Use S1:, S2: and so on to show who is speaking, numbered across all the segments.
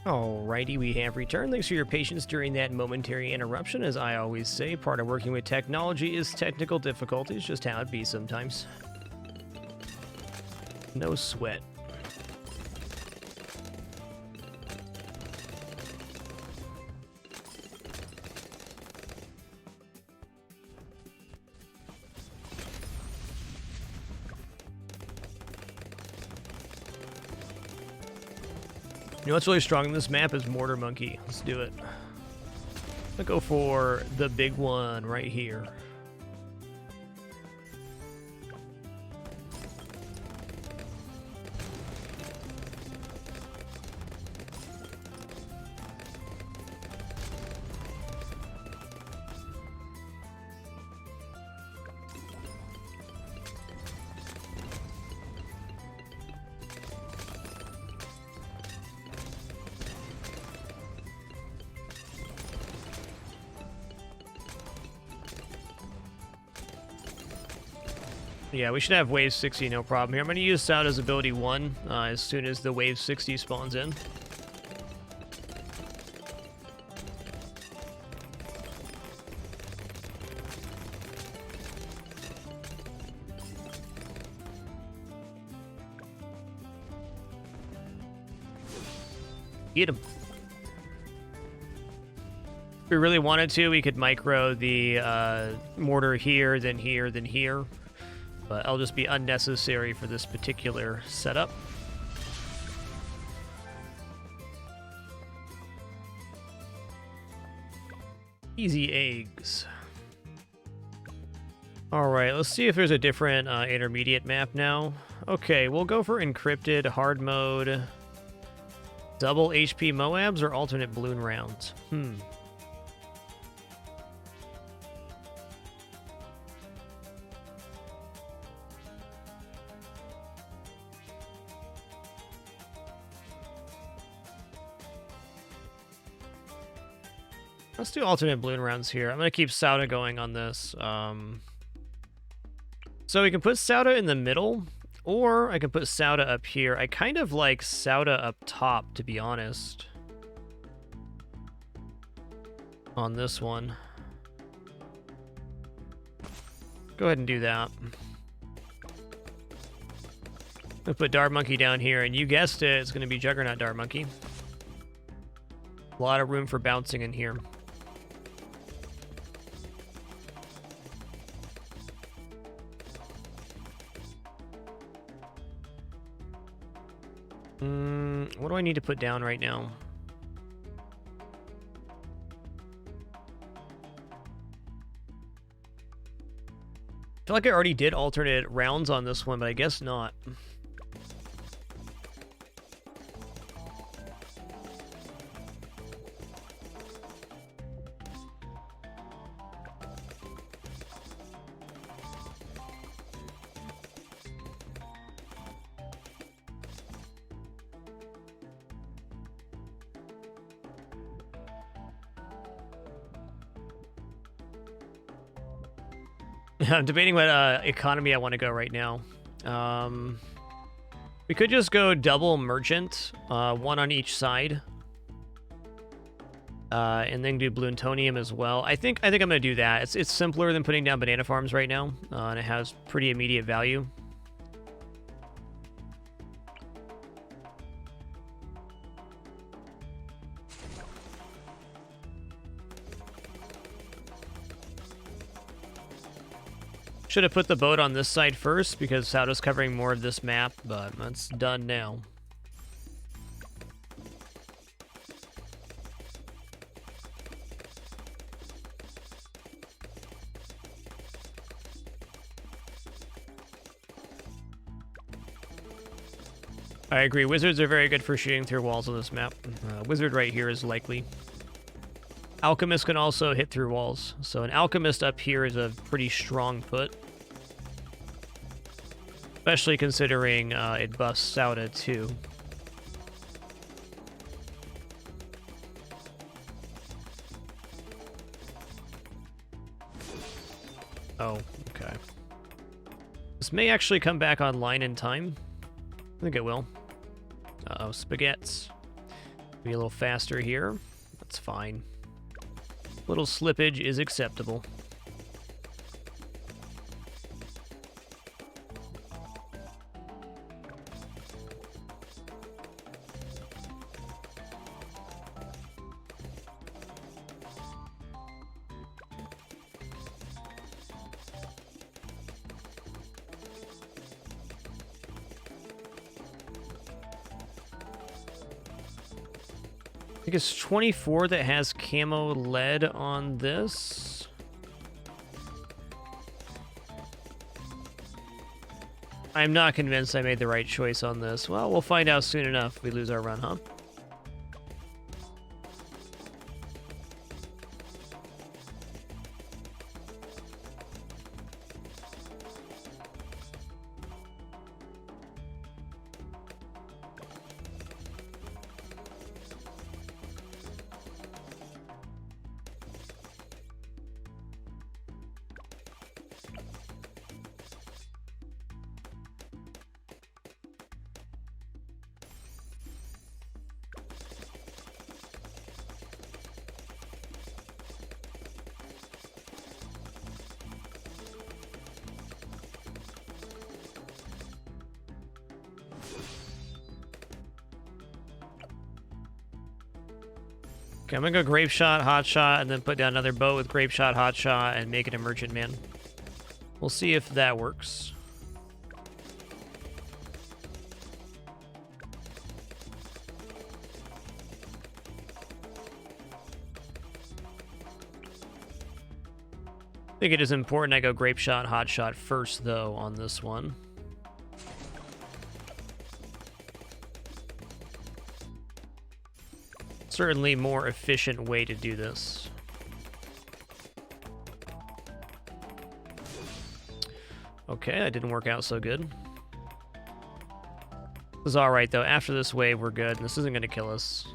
S1: Alrighty, we have returned. Thanks for your patience during that momentary interruption. As I always say, part of working with technology is technical difficulties, just how it be sometimes. No sweat. You know what's really strong in this map is Mortar Monkey. Let's do it. I'll go for the big one right here. Yeah, we should have wave 60, no problem here. I'm going to use Sauda's ability 1 as soon as the wave 60 spawns in. Get him. If we really wanted to, we could micro the mortar here, then here, then here. But it'll just be unnecessary for this particular setup. Easy eggs. Alright, let's see if there's a different intermediate map now. Okay, we'll go for encrypted, hard mode, double HP Moabs, or alternate balloon rounds. Let's do alternate balloon rounds here. I'm going to keep Sauda going on this. So we can put Sauda in the middle, or I can put Sauda up here. I kind of like Sauda up top, to be honest. On this one. Go ahead and do that. I'll put Dart Monkey down here, and you guessed it, it's going to be Juggernaut Dart Monkey. A lot of room for bouncing in here. What do I need to put down right now? I feel like I already did alternate rounds on this one, but I guess not. I'm debating what economy I want to go right now. We could just go double merchant, one on each side, and then do Bloontonium as well. I think I'm gonna do that. It's simpler than putting down banana farms right now, and it has pretty immediate value. Should have put the boat on this side first because Sauda's covering more of this map, but that's done now. I agree. Wizards are very good for shooting through walls on this map. Wizard right here is likely. Alchemist can also hit through walls. So an Alchemist up here is a pretty strong put. Especially considering it buffs Sauda too. Oh, okay. This may actually come back online in time. I think it will. Uh-oh, spaghettis. Be a little faster here. That's fine. Little slippage is acceptable. I think it's 24 that has camo lead on this. I'm not convinced I made the right choice on this. Well, we'll find out soon enough if we lose our run, huh? Okay, I'm gonna go Grape Shot, Hot Shot, and then put down another boat with Grape Shot, Hot Shot, and make it a Merchant Man. We'll see if that works. I think it is important I go Grape Shot, Hot Shot first, though, on this one. Certainly more efficient way to do this. Okay, that didn't work out so good. This is alright, though. After this wave, we're good. This isn't going to kill us.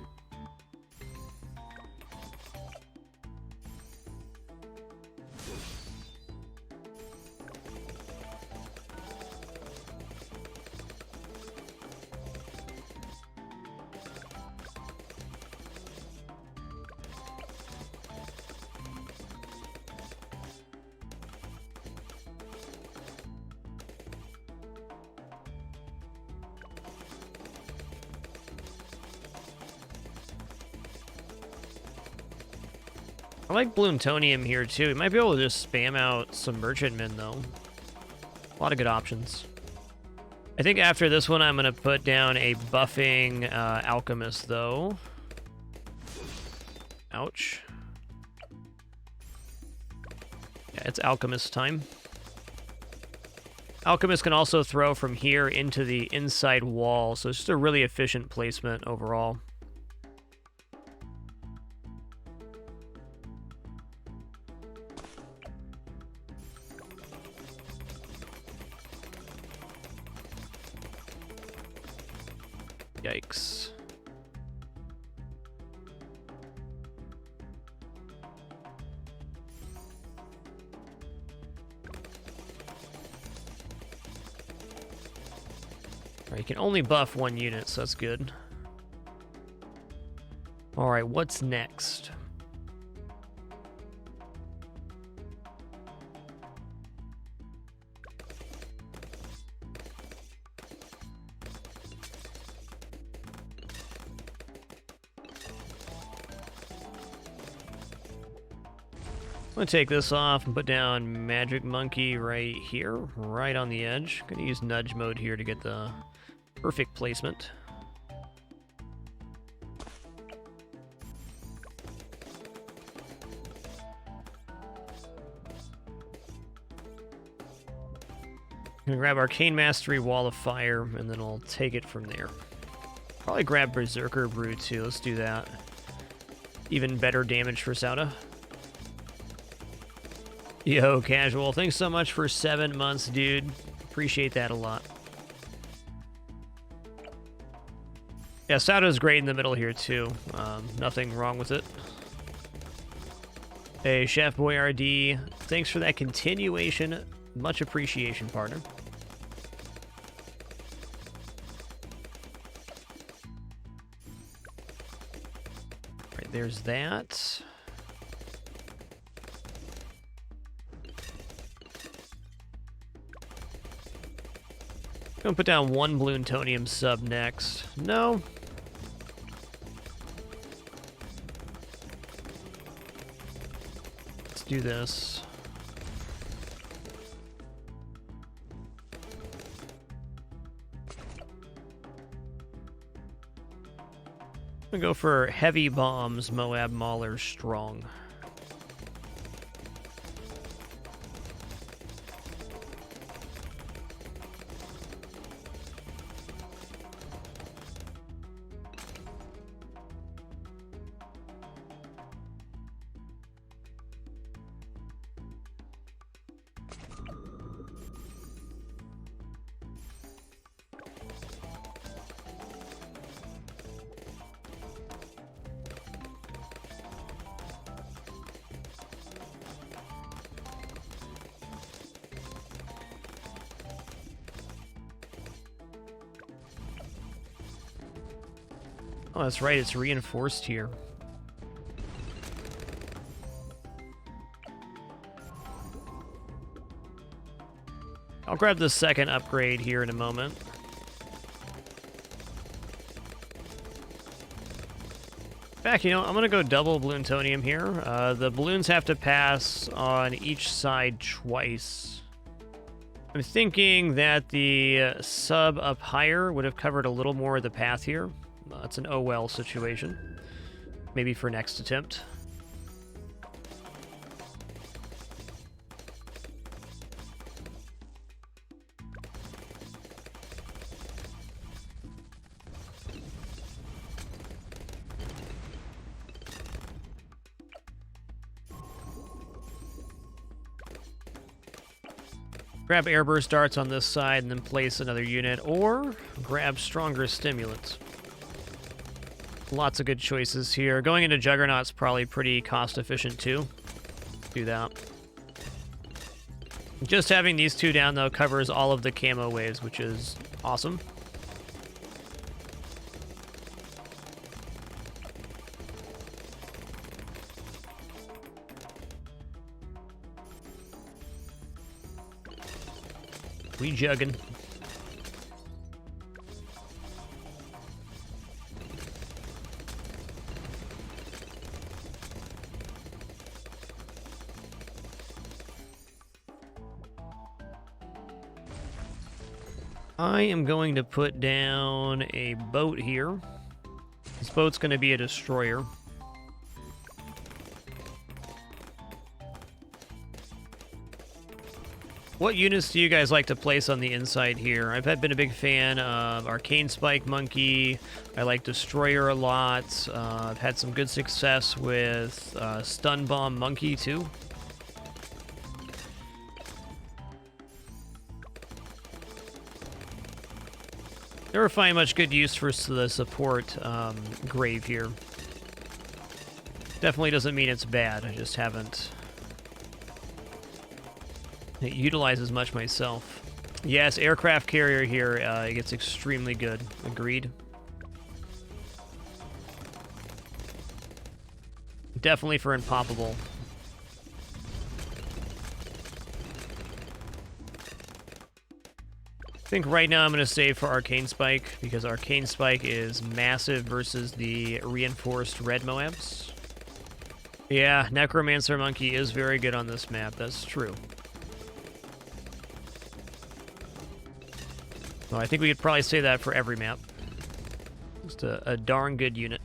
S1: I like Bloontonium here, too. We might be able to just spam out some Merchantmen, though. A lot of good options. I think after this one, I'm going to put down a buffing Alchemist, though. Ouch. Yeah, it's Alchemist time. Alchemist can also throw from here into the inside wall, so it's just a really efficient placement overall. Yikes. Alright, you can only buff one unit, so that's good. Alright, what's next? I'm gonna take this off and put down Magic Monkey right here, right on the edge. Gonna use Nudge Mode here to get the perfect placement. Gonna grab Arcane Mastery, Wall of Fire, and then I'll take it from there. Probably grab Berserker Brew too, let's do that. Even better damage for Sauda. Yo, Casual, thanks so much for 7 months, dude. Appreciate that a lot. Yeah, Sauda's great in the middle here, too. Nothing wrong with it. Hey, Chef Boyardee, thanks for that continuation. Much appreciation, partner. there's that. Gonna put down one Bloontonium sub next. No. Let's do this. I'm gonna go for heavy bombs, Moab Mauler strong. Oh, that's right, it's reinforced here. I'll grab the second upgrade here in a moment. In fact, you know, I'm going to go double Bloontonium here. The balloons have to pass on each side twice. I'm thinking that the sub up higher would have covered a little more of the path here. It's an oh well situation. Maybe for next attempt. Grab airburst darts on this side and then place another unit, or grab stronger stimulants. Lots of good choices here. Going into Juggernaut's probably pretty cost efficient too. Do that. Just having these two down though covers all of the camo waves, which is awesome. We jugging. I am going to put down a boat here. This boat's going to be a destroyer. What units do you guys like to place on the inside here? I've been a big fan of Arcane Spike Monkey. I like Destroyer a lot. I've had some good success with Stun Bomb Monkey too. Never find much good use for the support grave here. Definitely doesn't mean it's bad. I just haven't utilized as much myself. Yes, aircraft carrier here gets extremely good. Agreed. Definitely for unpoppable. I think right now I'm going to save for Arcane Spike, because Arcane Spike is massive versus the reinforced red Moabs. Yeah, Necromancer Monkey is very good on this map, that's true. Well, I think we could probably say that for every map. Just a darn good unit.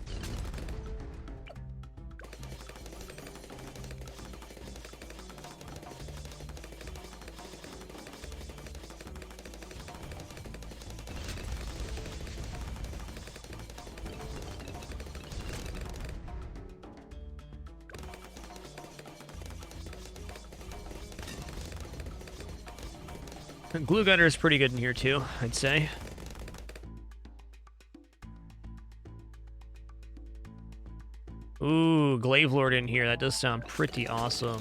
S1: Glue Gunner is pretty good in here too, I'd say. Ooh, Glaive Lord in here. That does sound pretty awesome.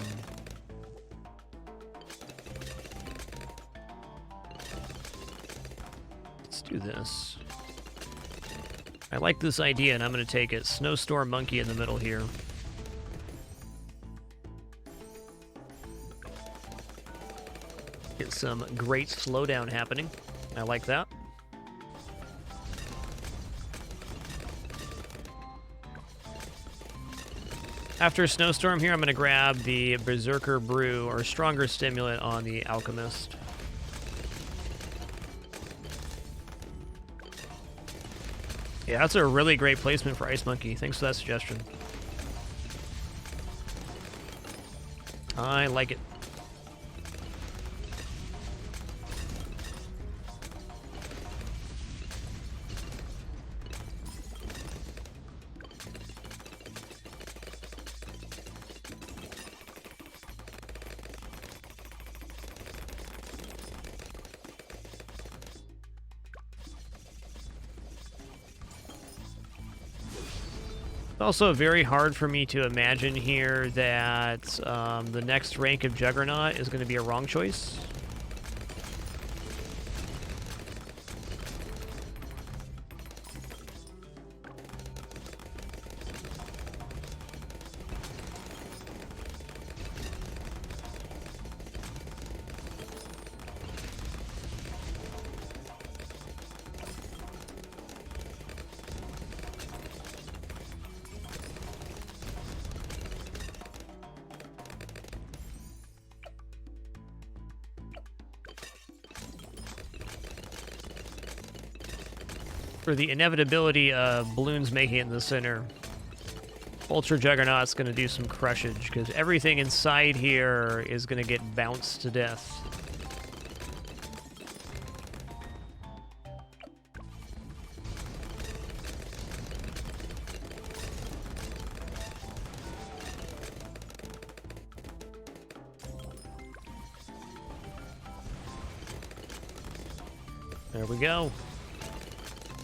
S1: Let's do this. I like this idea, and I'm going to take it. Snowstorm Monkey in the middle here. Get some great slowdown happening. I like that. After Snowstorm here, I'm going to grab the Berserker Brew, or Stronger Stimulant, on the Alchemist. Yeah, that's a really great placement for Ice Monkey. Thanks for that suggestion. I like it. It's also very hard for me to imagine here that the next rank of Juggernaut is going to be a wrong choice. For the inevitability of Bloons making it in the center, Ultra Juggernaut's going to do some crushage, because everything inside here is going to get bounced to death. There we go.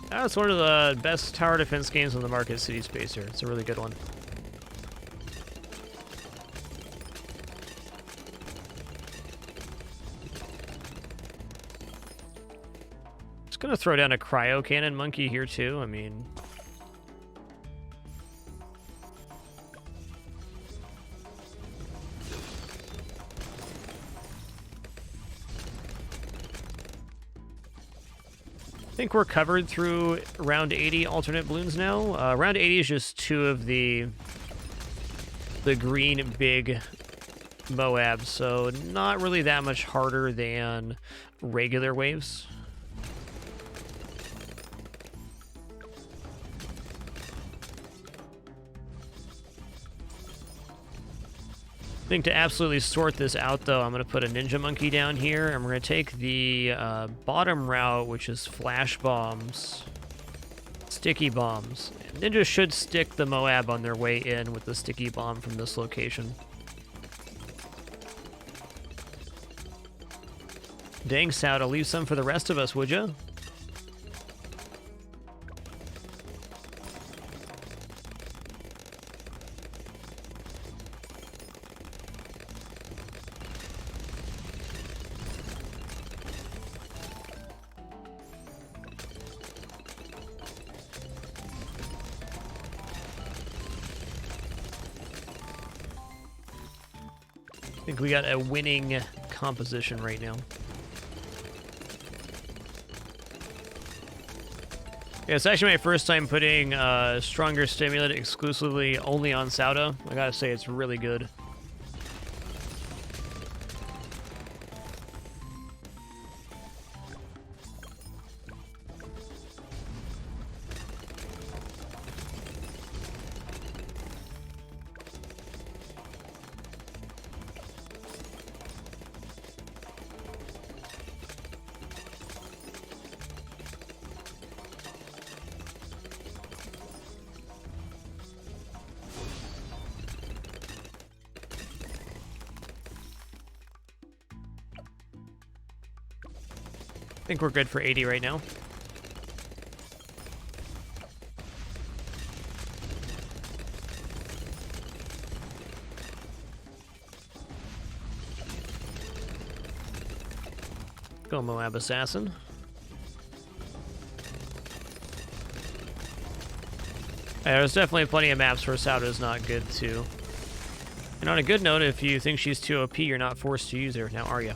S1: That's one of the best tower defense games on the market, City Spacer. It's a really good one. Just gonna throw down a Cryo Cannon Monkey here too. I mean, I think we're covered through round 80 alternate Bloons now. Round 80 is just two of the green big Moabs, so not really that much harder than regular waves. I think to absolutely sort this out, though, I'm going to put a Ninja Monkey down here, and we're going to take the bottom route, which is Flash Bombs, Sticky Bombs. Ninja should stick the Moab on their way in with the Sticky Bomb from this location. Dang, Sauda, leave some for the rest of us, would ya? I think we got a winning composition right now. Yeah, it's actually my first time putting Stronger Stimulant exclusively only on Sauda. I gotta say, it's really good. I think we're good for 80 right now. Go Moab Assassin. There's definitely plenty of maps where Sauda is not good, too. And on a good note, if you think she's too OP, you're not forced to use her. Now, are you?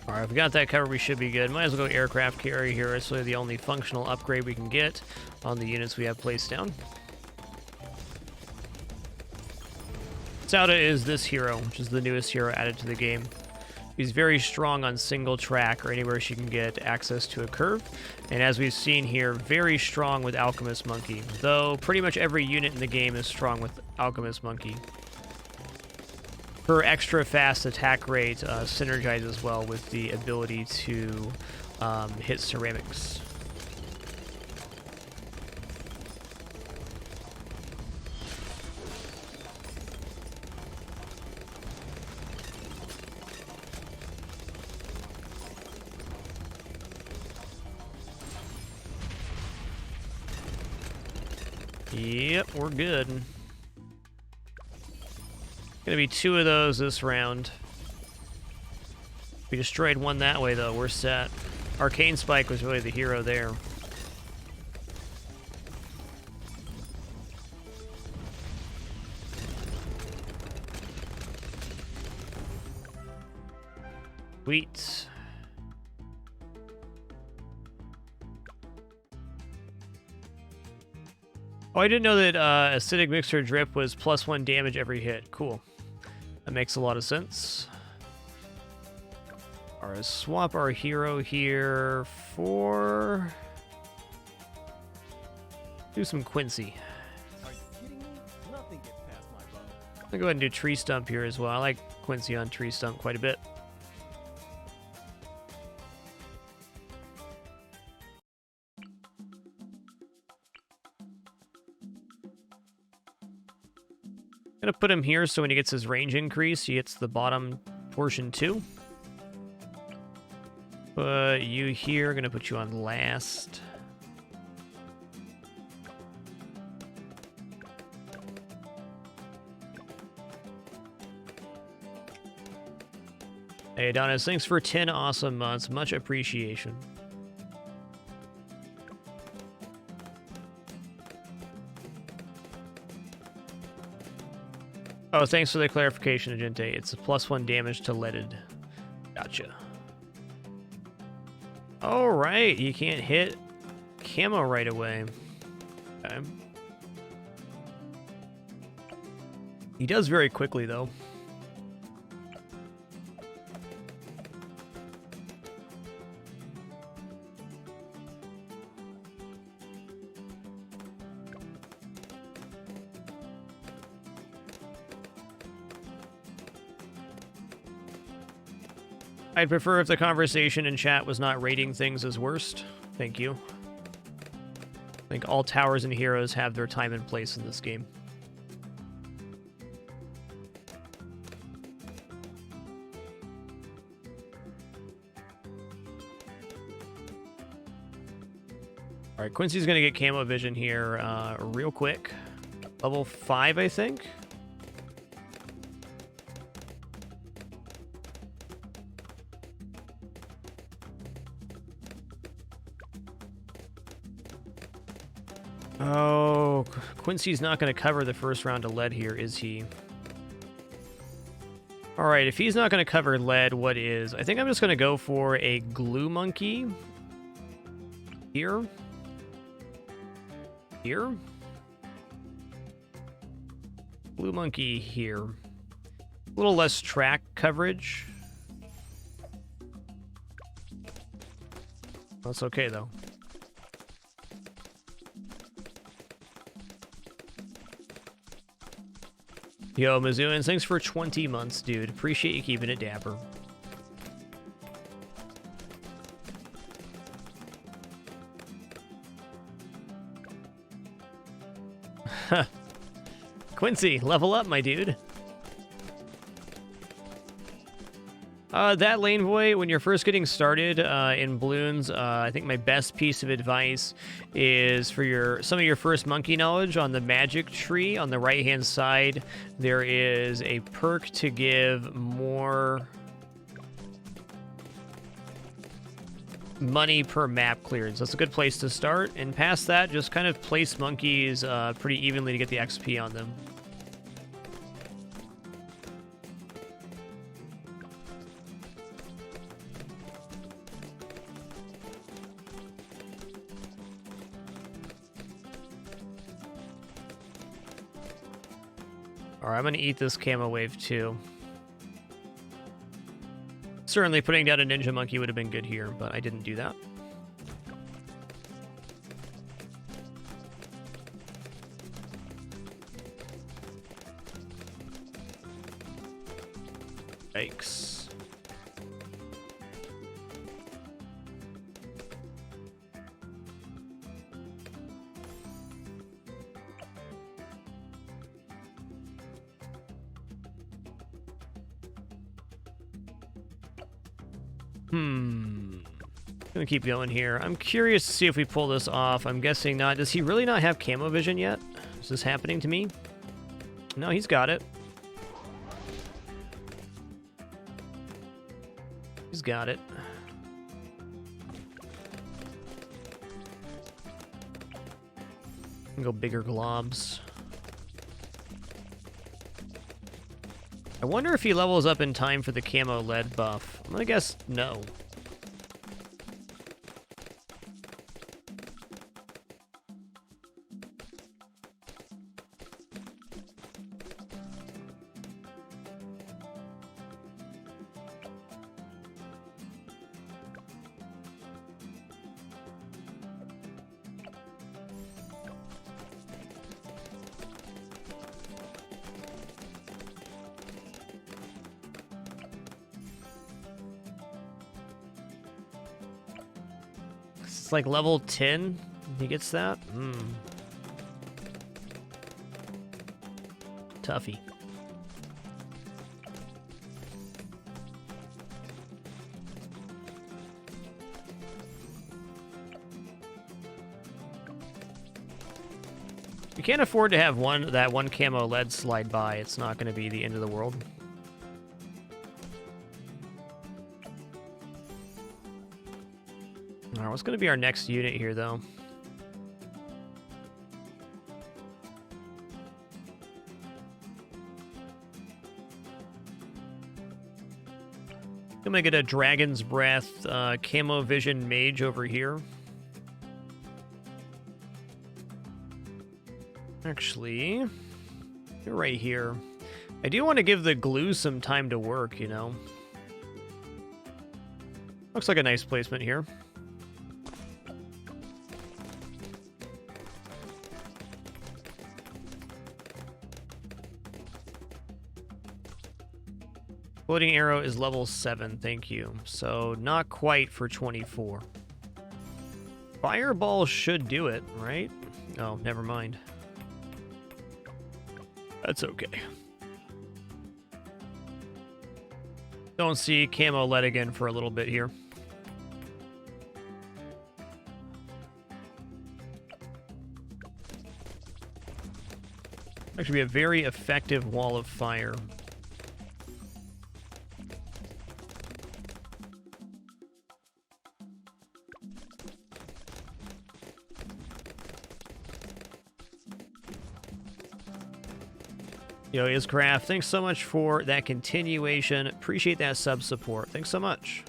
S1: Alright, if we got that covered, we should be good. Might as well go aircraft carrier here. It's really the only functional upgrade we can get on the units we have placed down. Sauda is this hero, which is the newest hero added to the game. He's very strong on single track or anywhere she can get access to a curve. And as we've seen here, very strong with Alchemist Monkey. Though pretty much every unit in the game is strong with Alchemist Monkey. Her extra fast attack rate synergizes well with the ability to hit ceramics. Yep, we're good. Gonna be 2 of those this round. We destroyed one that way, though. We're set. Arcane Spike was really the hero there. Sweet. Oh, I didn't know that Acidic Mixer Drip was +1 damage every hit. Cool. That makes a lot of sense. Alright, swap our hero here for... do some Quincy.
S2: Are you kidding me? Nothing gets past my bow.
S1: I'll go ahead and do Tree Stump here as well. I like Quincy on Tree Stump quite a bit. Gonna put him here so when he gets his range increase, he hits the bottom portion too. Put you here, gonna put you on last. Hey Adonis, thanks for 10 awesome months, much appreciation. Oh, thanks for the clarification, Agente. It's a +1 damage to leaded. Gotcha. Alright, you can't hit camo right away. Okay. He does very quickly, though. I'd prefer if the conversation in chat was not rating things as worst. Thank you. I think all towers and heroes have their time and place in this game. Alright, Quincy's gonna get camo vision here real quick. Level 5, I think. Oh, Quincy's not going to cover the first round of lead here, is he? Alright, if he's not going to cover lead, what is? I think I'm just going to go for a glue monkey. Here. Here. Glue monkey here. A little less track coverage. That's okay, though. Yo, Mizuans, thanks for 20 months, dude. Appreciate you keeping it dapper. Quincy, level up, my dude. That lane boy, when you're first getting started in Bloons, I think my best piece of advice is for some of your first monkey knowledge on the magic tree on the right-hand side. There is a perk to give more money per map clearance. That's a good place to start. And past that, just kind of place monkeys pretty evenly to get the XP on them. Alright, I'm going to eat this camo wave too. Certainly putting down a ninja monkey would have been good here, but I didn't do that. Yikes. Gonna keep going here. I'm curious to see if we pull this off. I'm guessing not. Does he really not have camo vision yet? Is this happening to me? No, he's got it. He's got it. Go bigger globs. I wonder if he levels up in time for the camo lead buff. I'm gonna guess no. It's like level 10. He gets that? Toughy. You can't afford to have that one camo lead slide by. It's not going to be the end of the world. All right, what's going to be our next unit here, though? I'm going to get a Dragon's Breath Camo Vision Mage over here. Actually, you're right here. I do want to give the glue some time to work, you know. Looks like a nice placement here. Floating arrow is level 7, thank you. So not quite for 24. Fireball should do it, right? Oh, never mind. That's okay. Don't see camo lead again for a little bit here. Actually, be a very effective wall of fire. Yo, Iscraft, thanks so much for that continuation. Appreciate that sub support. Thanks so much.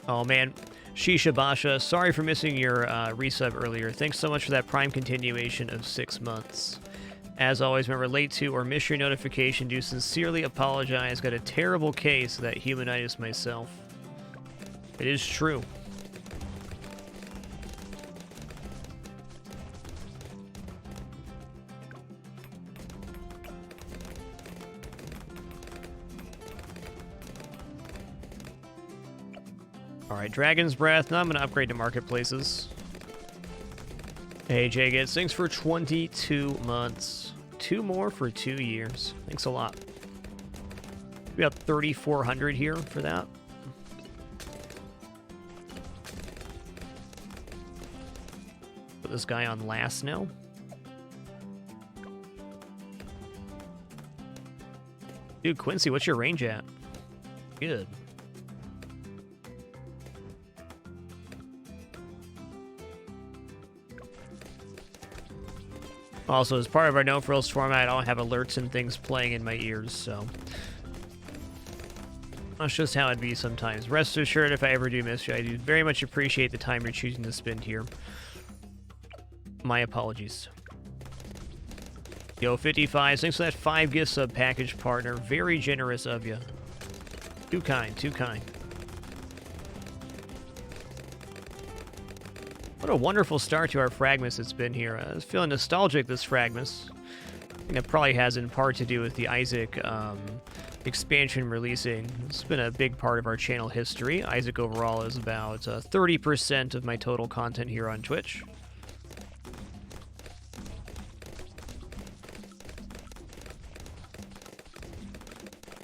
S1: Oh, man. Shisha Basha, sorry for missing your resub earlier. Thanks so much for that prime continuation of 6 months. As always, remember, late to or miss your notification. Do sincerely apologize. Got a terrible case of that humanitis myself. It is true. Alright, Dragon's Breath. Now I'm going to upgrade to Marketplaces. Hey, Jay gets things for 22 months. 2 more for 2 years. Thanks a lot. We got 3,400 here for that. Put this guy on last now. Dude, Quincy, what's your range at? Good. Also, as part of our No Frills format, I don't have alerts and things playing in my ears, so that's just how it be sometimes. Rest assured, if I ever do miss you, I do very much appreciate the time you're choosing to spend here. My apologies. Yo, 55, thanks for that 5 gift sub package, partner. Very generous of you. Too kind, too kind. What a wonderful start to our fragMas it's been here. I was feeling nostalgic this fragMas. I think it probably has in part to do with the Isaac expansion releasing. It's been a big part of our channel history. Isaac overall is about 30% of my total content here on Twitch.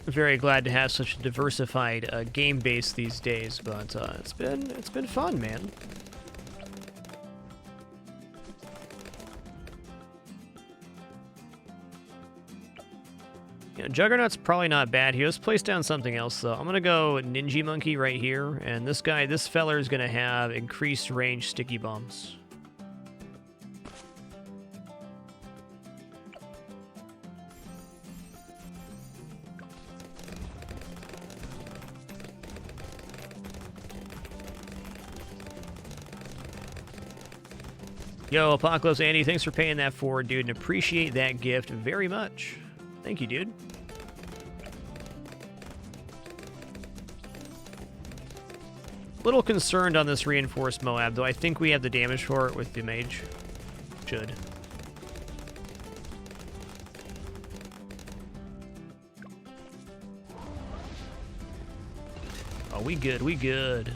S1: Very glad to have such a diversified game base these days, but it's been fun, man. You know, Juggernaut's probably not bad here. Let's place down something else, though. I'm gonna go Ninja Monkey right here, and this feller is gonna have increased range sticky bombs. Yo, Apocalypse Andy, thanks for paying that forward, dude, and appreciate that gift very much. Thank you, dude. Little concerned on this reinforced Moab, though I think we have the damage for it with the mage. Should. Oh, we good, we good.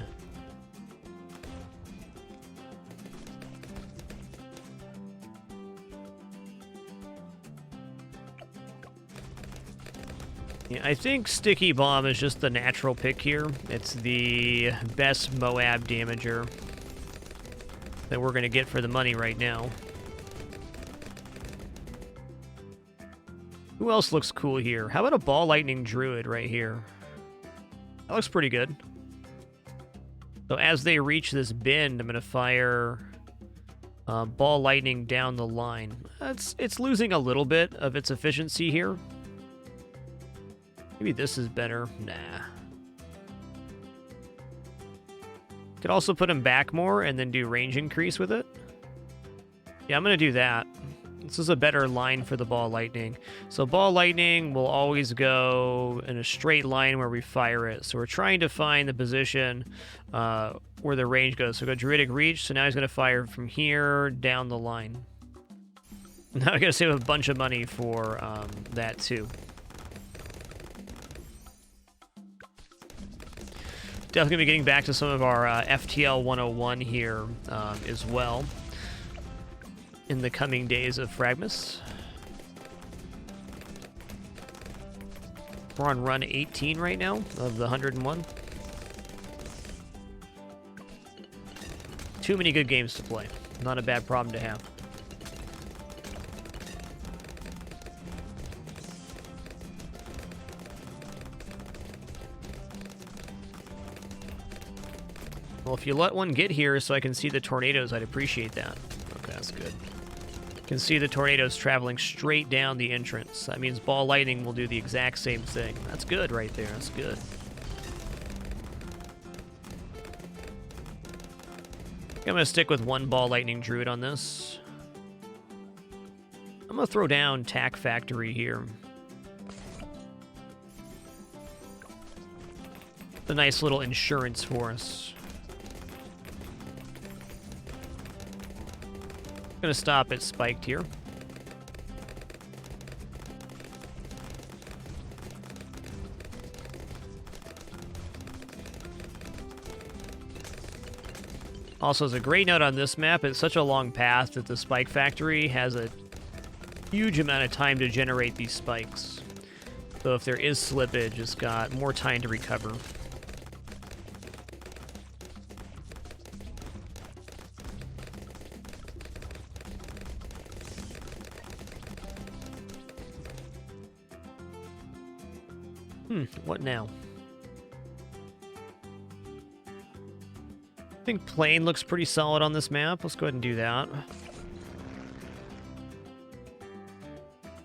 S1: Yeah, I think Sticky Bomb is just the natural pick here. It's the best Moab damager that we're going to get for the money right now. Who else looks cool here? How about a Ball Lightning Druid right here? That looks pretty good. So as they reach this bend, I'm going to fire Ball Lightning down the line. It's losing a little bit of its efficiency here. Maybe this is better. Nah. Could also put him back more and then do range increase with it. Yeah, I'm going to do that. This is a better line for the Ball Lightning. So Ball Lightning will always go in a straight line where we fire it. So we're trying to find the position where the range goes. So go Druidic Reach. So now he's going to fire from here down the line. Now I got to save a bunch of money for that too. Definitely going to be getting back to some of our FTL 101 here as well in the coming days of fragMas. We're on run 18 right now of the 101. Too many good games to play. Not a bad problem to have. Well, if you let one get here so I can see the tornadoes, I'd appreciate that. Okay, that's good. Can see the tornadoes traveling straight down the entrance. That means Ball Lightning will do the exact same thing. That's good right there. That's good. I'm going to stick with one Ball Lightning Druid on this. I'm going to throw down Tack Factory here. It's a nice little insurance for us. Going to stop it spiked here. Also, as a great note on this map, it's such a long path that the spike factory has a huge amount of time to generate these spikes. So if there is slippage, it's got more time to recover. What now? I think plane looks pretty solid on this map. Let's go ahead and do that.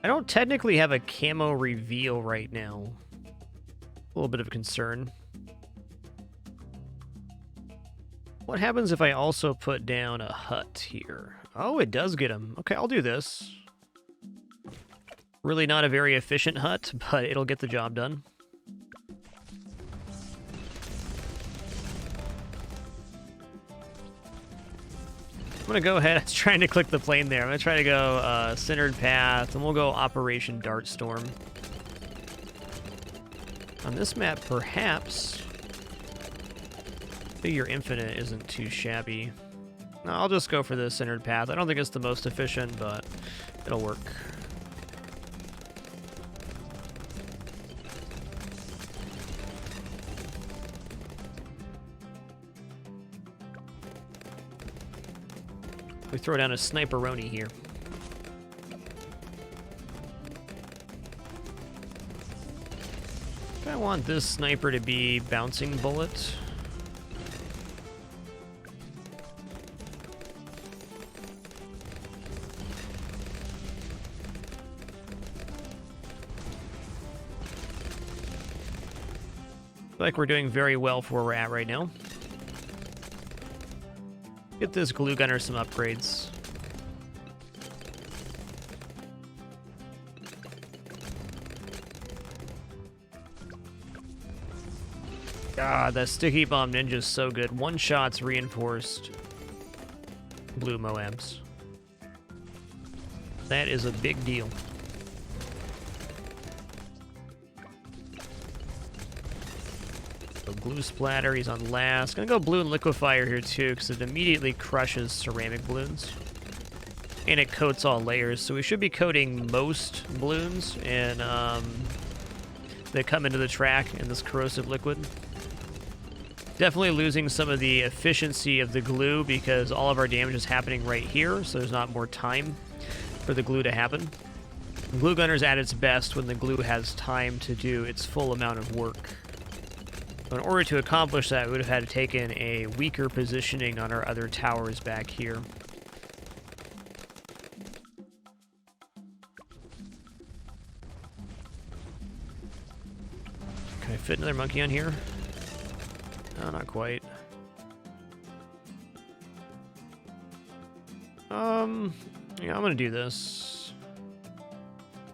S1: I don't technically have a camo reveal right now. A little bit of a concern. What happens if I also put down a hut here? Oh, it does get them. Okay, I'll do this. Really not a very efficient hut, but it'll get the job done. I'm going to go ahead. I was trying to click the plane there. I'm going to try to go centered path, and we'll go Operation Dartstorm. On this map, perhaps Figure Infinite isn't too shabby. No, I'll just go for the centered path. I don't think it's the most efficient, but it'll work. We throw down a sniper-roni here. I want this sniper to be bouncing bullet. I feel like we're doing very well for where we're at right now. Get this glue gunner some upgrades. God, that sticky bomb ninja is so good. One shot's reinforced blue Moabs. That is a big deal. So glue splatter, he's on last. Gonna go Bloon liquefier here too, because it immediately crushes ceramic balloons. And it coats all layers, so we should be coating most balloons and that come into the track in this corrosive liquid. Definitely losing some of the efficiency of the glue because all of our damage is happening right here, so there's not more time for the glue to happen. Glue gunner's at its best when the glue has time to do its full amount of work. So in order to accomplish that, we would have had to taken a weaker positioning on our other towers back here. Can I fit another monkey on here? No, not quite. Yeah, I'm gonna do this.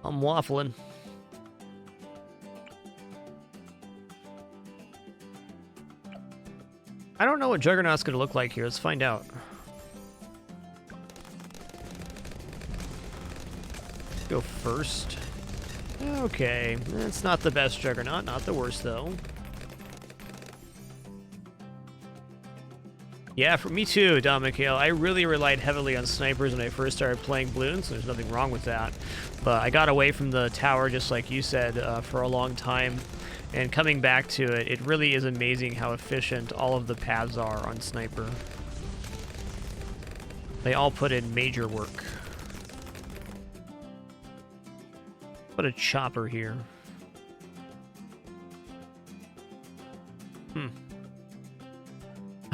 S1: I'm waffling. I don't know what Juggernaut's gonna look like here. Let's find out. Go first. Okay, that's not the best Juggernaut, not the worst though. Yeah, for me too, Don McHale. I really relied heavily on snipers when I first started playing Bloons, so there's nothing wrong with that. But I got away from the tower, just like you said, for a long time. And coming back to it, it really is amazing how efficient all of the paths are on sniper. They all put in major work. Put a chopper here.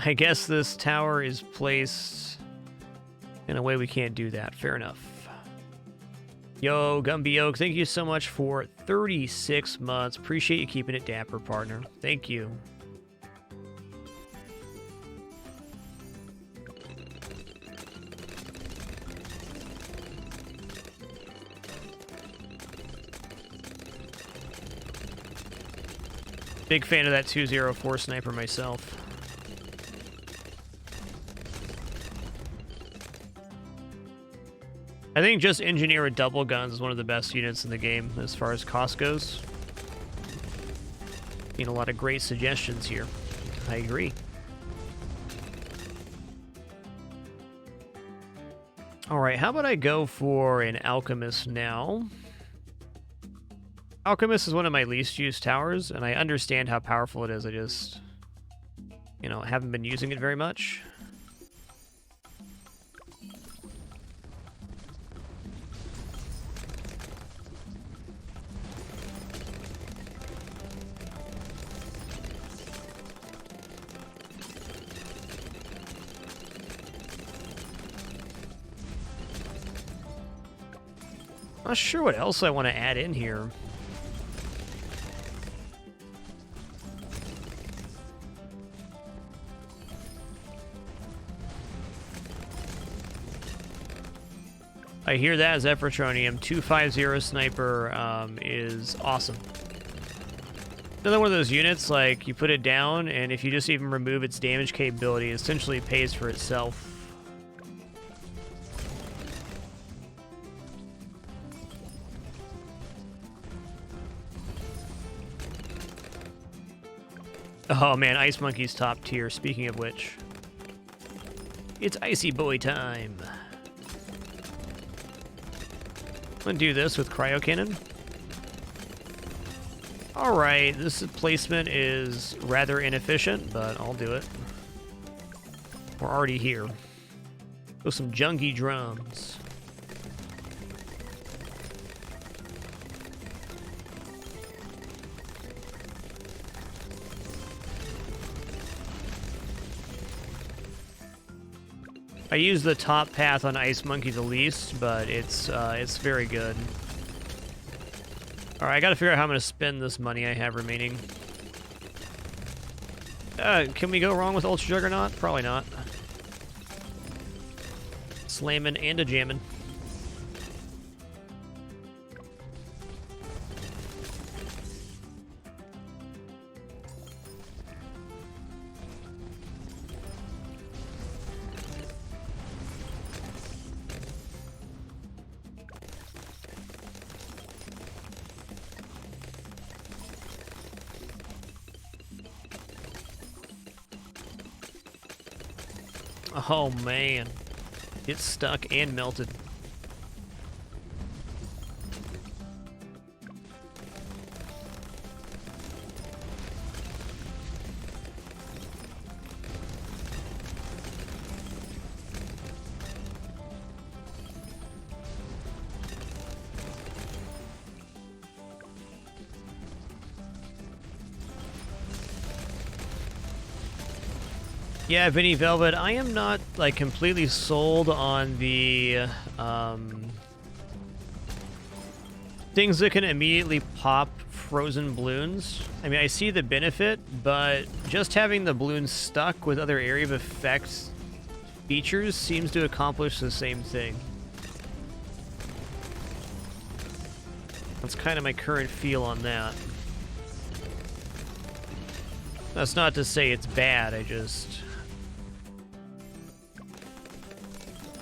S1: I guess this tower is placed in a way we can't do that. Fair enough. Yo, Gumby Oak, thank you so much for 36 months. Appreciate you keeping it dapper, partner. Thank you. Big fan of that 204 sniper myself. I think just Engineer with double guns is one of the best units in the game as far as cost goes. A lot of great suggestions here. I agree. Alright, how about I go for an Alchemist now? Alchemist is one of my least used towers, and I understand how powerful it is. I just, you know, haven't been using it very much. Not sure what else I want to add in here. I hear that as Efrotronium. 250 sniper is awesome. Another one of those units, like, you put it down, and if you just even remove its damage capability, it essentially pays for itself. Oh man, Ice Monkey's top tier, speaking of which. It's Icy Boy time. I'm gonna do this with Cryo Cannon. Alright, this placement is rather inefficient, but I'll do it. We're already here. Go some junky drums. I use the top path on Ice Monkey the least, but it's very good. All right, I got to figure out how I'm going to spend this money I have remaining. Can we go wrong with Ultra Juggernaut? Probably not. Slamming and a jamming. Oh man, it's stuck and melted. Yeah, Vinny Velvet, I am not, like, completely sold on the, things that can immediately pop frozen balloons. I mean, I see the benefit, but just having the balloons stuck with other area of effect features seems to accomplish the same thing. That's kind of my current feel on that. That's not to say it's bad,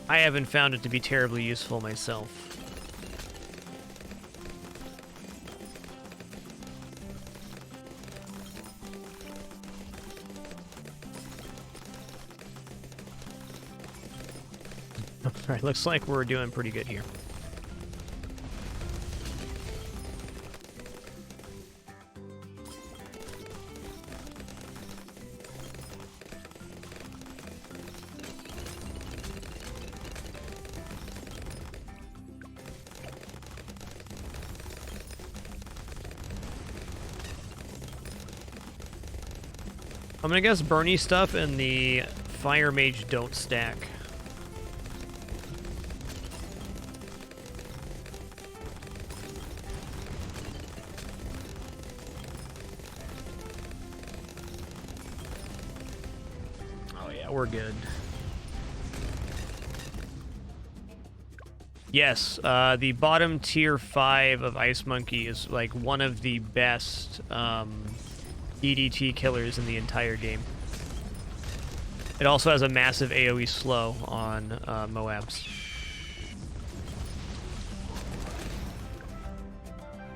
S1: I haven't found it to be terribly useful myself. Alright, looks like we're doing pretty good here. I'm gonna guess Bernie stuff and the Fire Mage don't stack. Oh yeah, we're good. Yes, the bottom tier 5 of Ice Monkey is like one of the best DDT killers in the entire game. It also has a massive AoE slow on Moabs.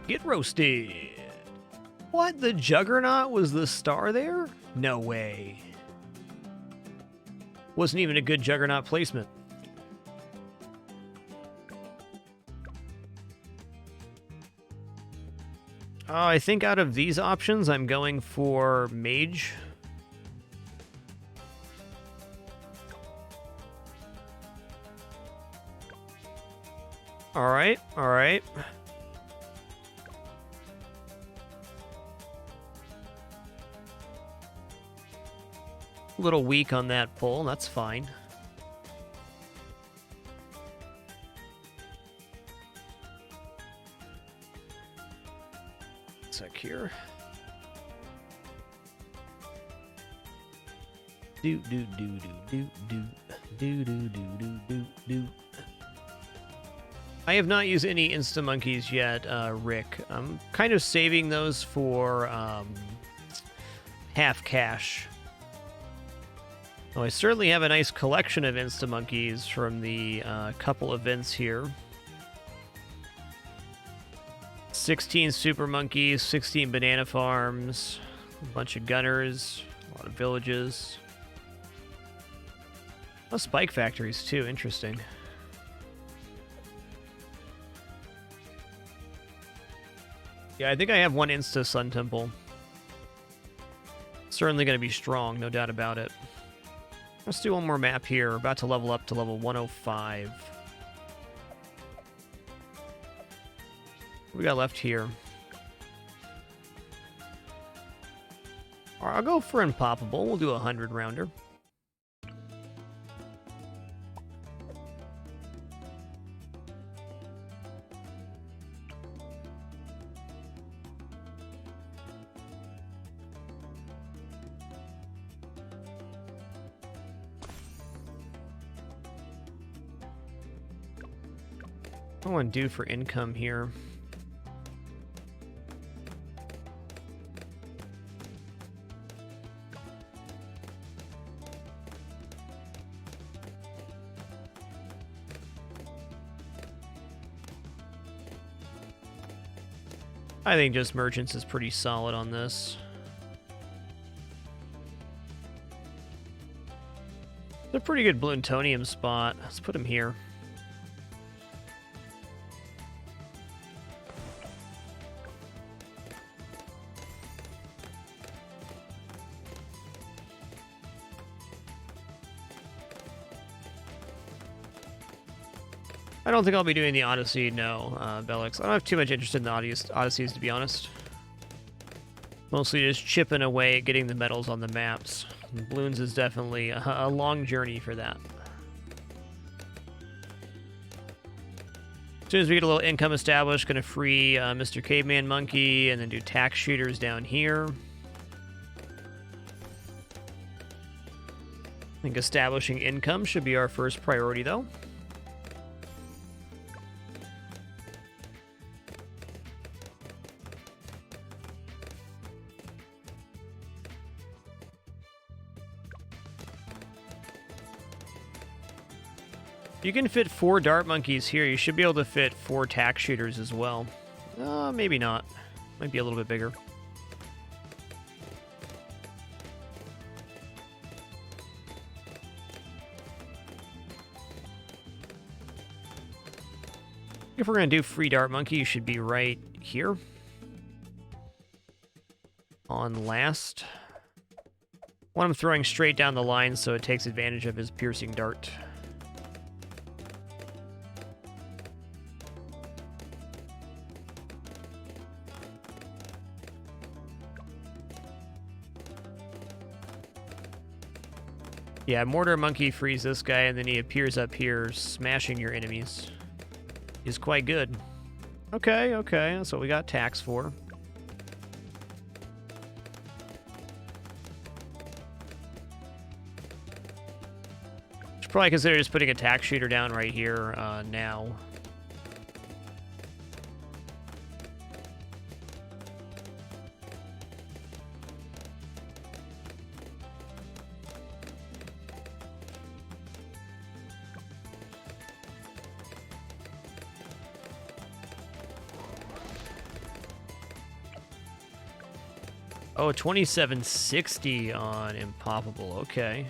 S1: Get roasted. What? The Juggernaut was the star there? No way. Wasn't even a good Juggernaut placement. I think out of these options, I'm going for Mage. All right, all right. A little weak on that pull, that's fine. Sec here. Do do do do do do do do do do do. I have not used any Insta Monkeys yet, Rick. I'm kind of saving those for half cash. Oh, I certainly have a nice collection of Insta Monkeys from the couple events here. 16 Super Monkeys, 16 Banana Farms, a bunch of Gunners, a lot of villages. Oh, Spike Factories too, interesting. Yeah, I think I have one Insta Sun Temple. Certainly going to be strong, no doubt about it. Let's do one more map here. We're about to level up to level 105. What we got left here? All right, I'll go for Unpoppable. We'll do a 100 rounder. What do I want to do for income here? I think just merchants is pretty solid on this. It's a pretty good Bloontonium spot. Let's put him here. I don't think I'll be doing the Odyssey, no, Bellix. I don't have too much interest in the Odysseys, to be honest. Mostly just chipping away at getting the medals on the maps. Bloons is definitely a long journey for that. As soon as we get a little income established, going to free Mr. Caveman Monkey and then do tax shooters down here. I think establishing income should be our first priority, though. You can fit 4 dart monkeys here. You should be able to fit 4 tack shooters as well. Maybe not. Might be a little bit bigger. If we're going to do free dart monkey, you should be right here. On last. Want him throwing straight down the line so it takes advantage of his piercing dart. Yeah, Mortar Monkey frees this guy, and then he appears up here, smashing your enemies. He's quite good. Okay, okay, that's what we got tax for. Should probably consider just putting a tax shooter down right here now. Oh, 2760 on Impoppable. Okay.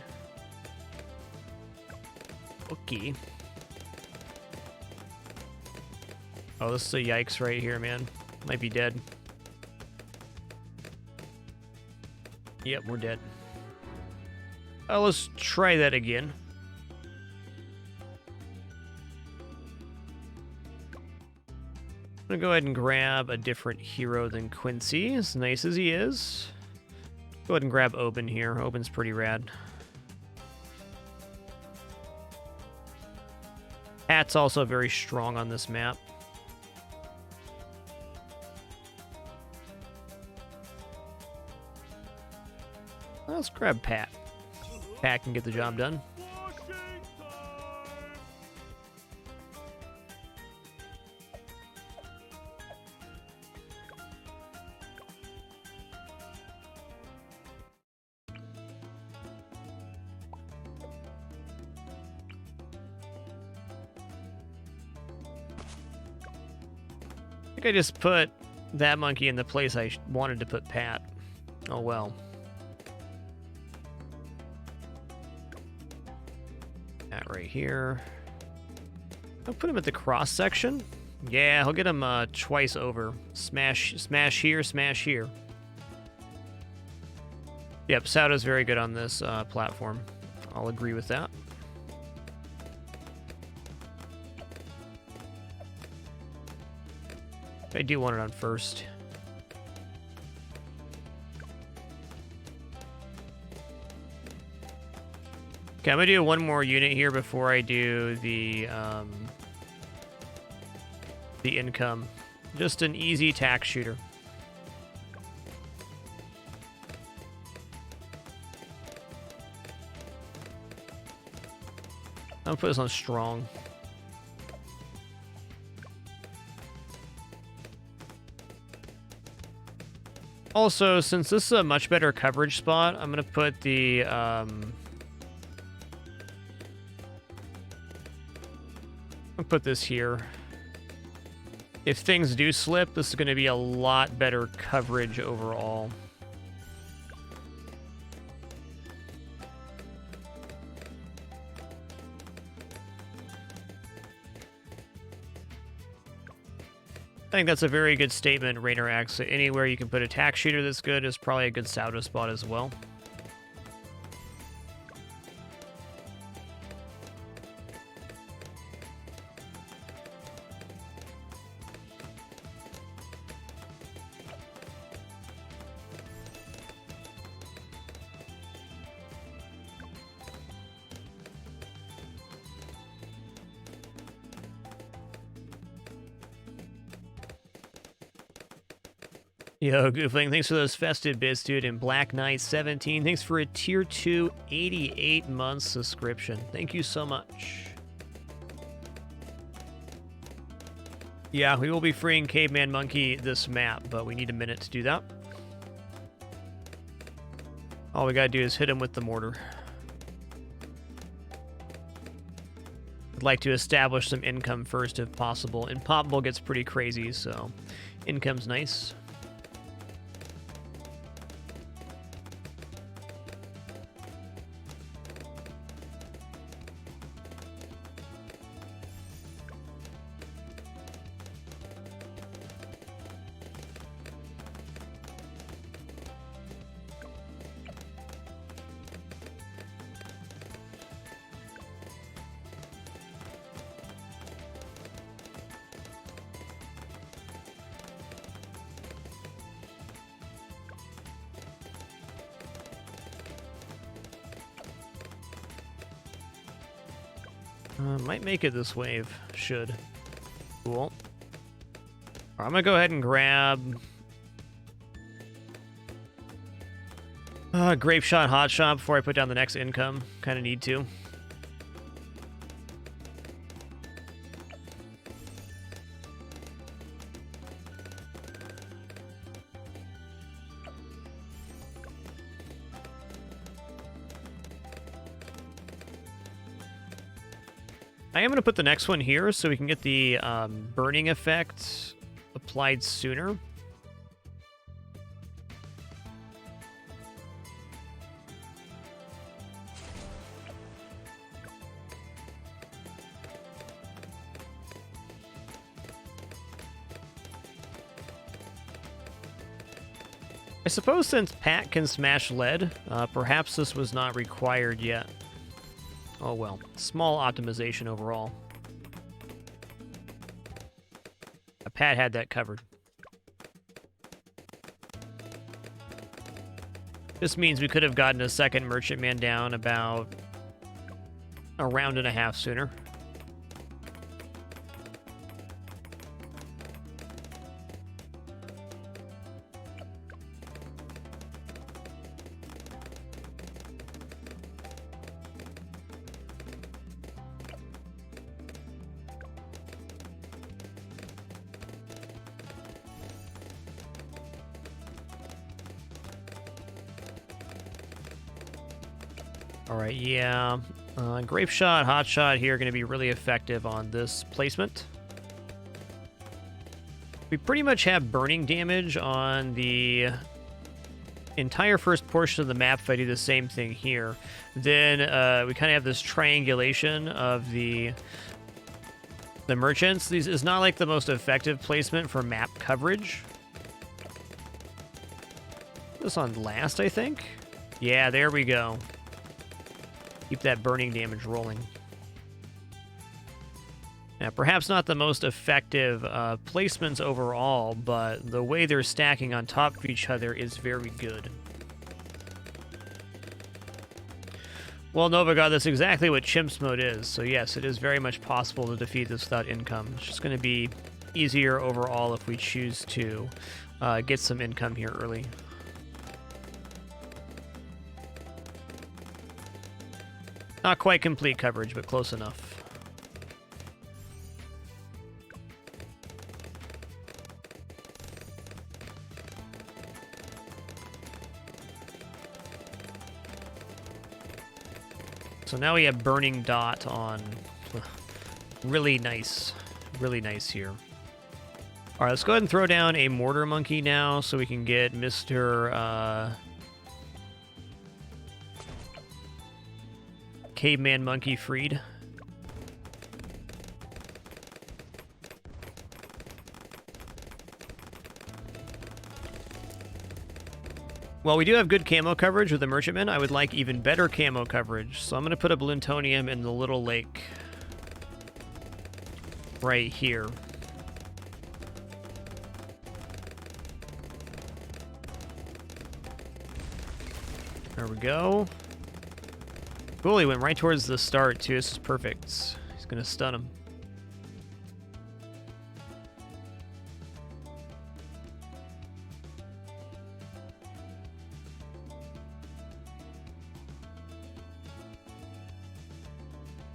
S1: Okay. Oh, this is a yikes right here, man. Might be dead. Yep, we're dead. Let's try that again. I'm gonna go ahead and grab a different hero than Quincy, as nice as he is. Go ahead and grab Oben here. Oben's pretty rad. Pat's also very strong on this map. Let's grab Pat. Pat can get the job done. I think I just put that monkey in the place I wanted to put Pat. Oh well. Pat right here. I'll put him at the cross section. Yeah, he'll get him twice over. Smash, smash here, smash here. Yep, Saudo's very good on this platform. I'll agree with that. I do want it on first. Okay, I'm gonna do one more unit here before I do the income. Just an easy tack shooter. I'm gonna put this on strong. Also, since this is a much better coverage spot, I'm going to put the, I'll put this here. If things do slip, this is going to be a lot better coverage overall. I think that's a very good statement, Rainer Axe. Anywhere you can put a tack shooter that's good is probably a good Saudo spot as well. Yo, Goofling, thanks for those festive bits, dude. And Black Knight 17, thanks for a tier 2 88 month subscription. Thank you so much. Yeah, we will be freeing Caveman Monkey this map, but we need a minute to do that. All we gotta do is hit him with the mortar. I'd like to establish some income first if possible. Impossible gets pretty crazy, so income's nice. Might make it this wave. Should. Cool. I'm gonna go ahead and grab Grape Shot, Hot Shot before I put down the next income. Kind of need to. I am going to put the next one here so we can get the burning effect applied sooner. I suppose since Pat can smash lead, perhaps this was not required yet. Oh well, small optimization overall. Pat had that covered. This means we could have gotten a second merchantman down about a round and a half sooner. All right, yeah. Grape shot, hot shot here are going to be really effective on this placement. We pretty much have burning damage on the entire first portion of the map if I do the same thing here. Then we kind of have this triangulation of the merchants. This is not like the most effective placement for map coverage. This on last, I think. Yeah, there we go. Keep that burning damage rolling. Now, perhaps not the most effective placements overall, but the way they're stacking on top of each other is very good. Well, Nova God, that's exactly what Chimps mode is. So yes, it is very much possible to defeat this without income. It's just going to be easier overall if we choose to get some income here early. Not quite complete coverage, but close enough. So now we have Burning Dot on. Really nice here. All right, let's go ahead and throw down a Mortar Monkey now so we can get Mr. Caveman Monkey freed. Well, we do have good camo coverage with the Merchantman. I would like even better camo coverage, so I'm going to put a Bloontonium in the little lake right here. There we go. Cool, he went right towards the start, too. This is perfect. He's going to stun him.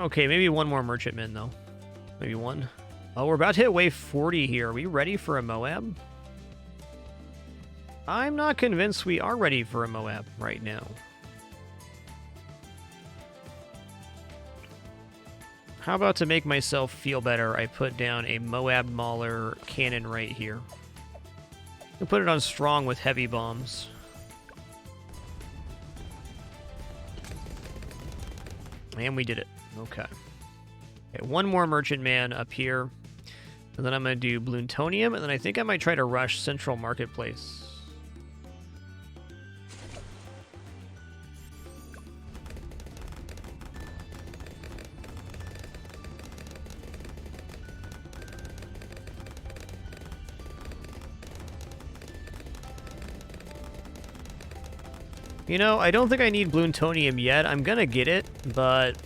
S1: Okay, maybe one more Merchantman, though. Maybe one. Oh, we're about to hit wave 40 here. Are we ready for a Moab? I'm not convinced we are ready for a Moab right now. How about to make myself feel better, I put down a Moab Mauler cannon right here. I'll put it on strong with heavy bombs. And we did it. Okay. Okay, one more Merchantman up here. And then I'm going to do Bloontonium, and then I think I might try to rush Central Marketplace. You know, I don't think I need Bloontonium yet. I'm gonna get it, but...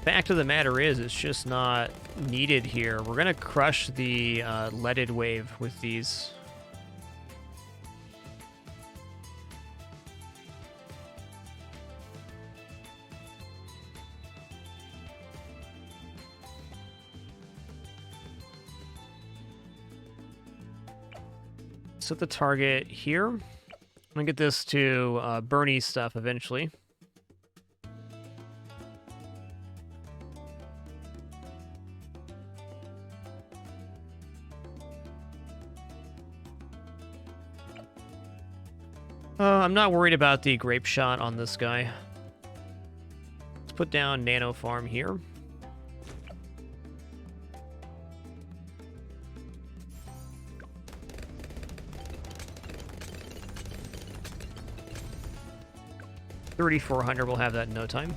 S1: fact of the matter is, it's just not needed here. We're gonna crush the leaded wave with these. Set the target here. I'm gonna get this to Bernie stuff eventually. I'm not worried about the grape shot on this guy. Let's put down Nano Farm here. 3,400, we'll have that in no time.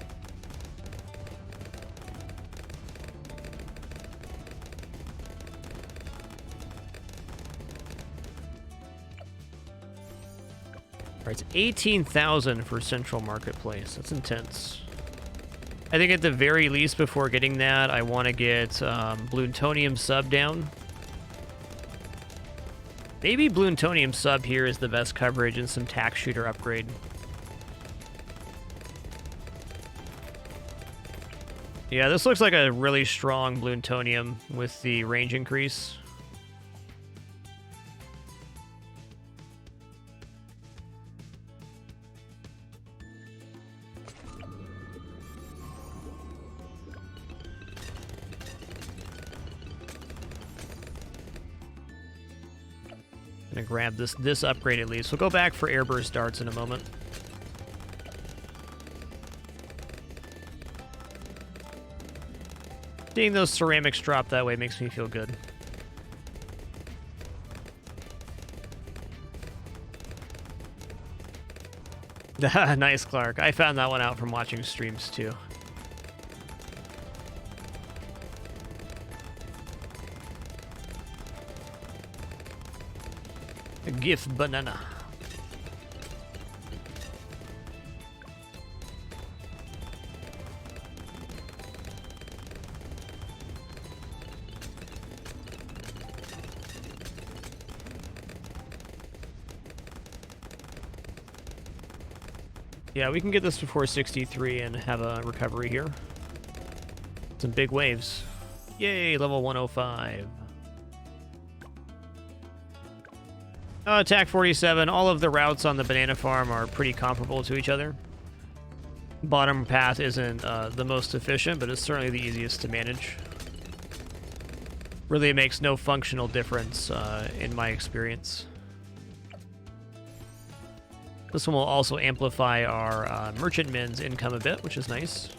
S1: All right, it's 18,000 for Central Marketplace. That's intense. I think at the very least, before getting that, I want to get Bloontonium sub down. Maybe Bloontonium sub here is the best coverage and some tax shooter upgrade. Yeah, this looks like a really strong Bloontonium with the range increase. Gonna grab this upgrade at least. We'll go back for airburst darts in a moment. Seeing those ceramics drop that way makes me feel good. Nice, Clark. I found that one out from watching streams too. A gift banana. Yeah, we can get this before 63 and have a recovery here. Some big waves. Yay, level 105. Attack 47. All of the routes on the banana farm are pretty comparable to each other. Bottom path isn't the most efficient, but it's certainly the easiest to manage. Really makes no functional difference in my experience. This one will also amplify our merchantmen's income a bit, which is nice.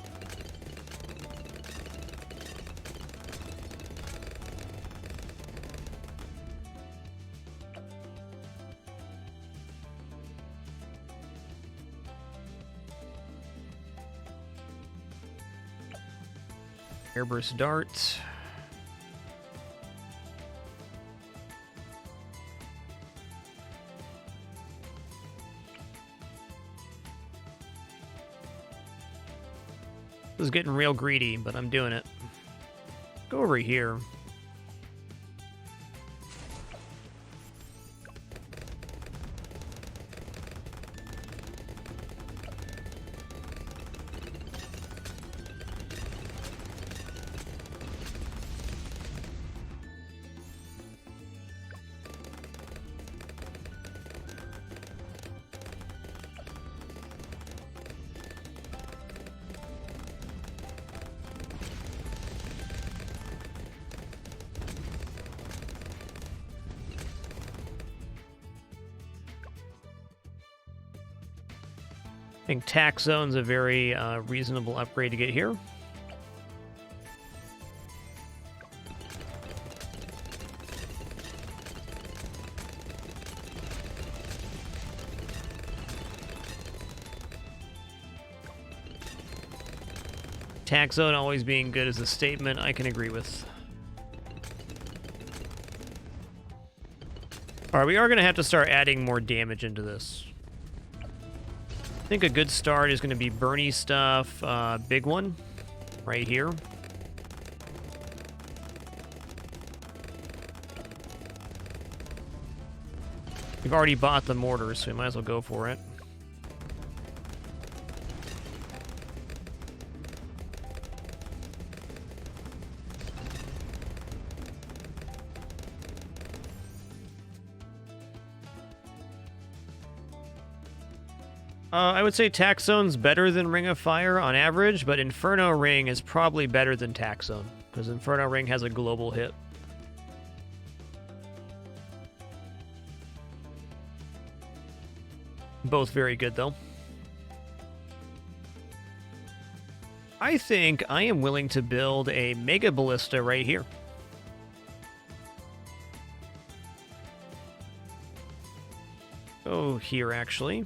S1: Airburst dart. This is getting real greedy, but I'm doing it. Go over here. I think Tax Zone's a very reasonable upgrade to get here. Tax Zone always being good is a statement I can agree with. Alright, we are going to have to start adding more damage into this. I think a good start is going to be Bernie stuff, big one, right here. We've already bought the mortars, so we might as well go for it. I would say Tax Zone's better than Ring of Fire on average, but Inferno Ring is probably better than Tax Zone, because Inferno Ring has a global hit. Both very good, though. I think I am willing to build a Mega Ballista right here. Oh, here, actually.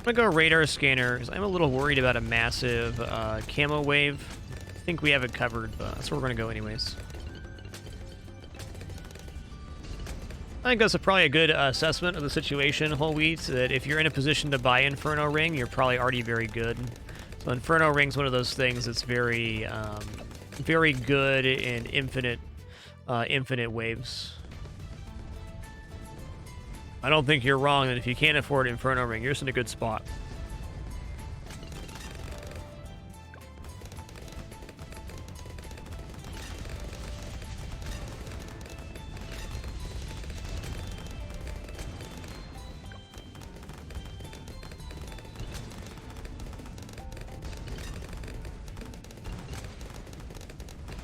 S1: I'm gonna go radar scanner because I'm a little worried about a massive camo wave. I think we have it covered, but that's where we're gonna go anyways. I think that's probably a good assessment of the situation, Whole Wheat, that if you're in a position to buy Inferno Ring, you're probably already very good. So Inferno Ring's one of those things that's very, very good in infinite waves. I don't think you're wrong that if you can't afford Inferno Ring, you're just in a good spot.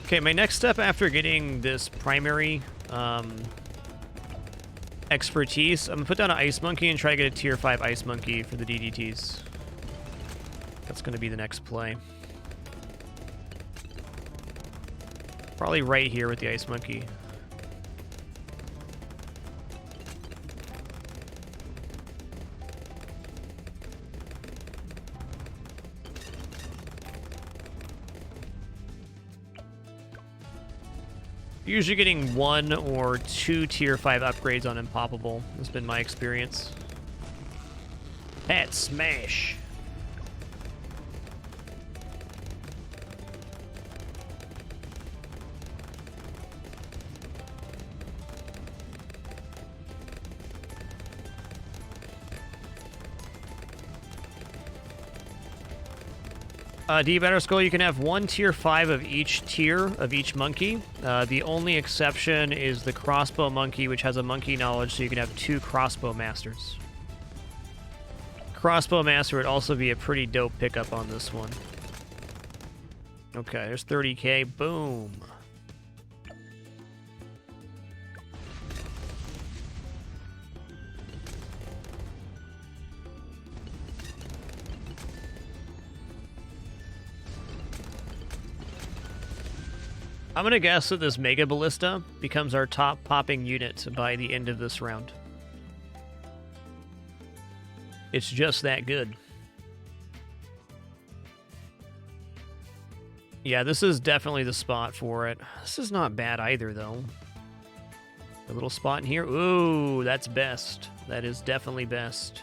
S1: Okay, my next step after getting this primary expertise, I'm gonna put down an Ice Monkey and try to get a tier 5 Ice Monkey for the DDTs. That's gonna be the next play. Probably right here with the Ice Monkey. Usually getting 1 or 2 tier 5 upgrades on Impoppable has been my experience. Pet smash. D-Batter Skull, you can have 1 tier 5 of each tier of each monkey. The only exception is the Crossbow Monkey, which has a monkey knowledge, so you can have 2 Crossbow Masters. Crossbow Master would also be a pretty dope pickup on this one. Okay, there's 30k. Boom. I'm gonna guess that this Mega Ballista becomes our top popping unit by the end of this round. It's just that good. Yeah, this is definitely the spot for it. This is not bad either, though. A little spot in here. Ooh, that's best. That is definitely best.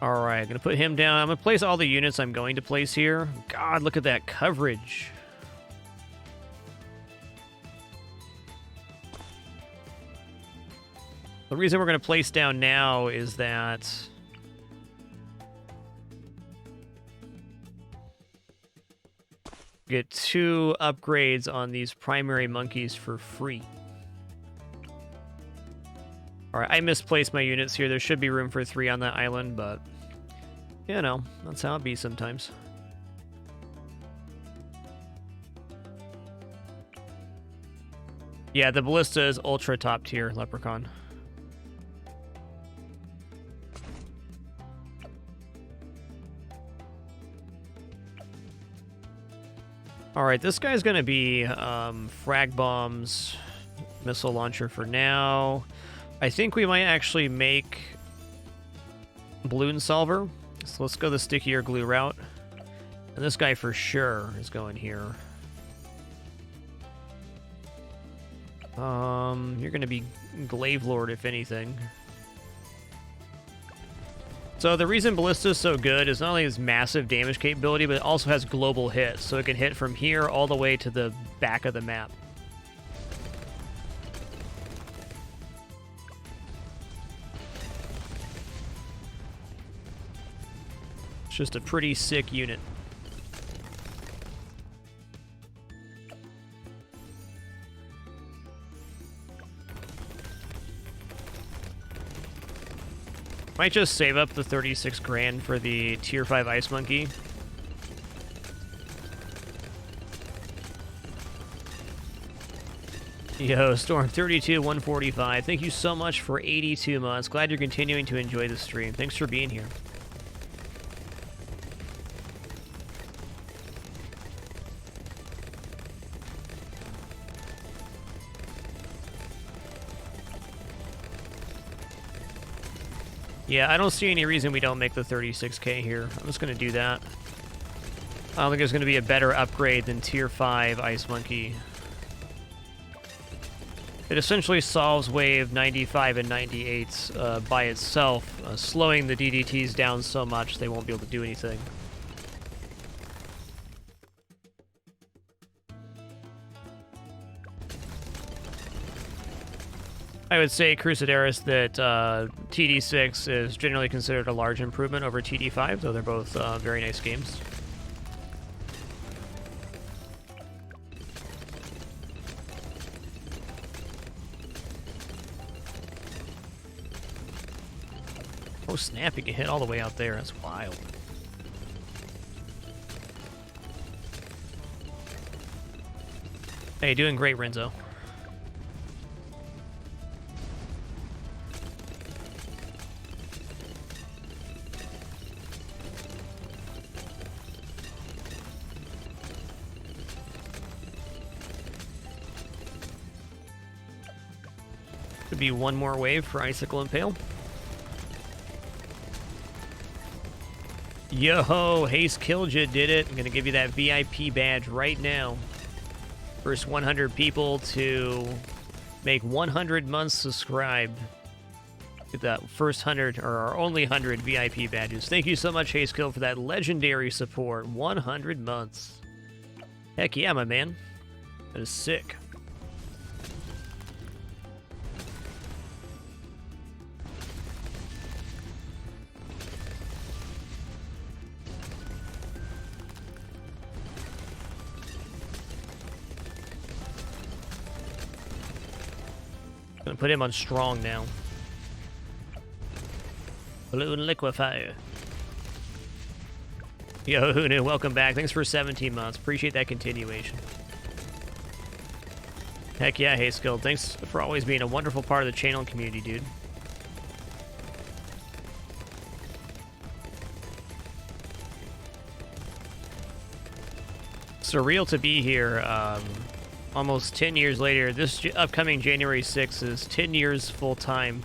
S1: Alright, gonna put him down. I'm gonna place all the units I'm going to place here. God, look at that coverage. The reason we're going to place down now is that get 2 upgrades on these primary monkeys for free. Alright, I misplaced my units here. There should be room for 3 on that island, but, you know, that's how it be sometimes. Yeah, the Ballista is ultra top tier, Leprechaun. Alright, this guy's gonna be frag bombs, missile launcher for now. I think we might actually make balloon solver. So let's go the stickier glue route. And this guy for sure is going here. You're gonna be Glaive Lord if anything. So the reason Ballista is so good is not only its massive damage capability, but it also has global hit, so it can hit from here all the way to the back of the map. It's just a pretty sick unit. Might just save up the 36 grand for the tier 5 Ice Monkey. Yo, Storm 32 145. Thank you so much for 82 months. Glad you're continuing to enjoy the stream. Thanks for being here. Yeah, I don't see any reason we don't make the 36k here. I'm just going to do that. I don't think there's going to be a better upgrade than Tier 5 Ice Monkey. It essentially solves wave 95 and 98 by itself, slowing the DDTs down so much they won't be able to do anything. I would say, Crusaderis, that TD6 is generally considered a large improvement over TD5, though they're both very nice games. Oh snap, you can hit all the way out there. That's wild. Hey, doing great, Renzo. Could be one more wave for Icicle Impale. Yo, Haste killed you, did it. I'm gonna give you that VIP badge right now. First 100 people to make 100 months subscribed. Get that first 100, or our only 100 VIP badges. Thank you so much, Haste Kill, for that legendary support. 100 months. Heck yeah, my man. That is sick. Gonna put him on strong now. Balloon Liquefier. Yo, Hunu, welcome back. Thanks for 17 months. Appreciate that continuation. Heck yeah, Hayskill. Thanks for always being a wonderful part of the channel and community, dude. Surreal to be here. Almost 10 years later. This upcoming January 6th is 10 years full-time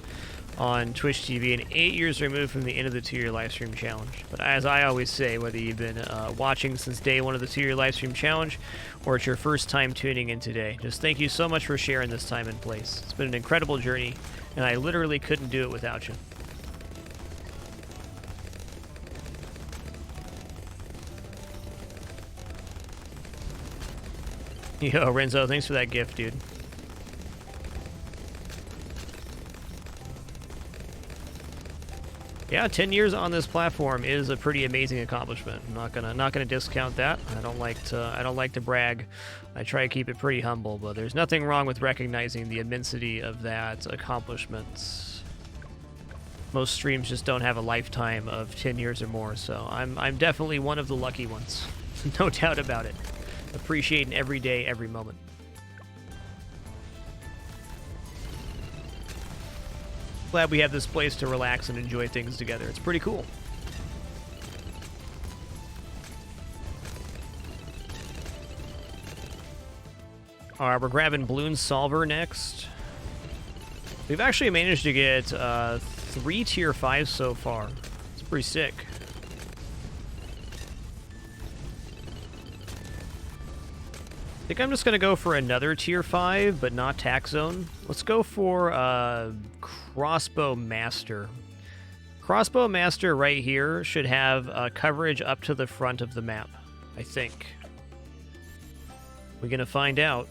S1: on Twitch TV and 8 years removed from the end of the 2-year livestream challenge. But as I always say, whether you've been watching since day one of the 2-year livestream challenge or it's your first time tuning in today, just thank you so much for sharing this time and place. It's been an incredible journey, and I literally couldn't do it without you. Yo, Renzo, thanks for that gift, dude. Yeah, 10 years on this platform is a pretty amazing accomplishment. I'm not gonna discount that. I don't like to brag. I try to keep it pretty humble, but there's nothing wrong with recognizing the immensity of that accomplishment. Most streams just don't have a lifetime of 10 years or more, so I'm definitely one of the lucky ones. No doubt about it. Appreciating every day, every moment. Glad we have this place to relax and enjoy things together. It's pretty cool. All right, we're grabbing Bloons Solver next. We've actually managed to get 3 tier 5s so far. It's pretty sick. I think I'm just going to go for another tier 5, but not Tax Zone. Let's go for Crossbow Master. Crossbow Master right here should have coverage up to the front of the map, I think. We're going to find out.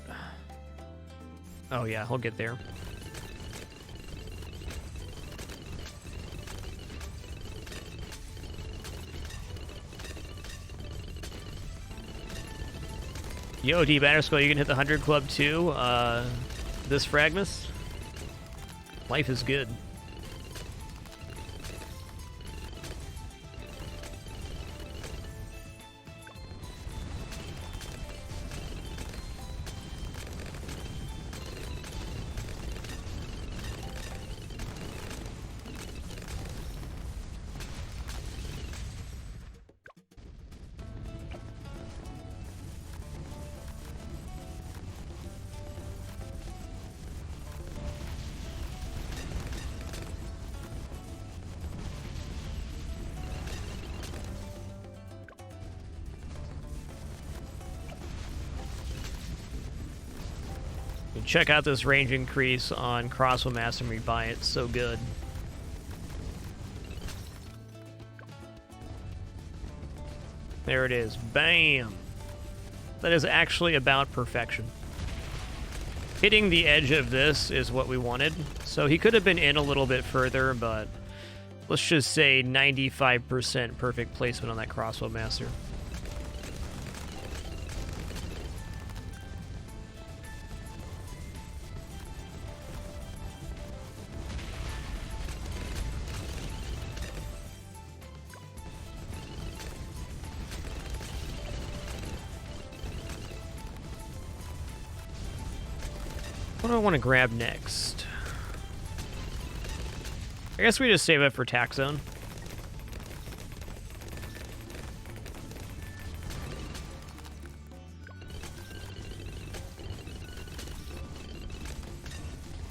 S1: Oh yeah, he'll get there. Yo, D Batterskull, you can hit the 100 club too. This fragMas. Life is good. check out this range increase on Crossbow Master when we buy it. So good. There it is. Bam! That is actually about perfection. Hitting the edge of this is what we wanted. So he could have been in a little bit further, but let's just say 95% perfect placement on that Crossbow Master. What do I want to grab next? I guess we just save it for Tax Zone.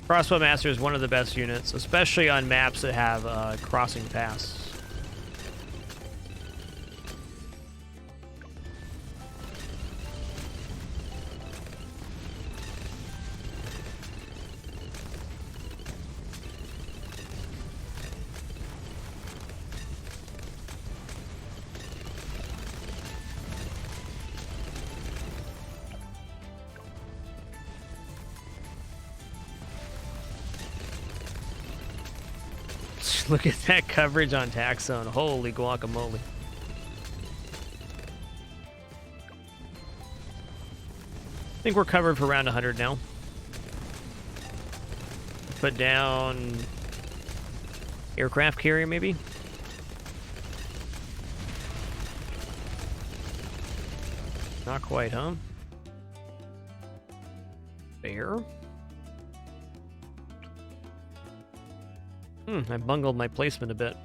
S1: Crossbow Master is one of the best units, especially on maps that have crossing paths. Look at that coverage on Tax Zone. Holy guacamole. I think we're covered for around 100 now. Put down aircraft carrier, maybe? Not quite, huh? Fair. I bungled my placement a bit.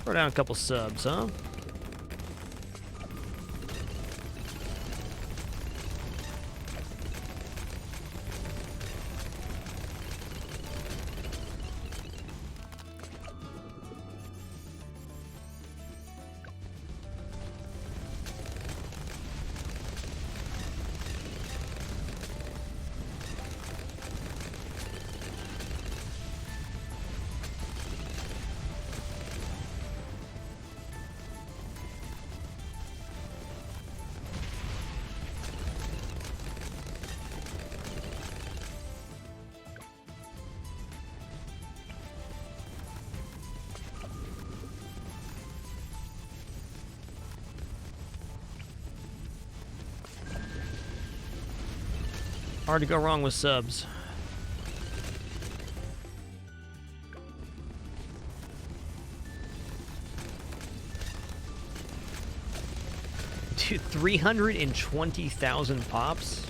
S1: Throw down a couple subs, huh? Hard to go wrong with subs. Dude, 320,000 pops?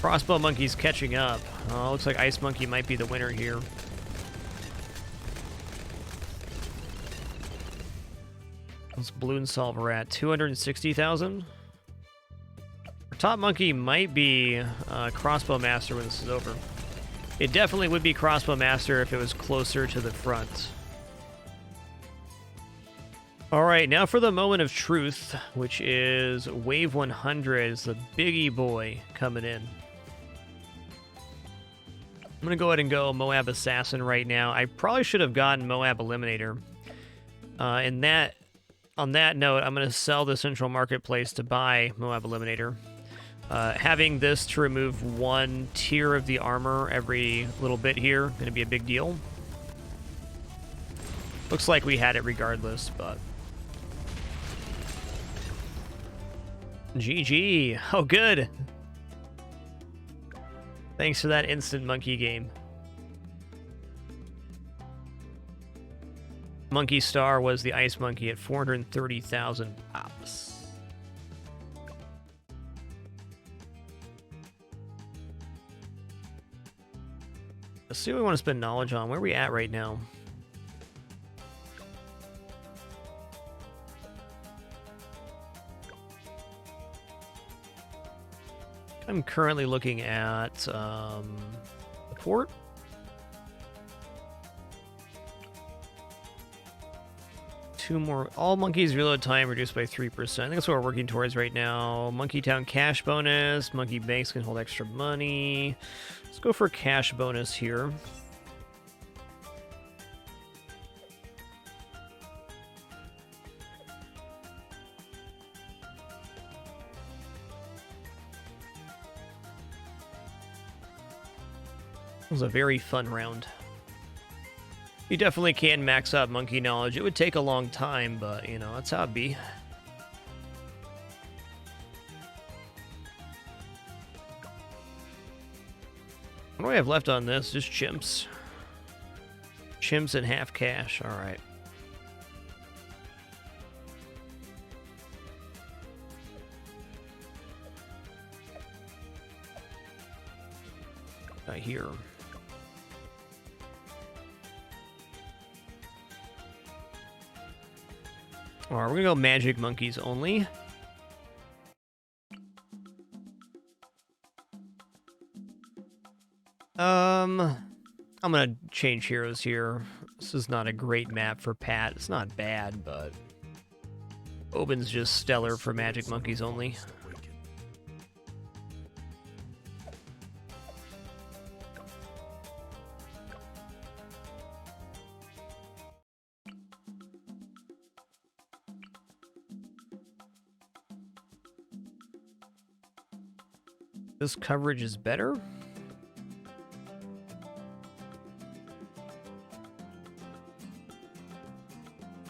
S1: Crossbow Monkey's catching up. Oh, looks like Ice Monkey might be the winner here. What's Bloons Solver at? 260,000? Top Monkey might be Crossbow Master when this is over. It definitely would be Crossbow Master if it was closer to the front. Alright, now for the moment of truth, which is Wave 100 is the biggie boy coming in. I'm going to go ahead and go Moab Assassin right now. I probably should have gotten Moab Eliminator. On that note, I'm going to sell the Central Marketplace to buy Moab Eliminator. Having this to remove one tier of the armor every little bit here, going to be a big deal. Looks like we had it regardless, but... GG! Oh, good! Thanks for that instant monkey game. Monkey Star was the Ice Monkey at 430,000 pops. Let's see what we want to spend knowledge on. Where are we at right now? I'm currently looking at the port. 2 more. All monkeys reload time reduced by 3%. I think that's what we're working towards right now. Monkey Town cash bonus. Monkey banks can hold extra money. Let's go for cash bonus here. It was a very fun round. You definitely can max out monkey knowledge. It would take a long time, but, you know, that's how it be. What do I have left on this? Just chimps. Chimps and half cash. All right. Here. All right, we're gonna go magic monkeys only. I'm gonna change heroes here. This is not a great map for Pat. It's not bad, but Oben's just stellar for magic monkeys only. This coverage is better.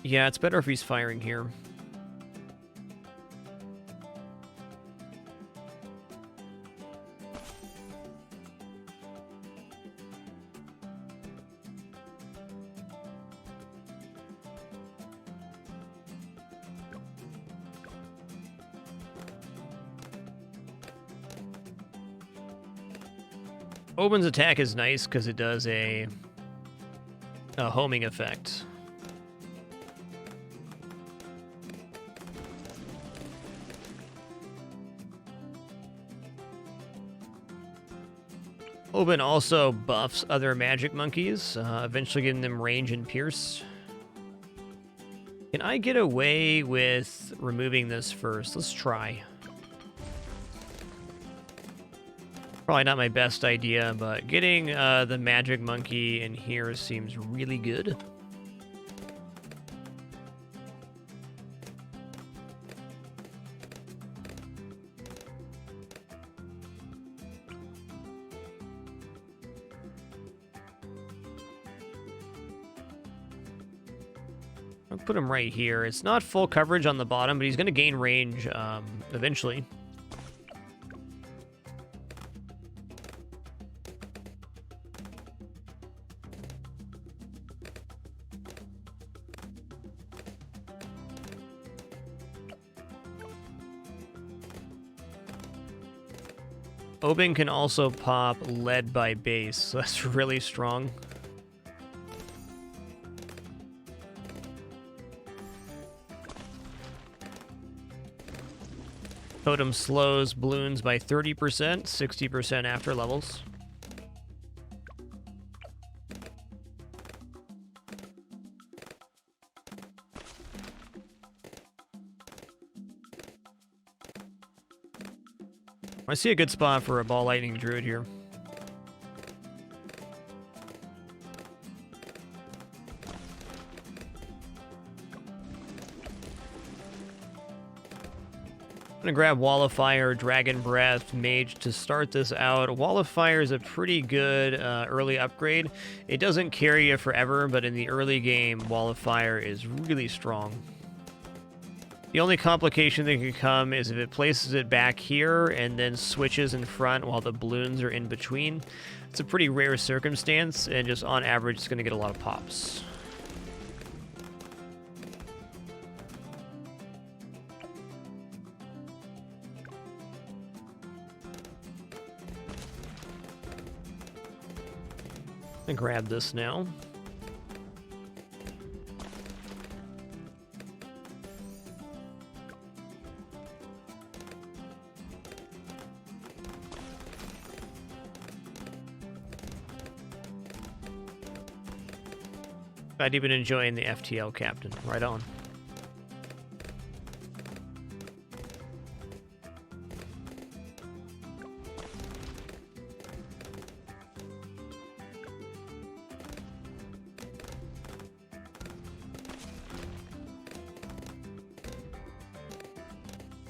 S1: Yeah, it's better if he's firing here. Oben's attack is nice because it does a homing effect. Oben also buffs other magic monkeys, eventually giving them range and pierce. Can I get away with removing this first? Let's try. Probably not my best idea, but getting the magic monkey in here seems really good. I'll put him right here. It's not full coverage on the bottom, but he's going to gain range eventually. Oben can also pop lead by base, so that's really strong. Totem slows Bloons by 30%, 60% after levels. I see a good spot for a ball lightning druid here. I'm gonna grab Wall of Fire, Dragon Breath, Mage to start this out. Wall of Fire is a pretty good early upgrade. It doesn't carry you forever, but in the early game, Wall of Fire is really strong. The only complication that could come is if it places it back here and then switches in front while the balloons are in between. It's a pretty rare circumstance, and just on average, it's going to get a lot of pops. I'm going to grab this now. I've been enjoying the FTL captain. Right on.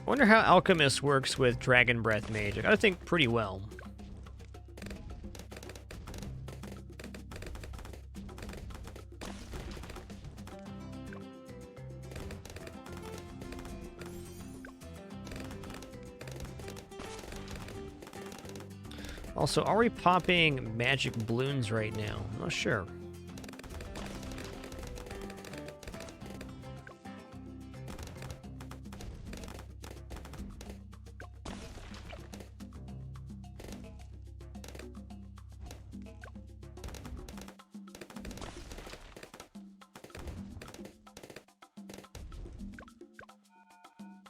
S1: I wonder how Alchemist works with Dragon Breath Mage. I gotta think pretty well. Also, are we popping magic Bloons right now? I'm not sure.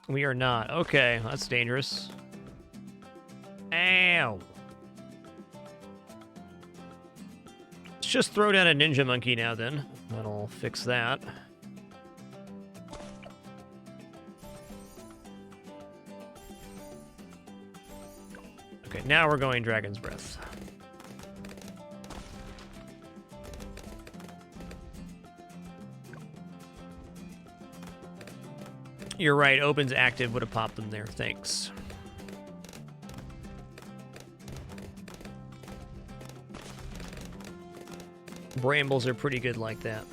S1: We are not. Okay, that's dangerous. Ow. Let's just throw down a ninja monkey now then. That'll fix that. Okay, now we're going Dragon's Breath. You're right, Open's active would have popped them there. Thanks. Brambles are pretty good like that.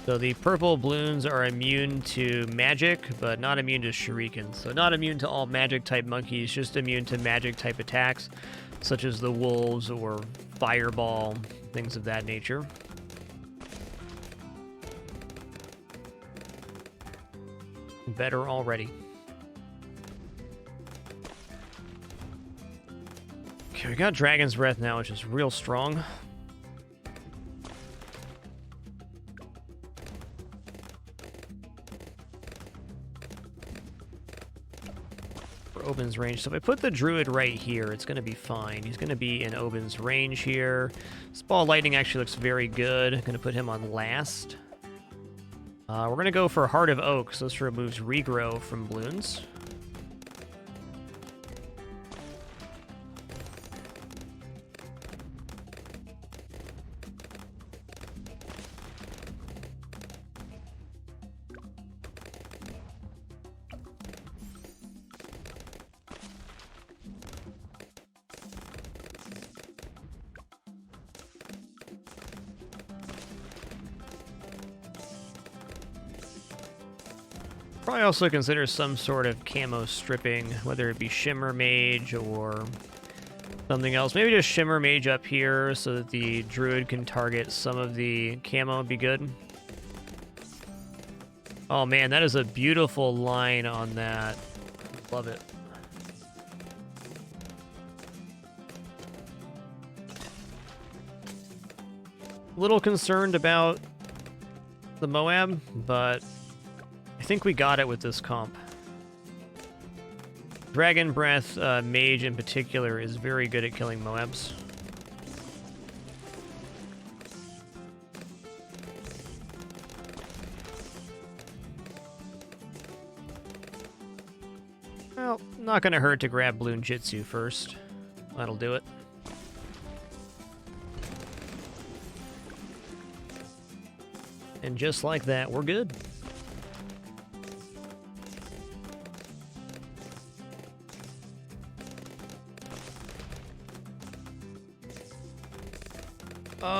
S1: So the purple Bloons are immune to magic, but not immune to shurikens. So not immune to all magic-type monkeys, just immune to magic-type attacks, such as the wolves or fireball, things of that nature. Better already. Okay, we got Dragon's Breath now, which is real strong. Oben's range. So if I put the druid right here, it's going to be fine. He's going to be in Oben's range here. This ball lightning actually looks very good. I'm going to put him on last. We're going to go for Heart of Oak, so this removes regrow from Bloons. Probably also consider some sort of camo stripping, whether it be Shimmer Mage or something else. Maybe just Shimmer Mage up here so that the Druid can target some of the camo would be good. Oh man, that is a beautiful line on that. Love it. A little concerned about the Moab, but I think we got it with this comp. Dragon Breath Mage in particular is very good at killing Moabs. Well, not gonna hurt to grab Bloon Jitsu first. That'll do it. And just like that, we're good.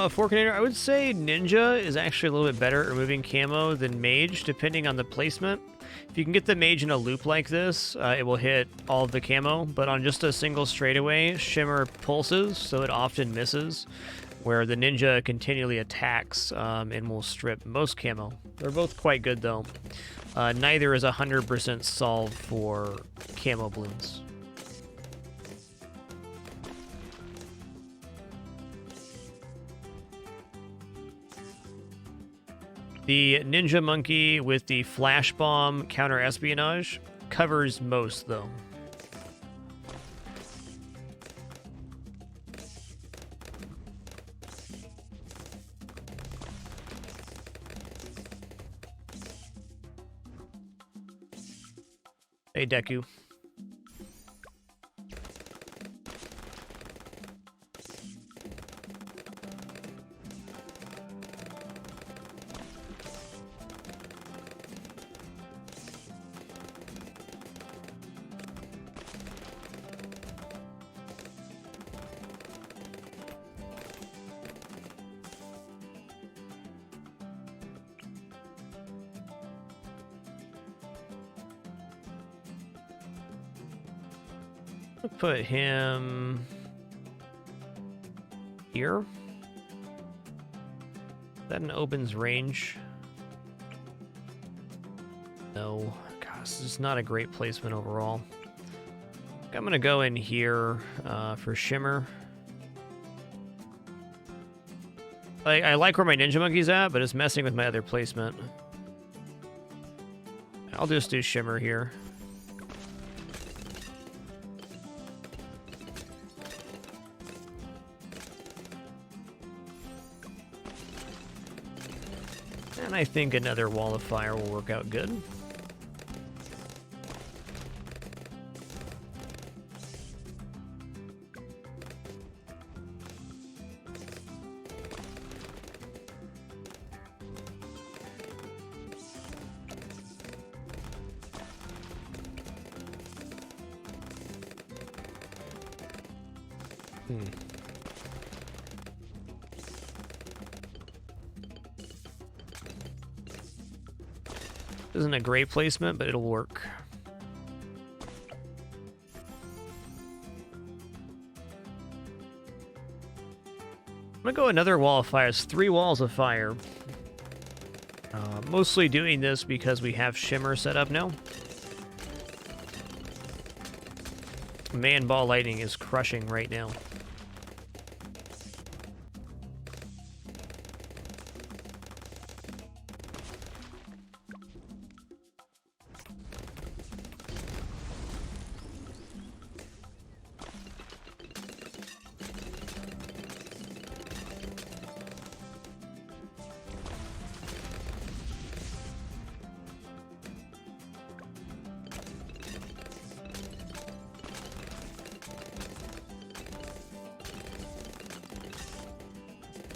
S1: Forkinator, I would say Ninja is actually a little bit better at removing camo than Mage, depending on the placement. If you can get the Mage in a loop like this, it will hit all of the camo, but on just a single straightaway, Shimmer pulses, so it often misses, where the Ninja continually attacks and will strip most camo. They're both quite good, though. Neither is 100% solved for camo Bloons. The Ninja Monkey with the Flash Bomb counter espionage covers most, though. Hey, Deku. I'll put him here. Is that an opens range? No. Gosh, this is not a great placement overall. I'm gonna go in here for Shimmer. I like where my Ninja Monkey's at, but it's messing with my other placement. I'll just do Shimmer here. And I think another Wall of Fire will work out good. Isn't a great placement, but it'll work. I'm gonna go another Wall of Fire. It's 3 walls of fire. Mostly doing this because we have Shimmer set up now. Man, Ball Lightning is crushing right now.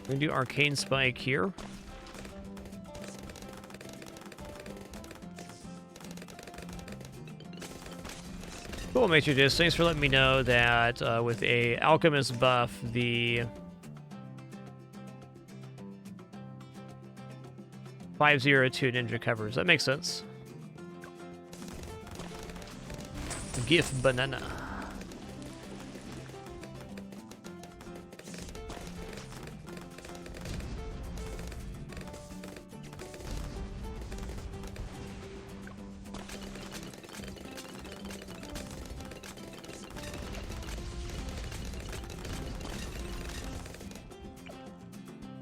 S1: We do Arcane Spike here. Cool, Major Disc. Thanks for letting me know that with a Alchemist buff, the 502 ninja covers. That makes sense. GIF banana.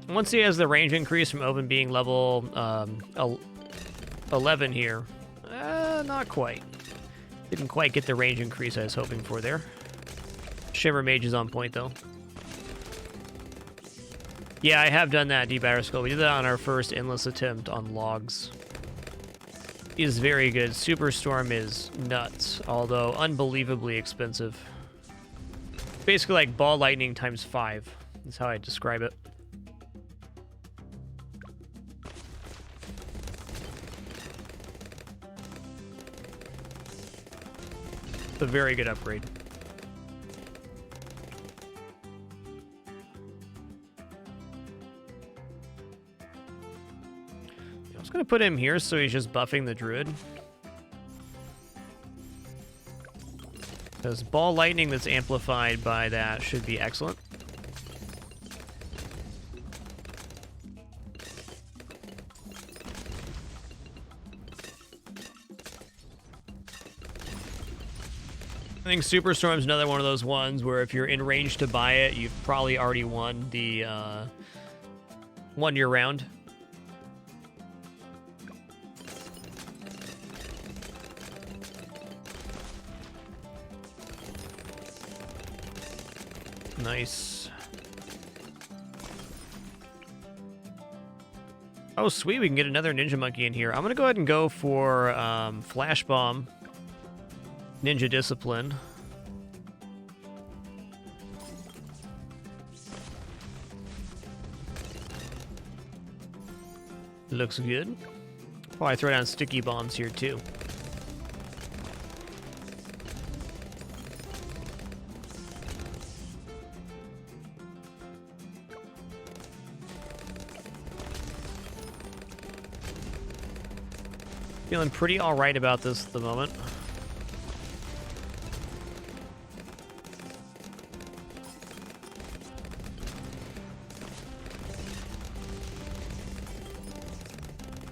S1: Once he has the range increase from Open being level 11 here, not quite. Didn't quite get the range increase I was hoping for there. Shimmer Mage is on point, though. Yeah, I have done that, D-Batter Skull. We did that on our first endless attempt on logs. It is very good. Superstorm is nuts, although unbelievably expensive. Basically like Ball Lightning times 5. That's how I describe it. A very good upgrade. I was going to put him here so he's just buffing the Druid. Because Ball Lightning that's amplified by that should be excellent. I think Superstorm's another one of those ones where if you're in range to buy it, you've probably already won the 1 year round. Nice. Oh, sweet. We can get another Ninja Monkey in here. I'm going to go ahead and go for Flash Bomb. Ninja Discipline. Looks good. Probably throw down sticky bombs here too. Feeling pretty alright about this at the moment.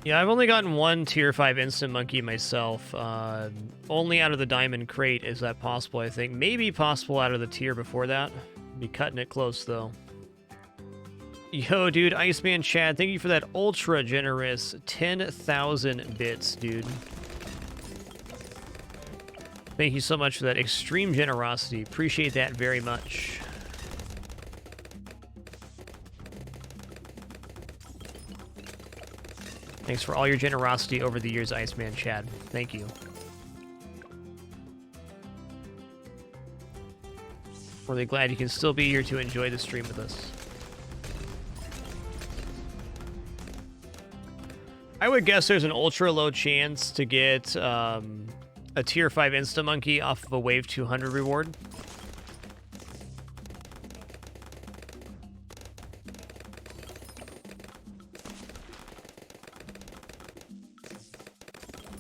S1: Yeah, I've only gotten one tier 5 instant monkey myself. Only out of the diamond crate is that possible, I think. Maybe possible out of the tier before that. Be cutting it close, though. Yo, dude, Iceman Chad, thank you for that ultra generous 10,000 bits, dude. Thank you so much for that extreme generosity. Appreciate that very much. Thanks for all your generosity over the years, Iceman Chad. Thank you. Really glad you can still be here to enjoy the stream with us. I would guess there's an ultra low chance to get a tier 5 insta monkey off of a wave 200 reward.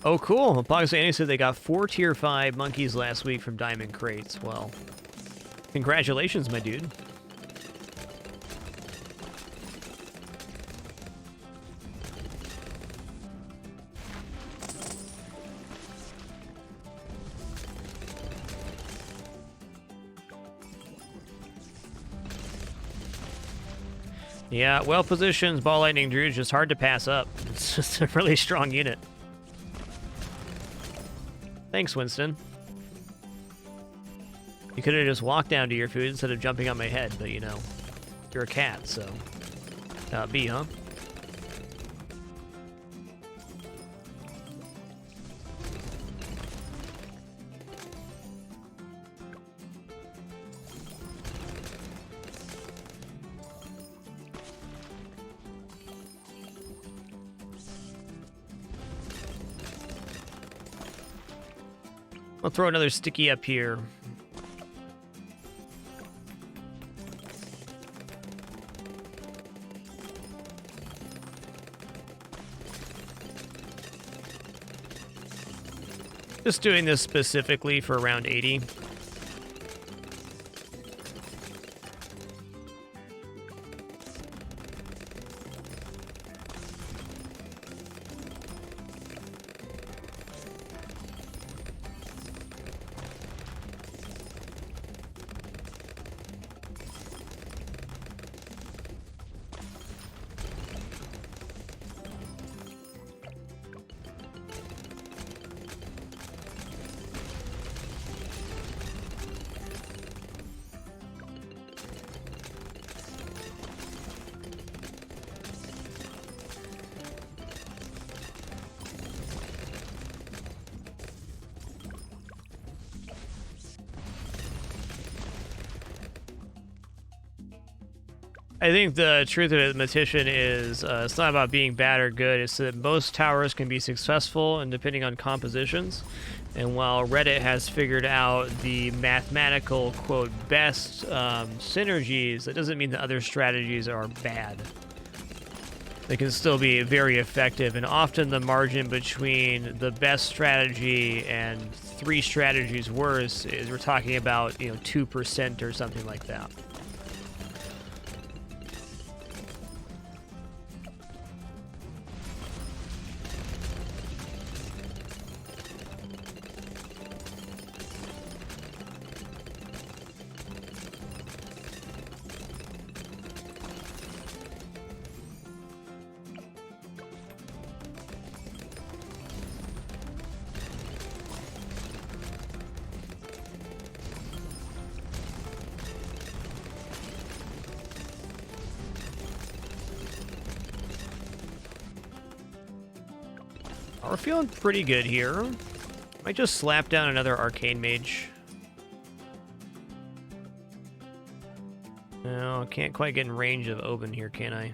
S1: Oh, cool. Pogsani said they got 4 tier 5 monkeys last week from diamond crates. Well, congratulations, my dude. Yeah, well positioned Ball Lightning Druid is just hard to pass up. It's just a really strong unit. Thanks, Winston. You could have just walked down to your food instead of jumping on my head, but you know, you're a cat, so. B, huh? I'll throw another sticky up here. Just doing this specifically for round 80. I think the truth of it, Matician, is it's not about being bad or good. It's that most towers can be successful and depending on compositions. And while Reddit has figured out the mathematical, quote, best synergies, that doesn't mean that other strategies are bad. They can still be very effective. And often the margin between the best strategy and 3 strategies worse is we're talking about, 2% or something like that. We're feeling pretty good here. Might just slap down another Arcane Mage. No, can't quite get in range of Oben here, can I?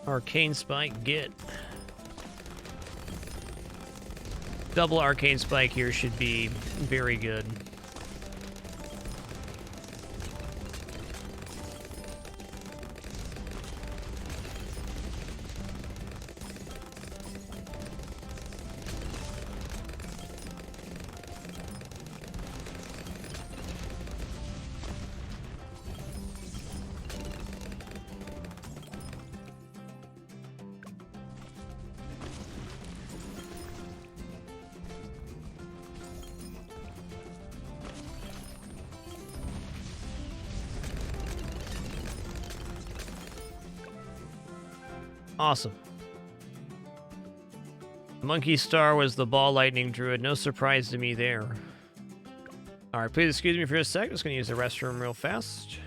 S1: Arcane Spike, get. Double Arcane Spike here should be very good. Awesome. Monkey Star was the ball lightning druid. No surprise to me there. Alright, please excuse me for a sec. Just gonna use the restroom real fast.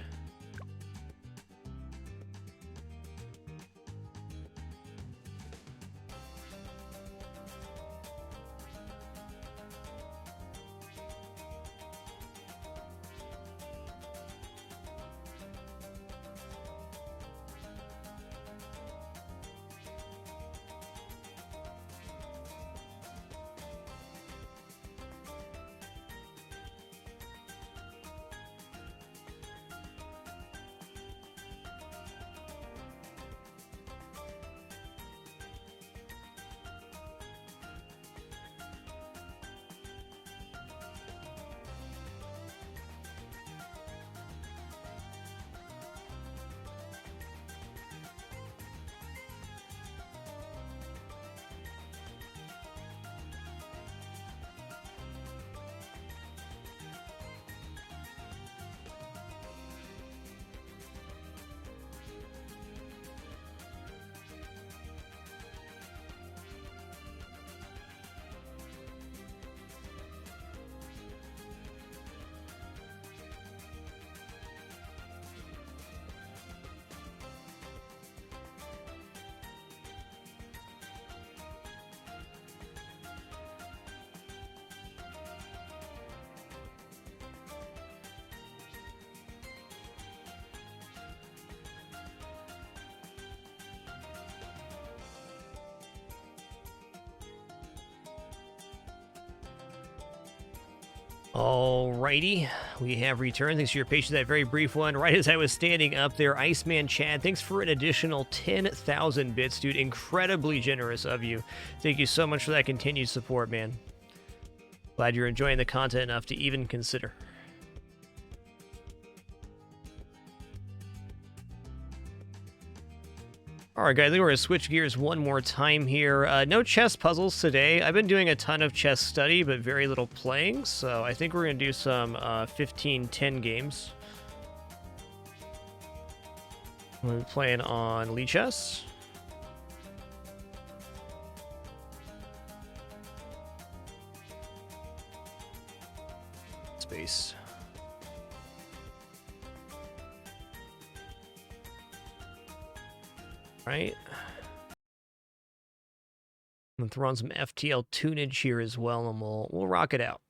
S1: Alrighty, we have returned. Thanks for your patience, that very brief one. Right as I was standing up there, Iceman Chad, thanks for an additional 10,000 bits, dude. Incredibly generous of you. Thank you so much for that continued support, man. Glad you're enjoying the content enough to even consider. Alright guys, I think we're going to switch gears one more time here. No chess puzzles today. I've been doing a ton of chess study, but very little playing, so I think we're going to do some 15-10 games. I'm going to be playing on Lee Chess. Space. Right. I'm gonna throw on some FTL tunage here as well, and we'll rock it out.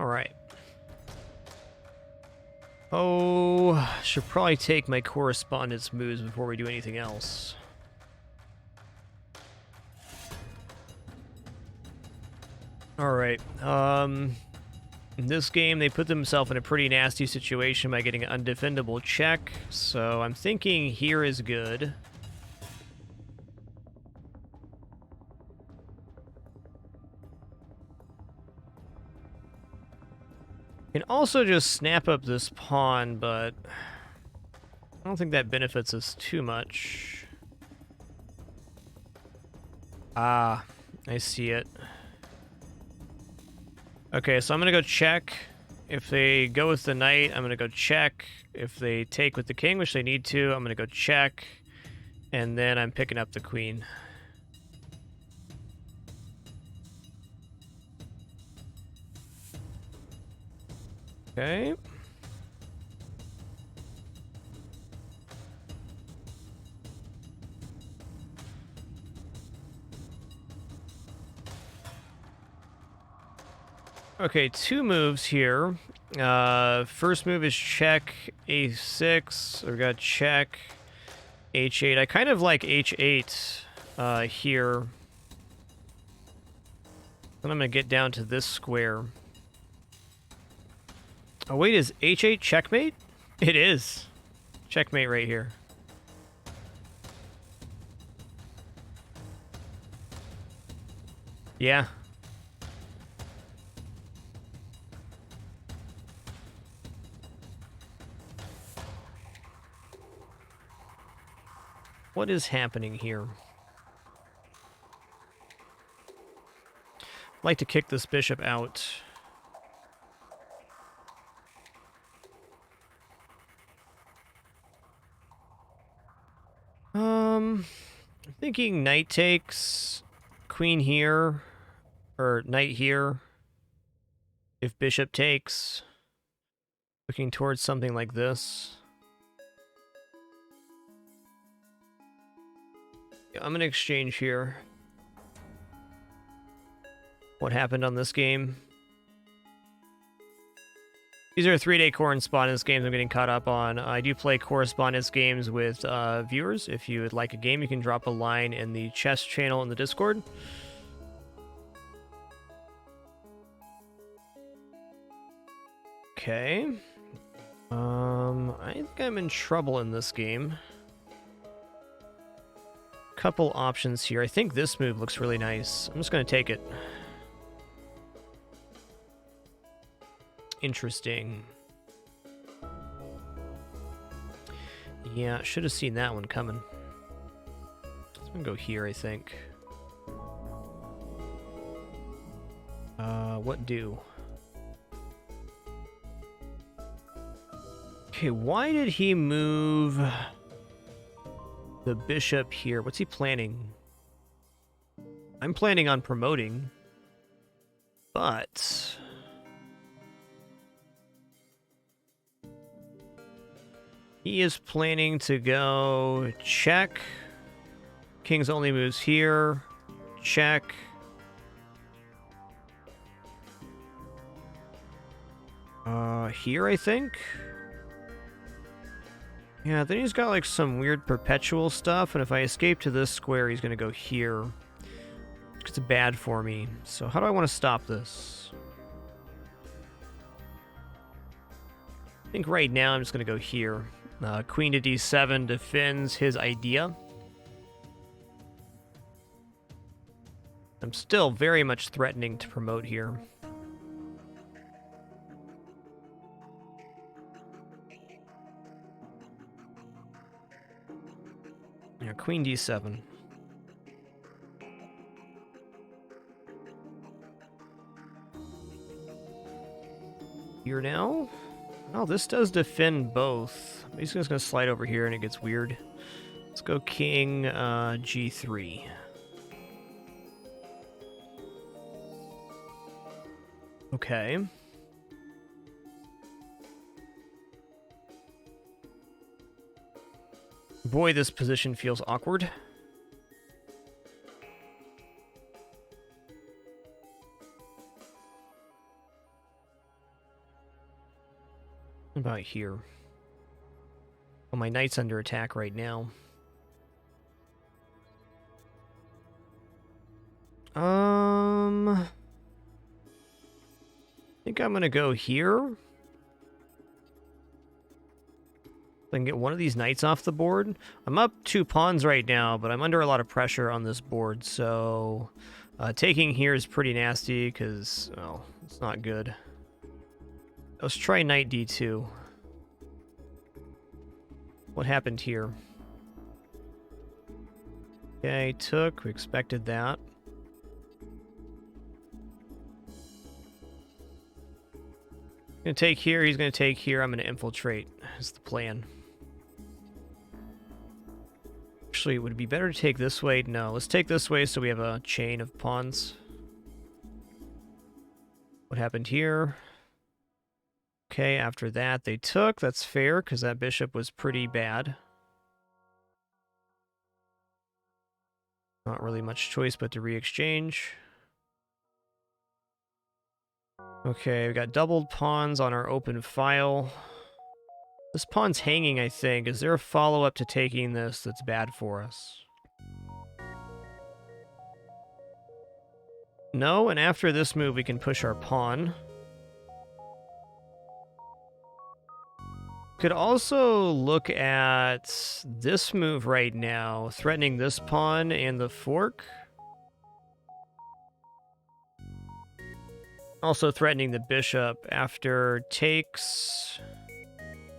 S1: Alright. Oh, should probably take my correspondence moves before we do anything else. Alright, in this game, they put themselves in a pretty nasty situation by getting an undefendable check, so I'm thinking here is good. Can also just snap up this pawn, but I don't think that benefits us too much. Ah, I see it. Okay, so I'm going to go check. If they go with the knight, I'm going to go check. If they take with the king, which they need to, I'm going to go check. And then I'm picking up the queen. Okay. Okay, two moves here. First move is check a6. We've got check h8. I kind of like h8 here. Then I'm going to get down to this square. Oh, wait, is h8 checkmate? It is. Checkmate right here. Yeah. What is happening here? I'd like to kick this bishop out. I'm thinking knight takes, queen here, or knight here. If bishop takes, looking towards something like this. I'm going to exchange here. What happened on this game? These are 3-day correspondence games I'm getting caught up on. I do play correspondence games with viewers. If you would like a game, you can drop a line in the chess channel in the Discord. Okay. I think I'm in trouble in this game. Couple options here. I think this move looks really nice. I'm just going to take it. Interesting. Yeah, should have seen that one coming. I'm going to go here, I think. What do? Okay, why did he move the bishop here? What's he planning? I'm planning on promoting, but he is planning to go check. King's only moves here. Check. Here, I think. Yeah, then he's got like some weird perpetual stuff, and if I escape to this square, he's gonna go here. It's bad for me. So how do I want to stop this? I think right now I'm just gonna go here. Queen to d7 defends his idea. I'm still very much threatening to promote here. Yeah, queen d7. Here now? Oh, this does defend both. He's just going to slide over here and it gets weird. Let's go king g3. Okay. Boy, this position feels awkward. About here? Well, my knight's under attack right now. I think I'm gonna go here. I can get one of these knights off the board. I'm up 2 pawns right now, but I'm under a lot of pressure on this board, so taking here is pretty nasty because, well, it's not good. Let's try knight d2. What happened here? Okay, took. We expected that. Gonna take here. He's gonna take here. I'm gonna infiltrate. Is the plan. Actually, would it be better to take this way? No, let's take this way so we have a chain of pawns. What happened here? Okay, after that they took. That's fair, because that bishop was pretty bad. Not really much choice but to re-exchange. Okay, we got doubled pawns on our open file. This pawn's hanging, I think. Is there a follow-up to taking this that's bad for us? No, and after this move we can push our pawn. Could also look at this move right now, threatening this pawn and the fork. Also threatening the bishop after takes.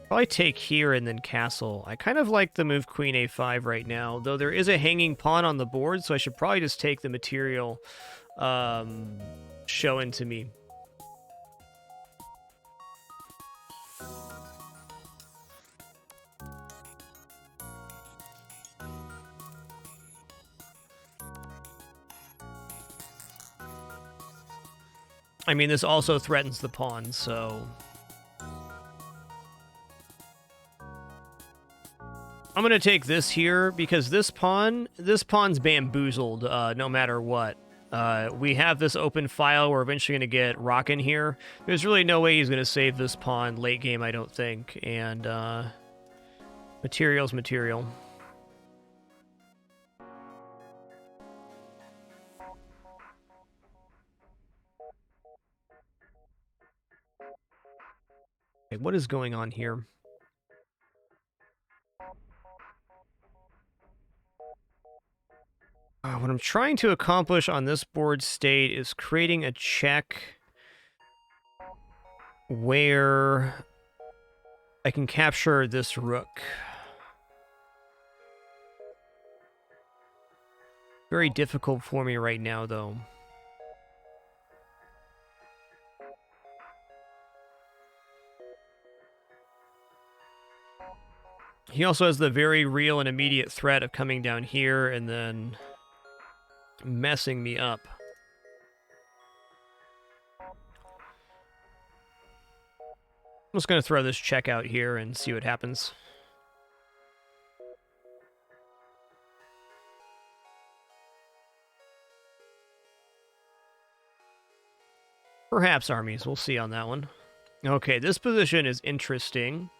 S1: Probably take here and then castle. I kind of like the move queen a5 right now, though there is a hanging pawn on the board, so I should probably just take the material shown to me. I mean, this also threatens the pawn, so... I'm going to take this here, because this pawn's bamboozled, no matter what. We have this open file, we're eventually going to get rockin' here. There's really no way he's going to save this pawn late game, I don't think, and, material's material. Okay, what is going on here? What I'm trying to accomplish on this board state is creating a check where I can capture this rook. Very difficult for me right now, though. He also has the very real and immediate threat of coming down here and then messing me up. I'm just going to throw this check out here and see what happens. Perhaps armies. We'll see on that one. Okay, this position is interesting.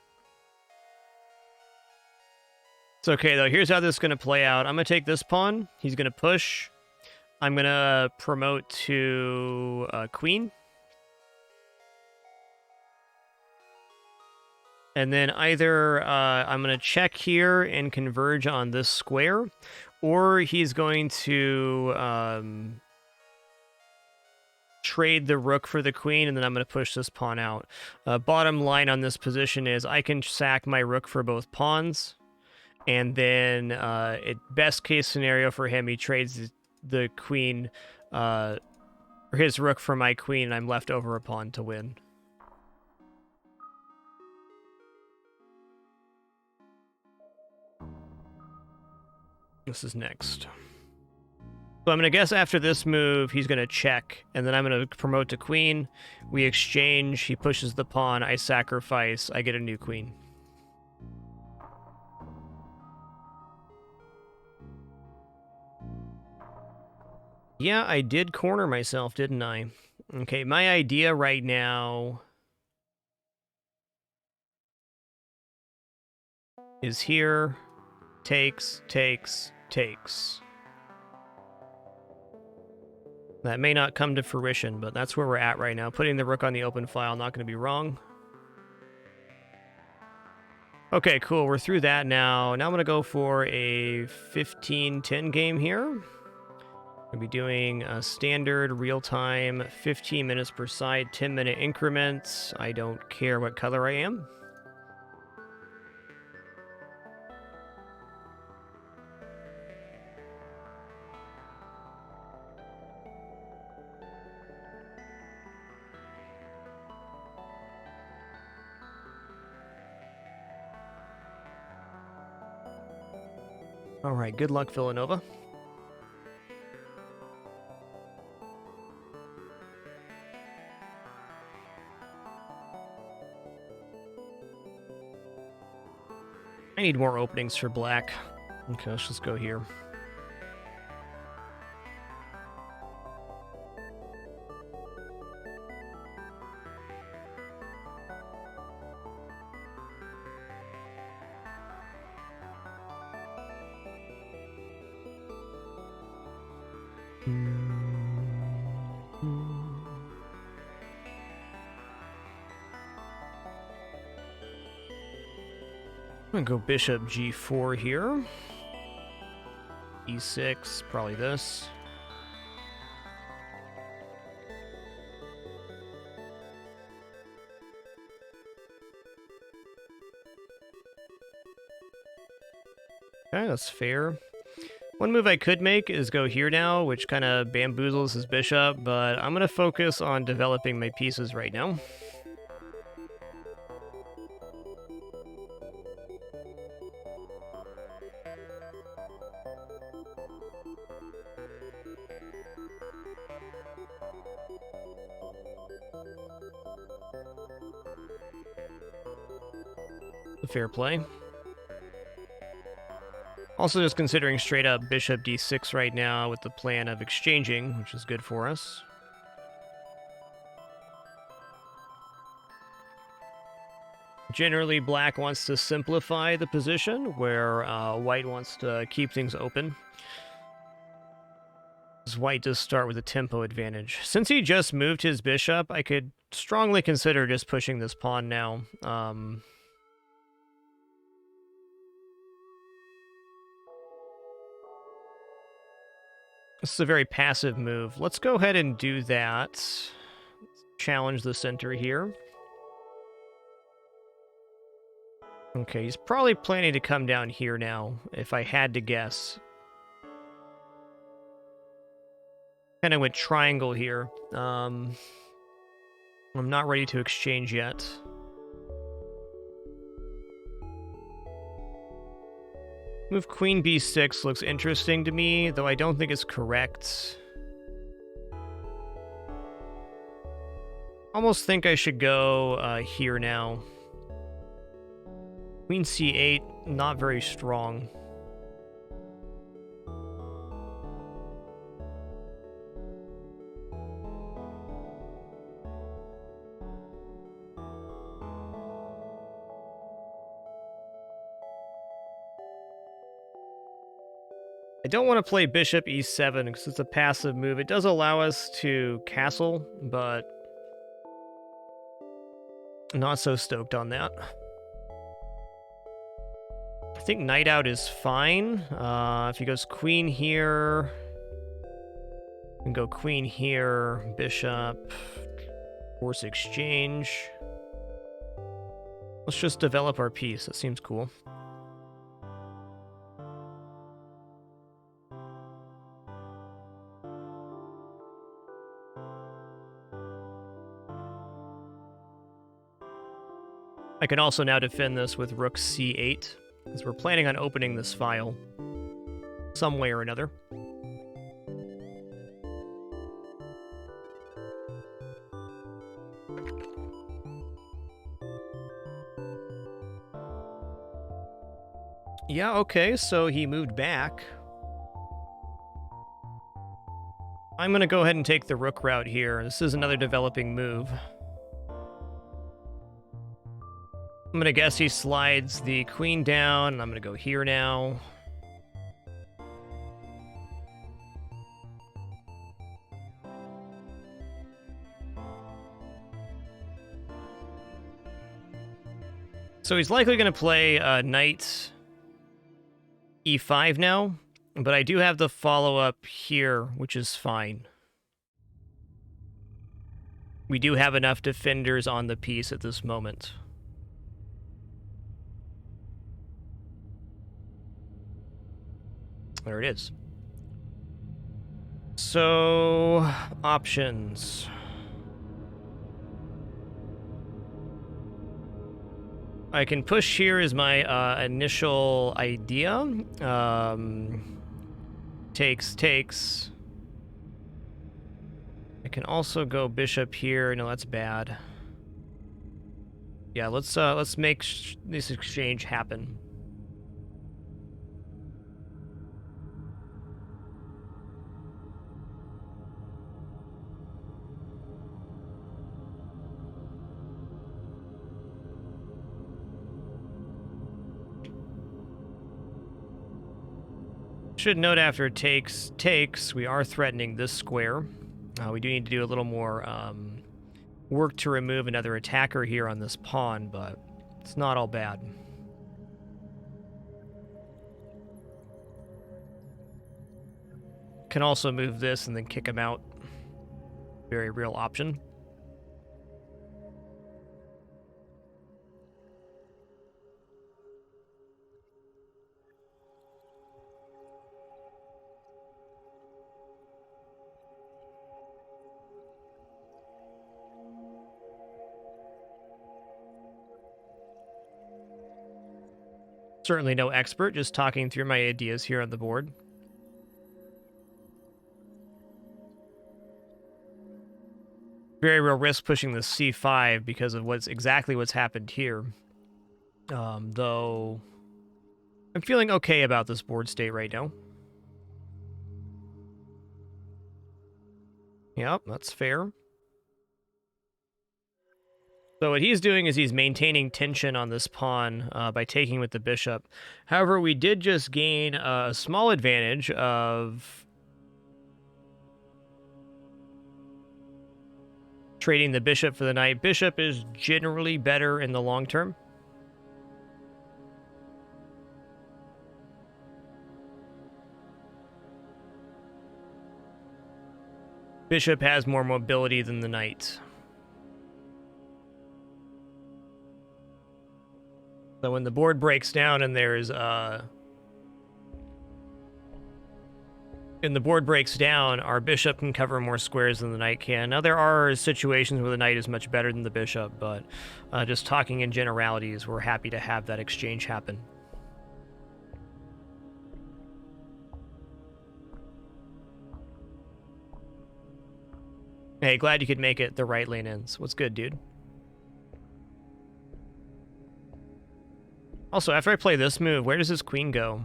S1: It's okay, though. Here's how this is going to play out. I'm going to take this pawn. He's going to push. I'm going to promote to queen. And then either I'm going to check here and converge on this square, or he's going to trade the rook for the queen, and then I'm going to push this pawn out. Bottom line on this position is I can sack my rook for both pawns. And then, best case scenario for him, he trades the queen, or his rook for my queen, and I'm left over a pawn to win. This is next. So I'm going to guess after this move, he's going to check, and then I'm going to promote to queen. We exchange, he pushes the pawn, I sacrifice, I get a new queen. Yeah, I did corner myself, didn't I? Okay, my idea right now is here. Takes. That may not come to fruition, but that's where we're at right now. Putting the rook on the open file, not going to be wrong. Okay, cool. We're through that now. Now I'm going to go for a 15-10 game here. We'll be doing a standard real-time 15 minutes per side, 10-minute increments. I don't care what color I am. All right, good luck, Villanova. I need more openings for black. Okay, let's just go here. I'm gonna go bishop g4 here. e6, probably this. Okay, that's fair. One move I could make is go here now, which kind of bamboozles his bishop, but I'm gonna focus on developing my pieces right now. Fair play. Also just considering straight up bishop d6 right now with the plan of exchanging, which is good for us. Generally, black wants to simplify the position, where white wants to keep things open. White does start with a tempo advantage. Since he just moved his bishop, I could strongly consider just pushing this pawn now. This is a very passive move. Let's go ahead and do that. Challenge the center here. Okay, he's probably planning to come down here now, if I had to guess. Kind of went triangle here. I'm not ready to exchange yet. Move queen b6 looks interesting to me, though I don't think it's correct. Almost think I should go here now. Queen c8, not very strong. I don't want to play bishop e7 because it's a passive move. It does allow us to castle, but not so stoked on that. I think knight out is fine. If he goes queen here, and go queen here, bishop, force exchange. Let's just develop our piece. That seems cool. I can also now defend this with rook c8, because we're planning on opening this file some way or another. Yeah, okay, so he moved back. I'm going to go ahead and take the rook route here. This is another developing move. I'm I'm gonna guess he slides the queen down, and I'm gonna go here now. So he's likely going to play knight e5 now, but I do have the follow-up here, which is fine. We do have enough defenders on the piece at this moment. There it is. So, options. I can push here as my initial idea. Takes. I can also go bishop here. No, that's bad. Yeah, let's make this exchange happen. Should note after takes, we are threatening this square. We do need to do a little more work to remove another attacker here on this pawn, but it's not all bad. Can also move this and then kick him out. Very real option. Certainly no expert, just talking through my ideas here on the board. Very real risk pushing the c5 because of what's happened here. Though I'm feeling okay about this board state right now. Yep, that's fair. So what he's doing is he's maintaining tension on this pawn by taking with the bishop. However, we did just gain a small advantage of trading the bishop for the knight. Bishop is generally better in the long term. Bishop has more mobility than the knight. So when the board breaks down and there's our bishop can cover more squares than the knight can. Now there are situations where the knight is much better than the bishop, but just talking in generalities, we're happy to have that exchange happen. Hey, glad you could make it the right lane ends. What's good, dude? Also, after I play this move, where does his queen go?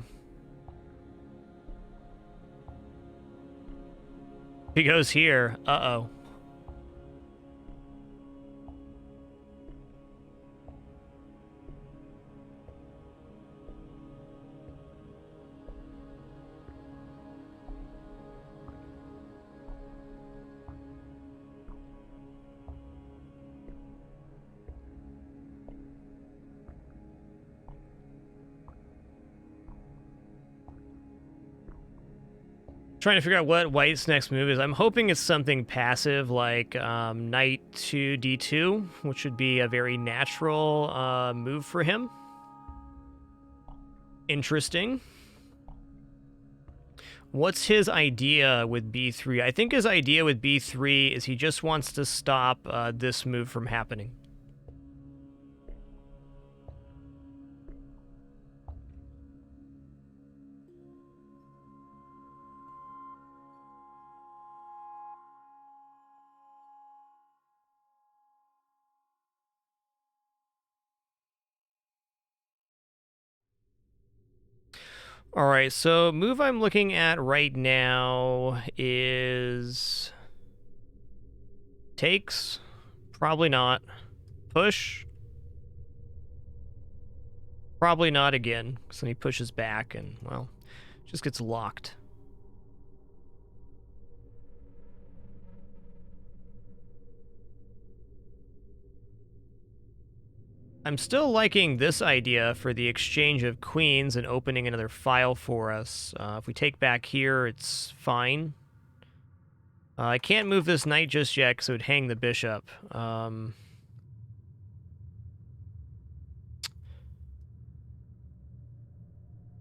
S1: He goes here. Uh-oh. Trying to figure out what white's next move is. I'm hoping it's something passive like knight to d2, which would be a very natural move for him. Interesting. What's his idea with b3? I think his idea with b3 is he just wants to stop this move from happening. All right, so move I'm looking at right now is takes, probably not. Push. Probably not again, because then he pushes back and, well, just gets locked. I'm still liking this idea for the exchange of queens and opening another file for us. If we take back here, it's fine. I can't move this knight just yet because it would hang the bishop.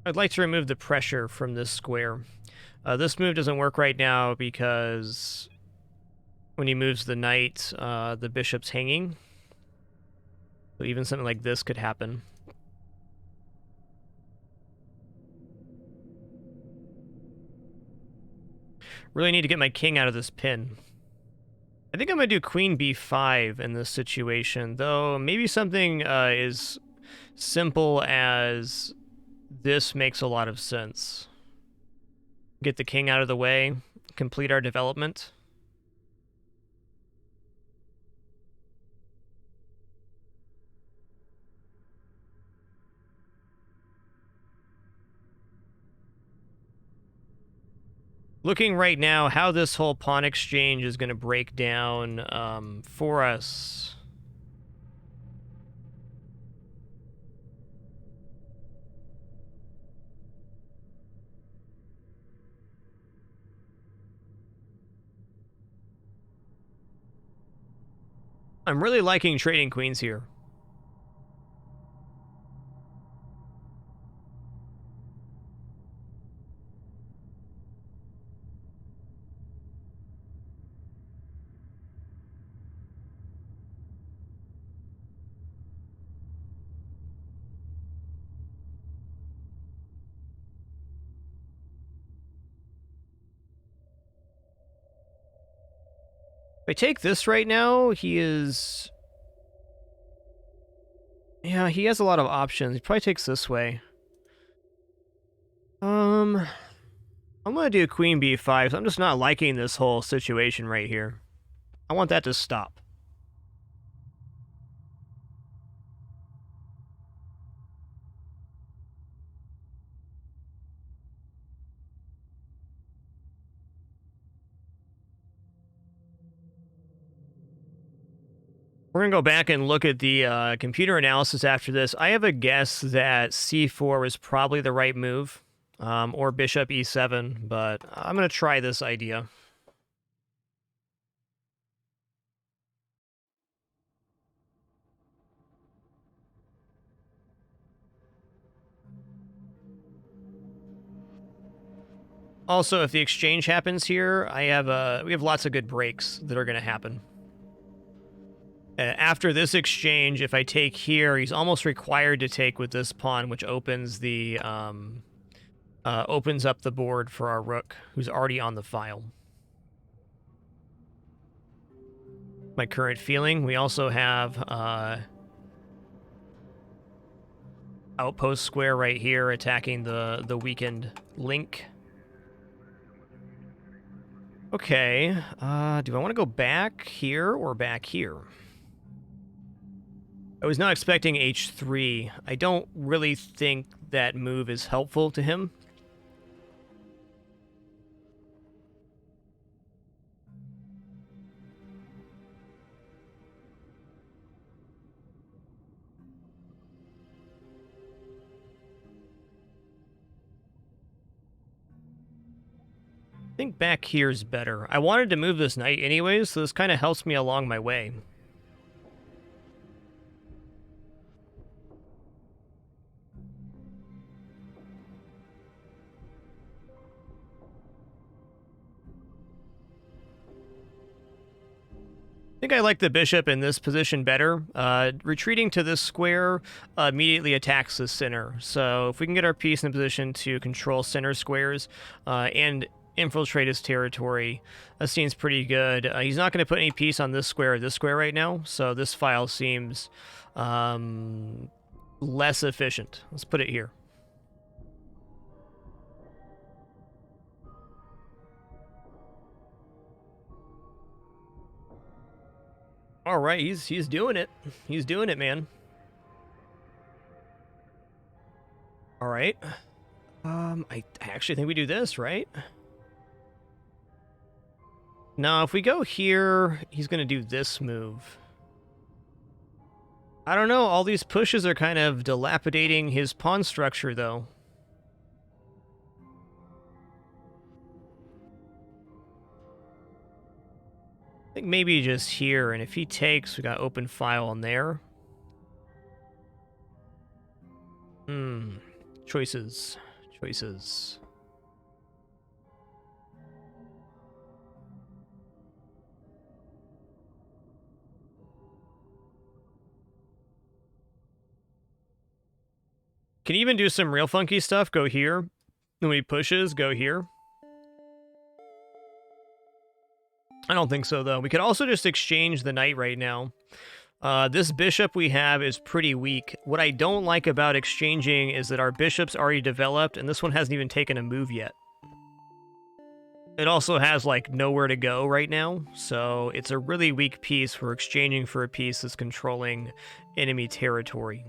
S1: I'd like to remove the pressure from this square. This move doesn't work right now because when he moves the knight, the bishop's hanging. So even something like this could happen. Really need to get my king out of this pin. I think I'm going to do queen b5 in this situation, though maybe something as simple as this makes a lot of sense. Get the king out of the way, complete our development. Looking right now how this whole pawn exchange is going to break down for us. I'm really liking trading queens here. If I take this right now, he is... Yeah, he has a lot of options. He probably takes this way. I'm going to do queen b5, so I'm just not liking this whole situation right here. I want that to stop. We're going to go back and look at the computer analysis after this. I have a guess that c4 was probably the right move, or bishop e7, but I'm going to try this idea. Also, if the exchange happens here, we have lots of good breaks that are going to happen. After this exchange, if I take here, he's almost required to take with this pawn, which opens the opens up the board for our rook, who's already on the file. My current feeling. We also have outpost square right here attacking the weakened link. Okay, do I want to go back here or back here? I was not expecting h3. I don't really think that move is helpful to him. I think back here's better. I wanted to move this knight anyways, so this kind of helps me along my way. I think I like the bishop in this position better. Retreating to this square immediately attacks the center. So if we can get our piece in a position to control center squares and infiltrate his territory, that seems pretty good. He's not going to put any piece on this square or this square right now, so this file seems less efficient. Let's put it here. All right, he's doing it. He's doing it, man. right. I actually think we do this, right? No, if we go here, he's going to do this move. I don't know, all these pushes are kind of dilapidating his pawn structure, though. I think maybe just here, and if he takes, we got open file on there. Choices. Choices. Can even do some real funky stuff, go here. When he pushes, go here. I don't think so, though. We could also just exchange the knight right now. This bishop we have is pretty weak. What I don't like about exchanging is that our bishop's already developed, and this one hasn't even taken a move yet. It also has, like, nowhere to go right now, so it's a really weak piece for exchanging for a piece that's controlling enemy territory.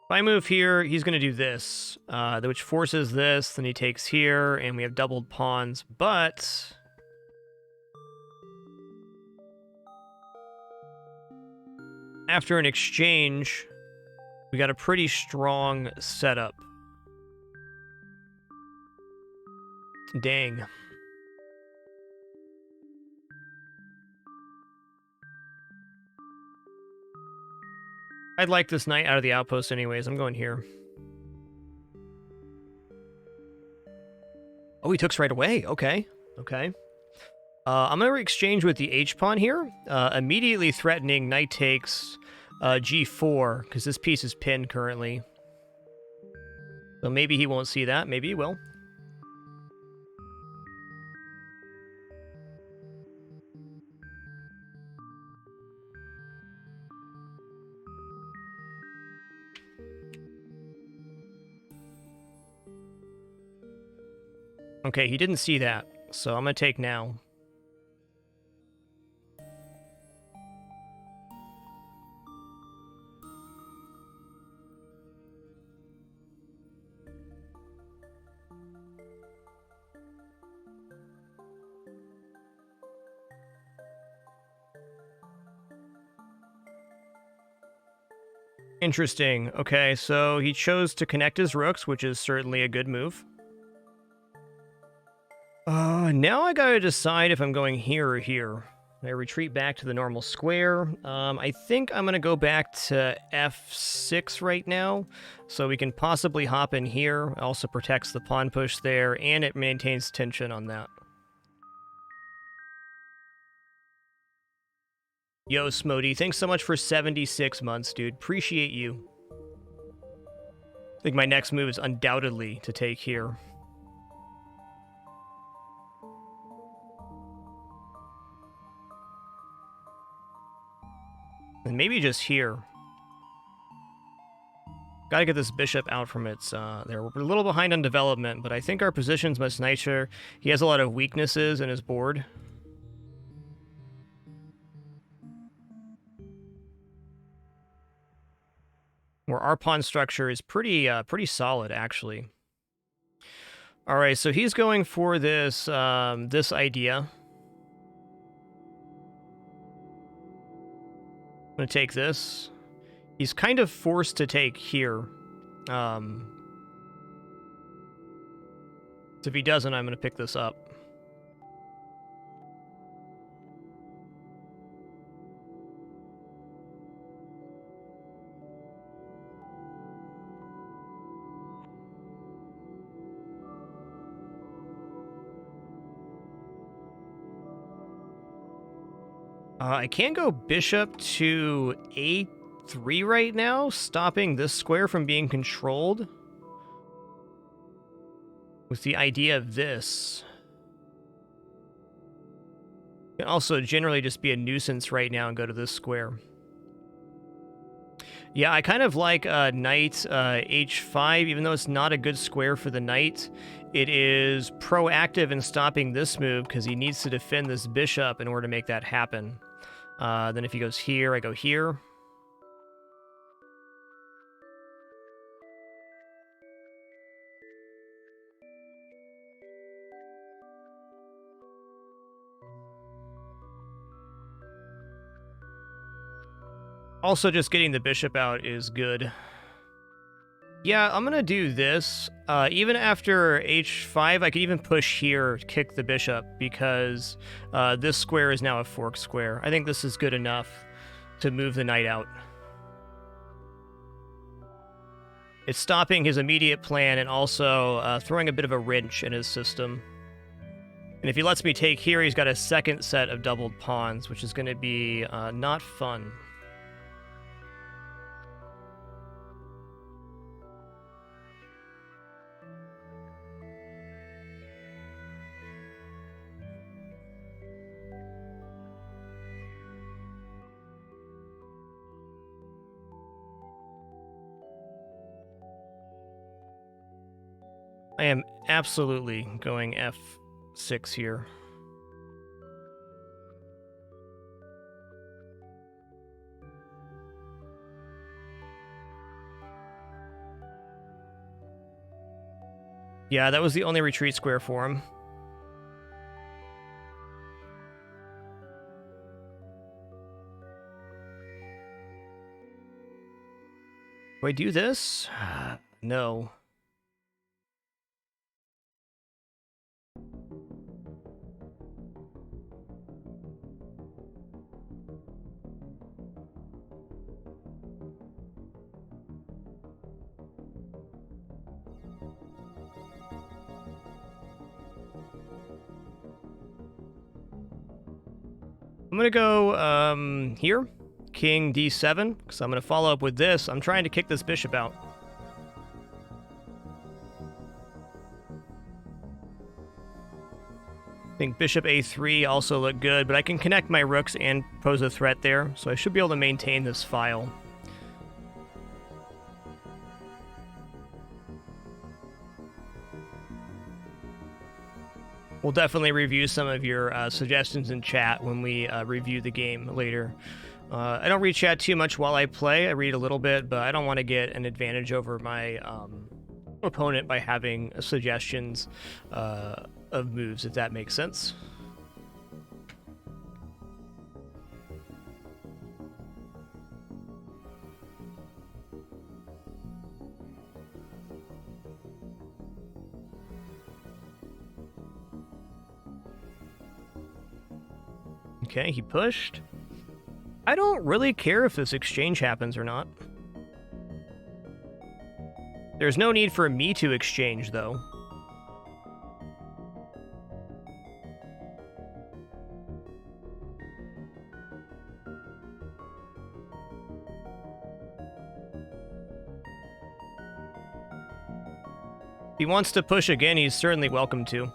S1: If I move here, he's going to do this, which forces this, then he takes here, and we have doubled pawns, but... after an exchange, we got a pretty strong setup. Dang. I'd like this knight out of the outpost anyways. I'm going here. Oh, he took right away. Okay. Okay. I'm going to exchange with the H-pawn here. Immediately threatening knight takes G4, because this piece is pinned currently. So maybe he won't see that. Maybe he will. Okay, he didn't see that, so I'm going to take now. Interesting. Okay, so he chose to connect his rooks, which is certainly a good move. Now I gotta decide if I'm going here or here. I retreat back to the normal square. I think I'm gonna go back to F6 right now, so we can possibly hop in here. It also protects the pawn push there, and it maintains tension on that. Yo, Smody, thanks so much for 76 months, dude. Appreciate you. I think my next move is undoubtedly to take here. And maybe just here. Gotta get this bishop out from its, there. We're a little behind on development, but I think our position's much nicer. He has a lot of weaknesses in his board. Where our pawn structure is pretty solid, actually. All right, so he's going for this, this idea. I'm gonna take this. He's kind of forced to take here. So if he doesn't, I'm gonna pick this up. I can go bishop to A3 right now, stopping this square from being controlled. With the idea of this. It can also generally just be a nuisance right now and go to this square. Yeah, I kind of like knight H5, even though it's not a good square for the knight. It is proactive in stopping this move because he needs to defend this bishop in order to make that happen. Then if he goes here, I go here. Also, just getting the bishop out is good. Yeah, I'm gonna do this. Even after h5, I could even push here, kick the bishop, because this square is now a fork square. I think this is good enough to move the knight out. It's stopping his immediate plan and also throwing a bit of a wrench in his system. And if he lets me take here, he's got a second set of doubled pawns, which is going to be not fun. I am absolutely going f6 here. Yeah, that was the only retreat square for him. Do I do this? No. I'm going to go here, king d7, because I'm going to follow up with this. I'm trying to kick this bishop out. I think bishop a3 also looked good, but I can connect my rooks and pose a threat there, so I should be able to maintain this file. We'll definitely review some of your suggestions in chat when we review the game later. I don't read chat too much while I play. I read a little bit, but I don't want to get an advantage over my opponent by having suggestions of moves, if that makes sense. Okay, he pushed. I don't really care if this exchange happens or not. There's no need for me to exchange, though. If he wants to push again, he's certainly welcome to.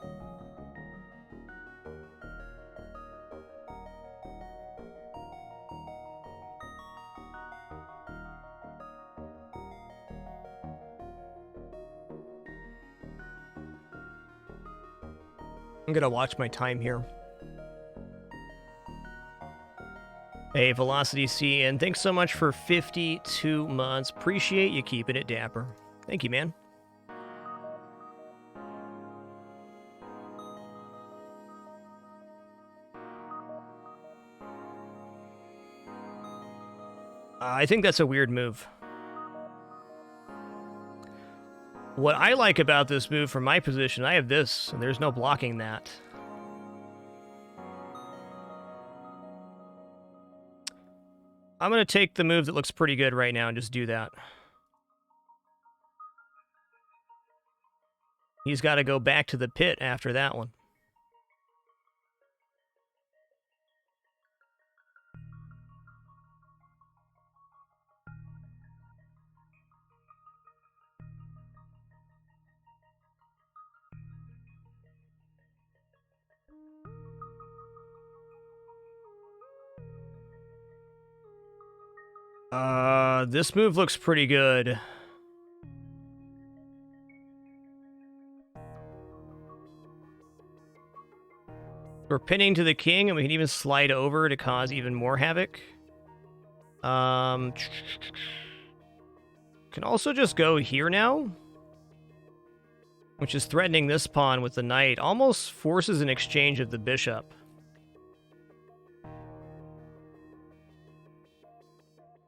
S1: I'm gonna watch my time here. Hey, Velocity C, and thanks so much for 52 months. Appreciate you keeping it dapper. Thank you, man. I think that's a weird move. What I like about this move from my position, I have this, and there's no blocking that. I'm going to take the move that looks pretty good right now and just do that. He's got to go back to the pit after that one. This move looks pretty good. We're pinning to the king, and we can even slide over to cause even more havoc. Can also just go here now, which is threatening this pawn with the knight. Almost forces an exchange of the bishop.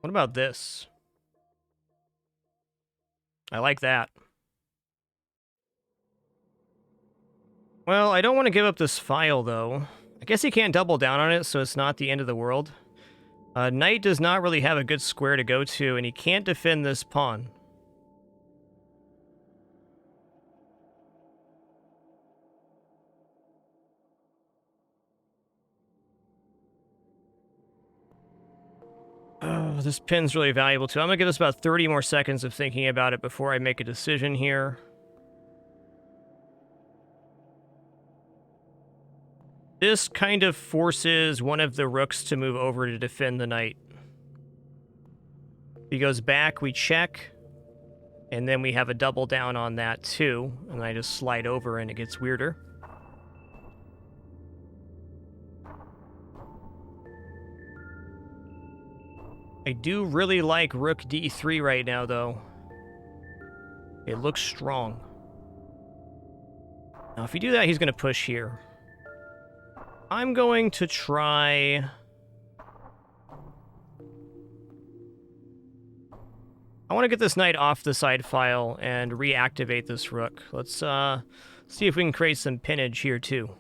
S1: What about this? I like that. Well, I don't want to give up this file, though. I guess he can't double down on it, so it's not the end of the world. Knight does not really have a good square to go to, and he can't defend this pawn. Oh, this pin's really valuable, too. I'm going to give this about 30 more seconds of thinking about it before I make a decision here. This kind of forces one of the rooks to move over to defend the knight. If he goes back, we check, and then we have a double down on that too, and I just slide over and it gets weirder. I do really like rook d3 right now, though. It looks strong. Now, if you do that, he's going to push here. I'm going to try... I want to get this knight off the side file and reactivate this rook. Let's see if we can create some pinnage here, too.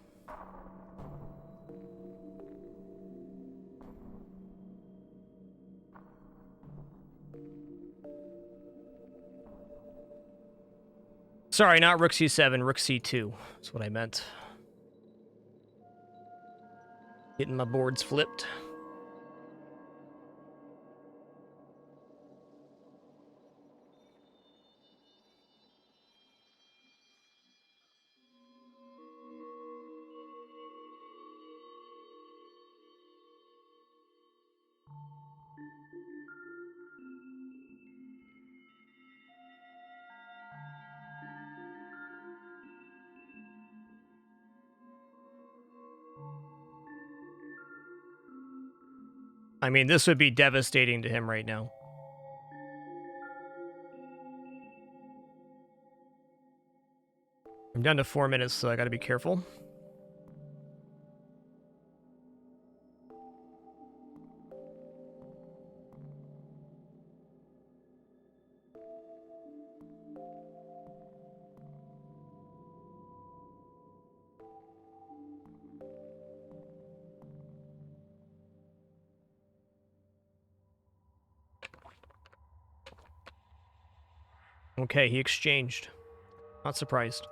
S1: Sorry, not rook c7, rook c2. That's what I meant. Getting my boards flipped. I mean, this would be devastating to him right now. I'm down to 4 minutes, so I gotta be careful. Okay, he exchanged. Not surprised.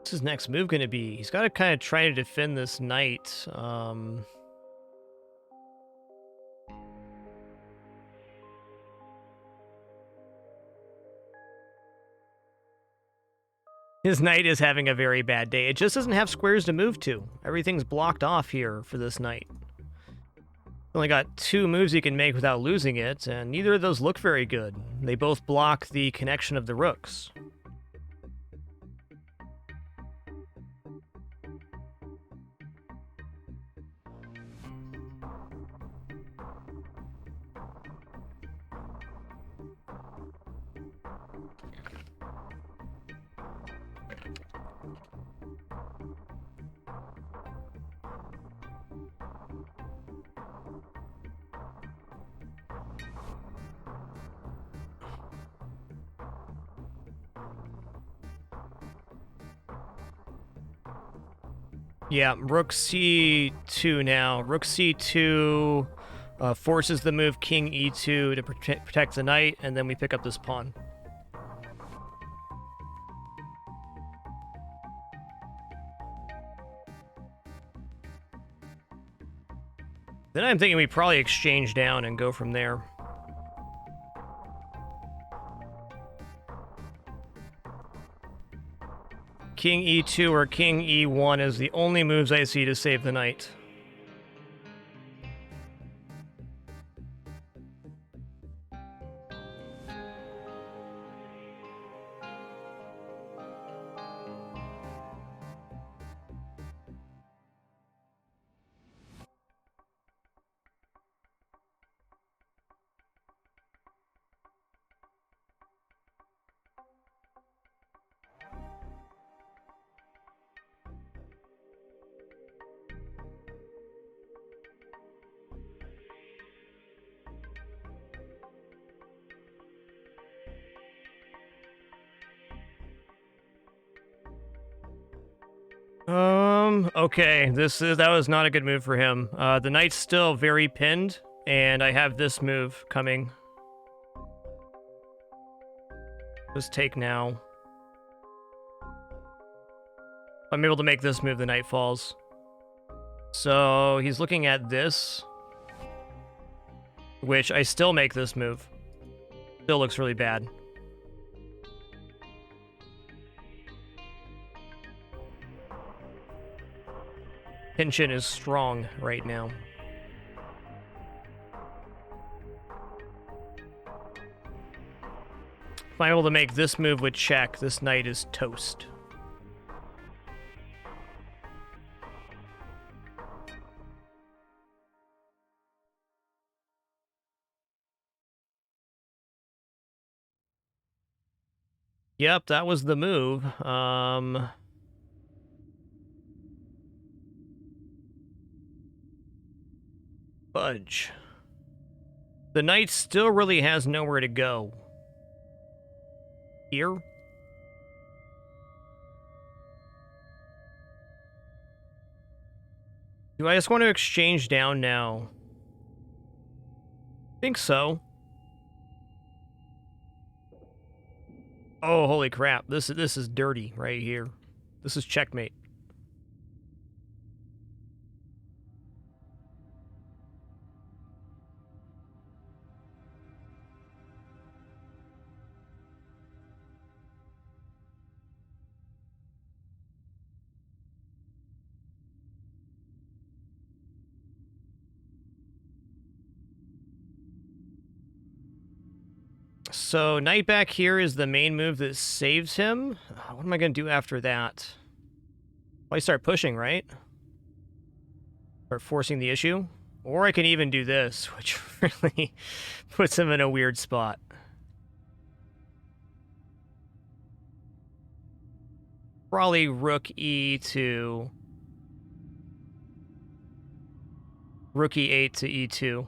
S1: What's his next move going to be? He's got to kind of try to defend this knight. His knight is having a very bad day. It just doesn't have squares to move to. Everything's blocked off here for this knight. Only got 2 moves he can make without losing it, and neither of those look very good. They both block the connection of the rooks. Yeah, rook c2 now. Rook c2 forces the move king e2 to protect the knight, and then we pick up this pawn. Then I'm thinking we probably exchange down and go from there. King E2 or King E1 as the only moves I see to save the knight. Okay, that was not a good move for him. The knight's still very pinned, and I have this move coming. Just take now. I'm able to make this move, the knight falls. So he's looking at this, which I still make this move. Still looks really bad. Tension is strong right now. If I'm able to make this move with check, this knight is toast. Yep, that was the move. Fudge. The knight still really has nowhere to go. Here? Do I just want to exchange down now? I think so. Oh, holy crap. This is dirty right here. This is checkmate. So, knight back here is the main move that saves him. What am I going to do after that? Well, I start pushing, right? Start forcing the issue. Or I can even do this, which really puts him in a weird spot. Probably rook E2. Rook E8 to E2.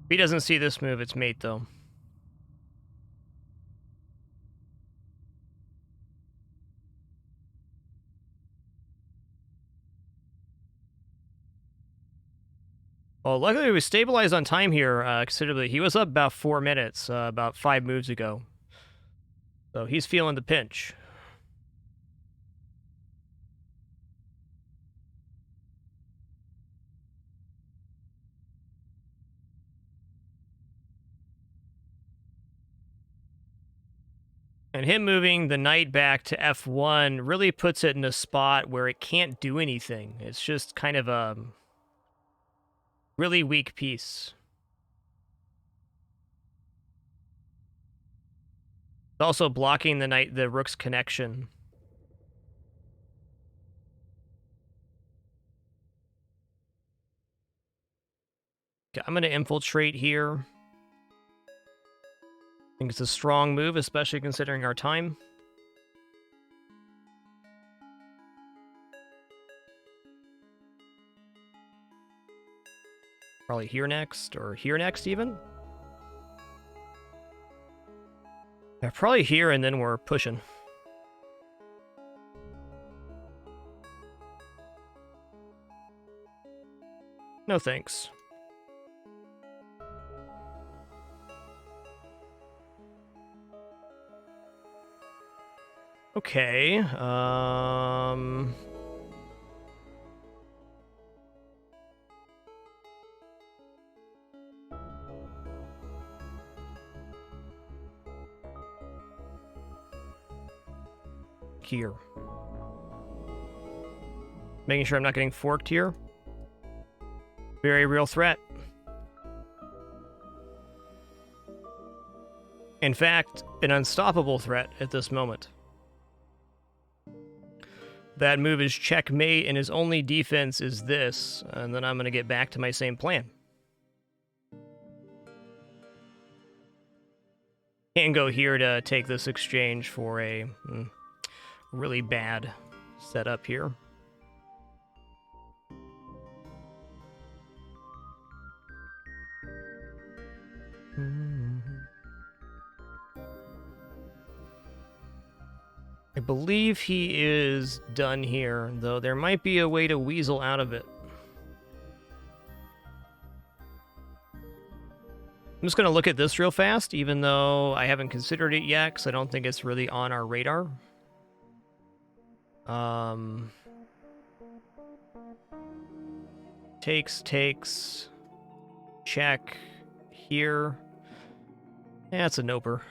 S1: If he doesn't see this move, it's mate, though. Well, luckily we stabilized on time here considerably. He was up about 4 minutes, about 5 moves ago. So he's feeling the pinch. And him moving the knight back to F1 really puts it in a spot where it can't do anything. It's just kind of a really weak piece. It's also blocking the rook's connection. Okay, I'm going to infiltrate here. I think it's a strong move, especially considering our time. Probably here next, or here next even. Yeah, probably here, and then we're pushing. No thanks. Okay, here. Making sure I'm not getting forked here. Very real threat. In fact, an unstoppable threat at this moment. That move is checkmate, and his only defense is this, and then I'm going to get back to my same plan. Can't go here to take this exchange for a really bad setup here. I believe he is done here, though there might be a way to weasel out of it. I'm just going to look at this real fast, even though I haven't considered it yet, because I don't think it's really on our radar. Takes. Check. Here. Yeah, it's a noper.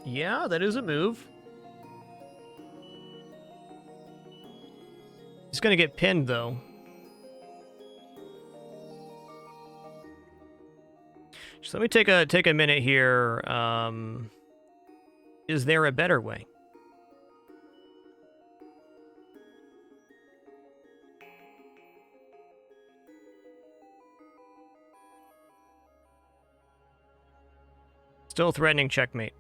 S1: Yeah, that is a move. He's gonna get pinned, though. So let me take a minute here. Is there a better way? Still threatening checkmate.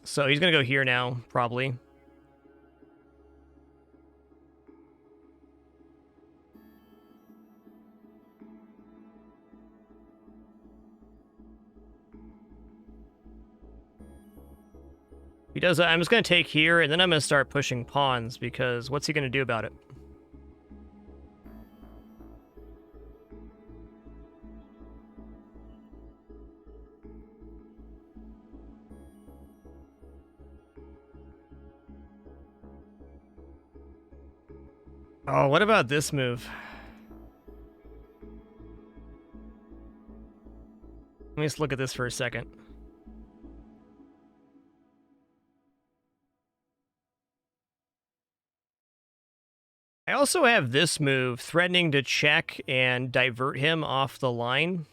S1: So he's going to go here now, probably. He does. I'm just going to take here, and then I'm going to start pushing pawns, because what's he going to do about it? Oh, what about this move? Let me just look at this for a second. I also have this move, threatening to check and divert him off the line.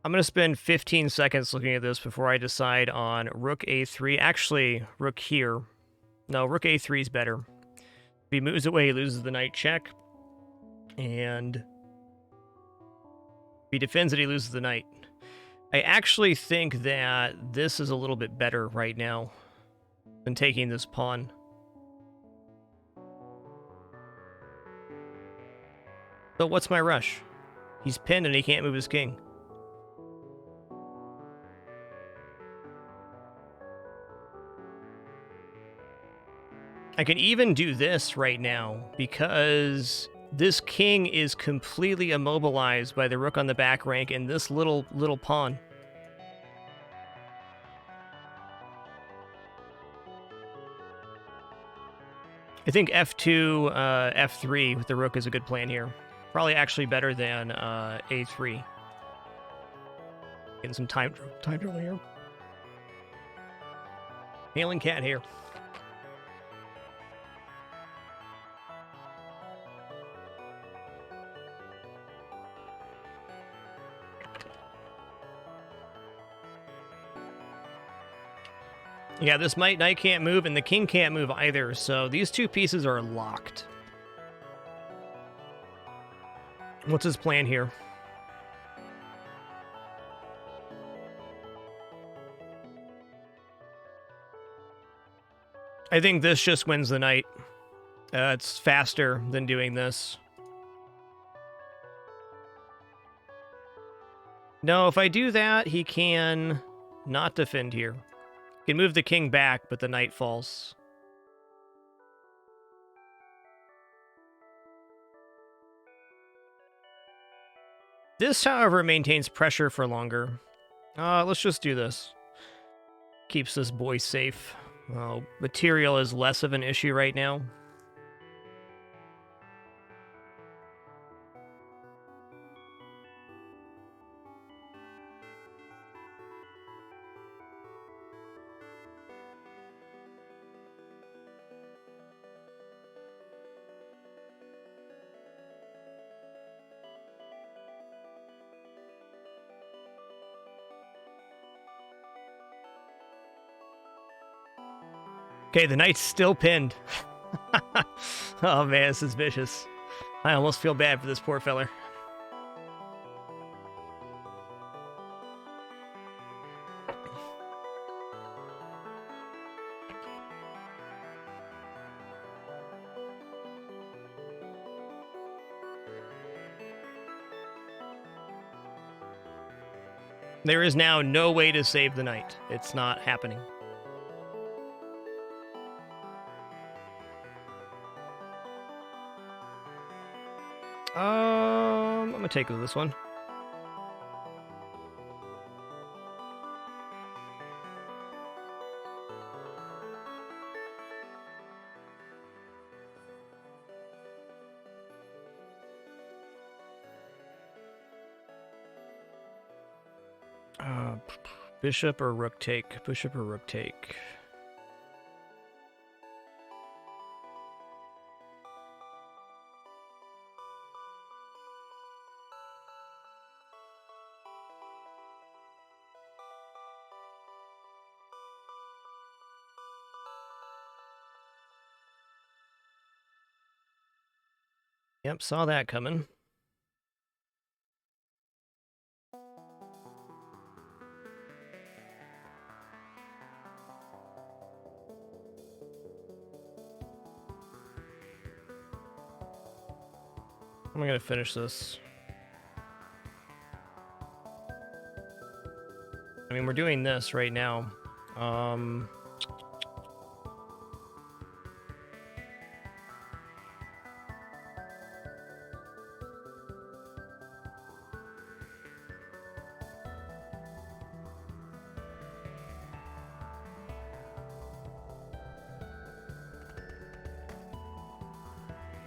S1: I'm going to spend 15 seconds looking at this before I decide on rook a3. Actually, rook here. No, rook a3 is better. If he moves away, he loses the knight check. And if he defends it, he loses the knight. I actually think that this is a little bit better right now than taking this pawn. So what's my rush? He's pinned and he can't move his king. I can even do this right now because this king is completely immobilized by the rook on the back rank and this little pawn. I think f2, f3 with the rook is a good plan here. Probably actually better than a3. Getting some time trouble here. Hailing cat here. Yeah, this knight can't move, and the king can't move either, so these two pieces are locked. What's his plan here? I think this just wins the knight. It's faster than doing this. No, if I do that, he can not defend here. He can move the king back, but the knight falls. This, however, maintains pressure for longer. Let's just do this. Keeps this boy safe. Material is less of an issue right now. Okay, the knight's still pinned. Oh man, this is vicious. I almost feel bad for this poor feller. There is now no way to save the knight. It's not happening. I'm gonna take this one. Bishop or rook take? Bishop or rook take? Yep, saw that coming. I'm gonna finish this. I mean, we're doing this right now.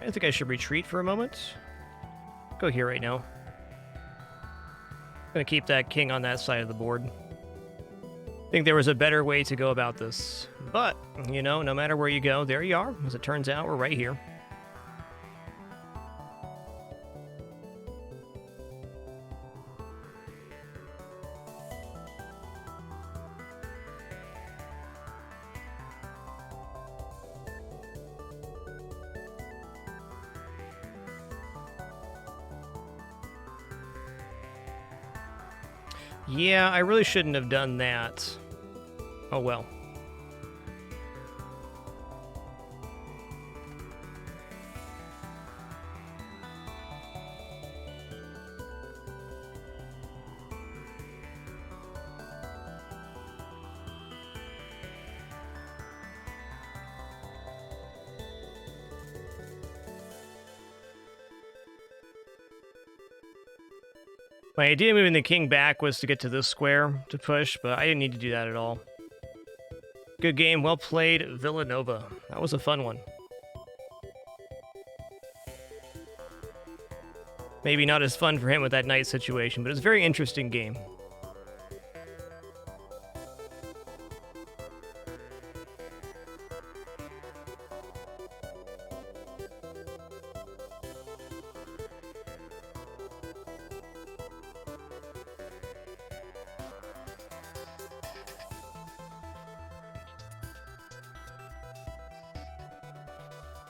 S1: I think I should retreat for a moment. Go here right now. Gonna keep that king on that side of the board. I think there was a better way to go about this. But, you know, no matter where you go, there you are. As it turns out, we're right here. Yeah, I really shouldn't have done that. Oh well. My idea of moving the king back was to get to this square to push, but I didn't need to do that at all. Good game, well played, Villanova. That was a fun one. Maybe not as fun for him with that knight situation, but it's a very interesting game.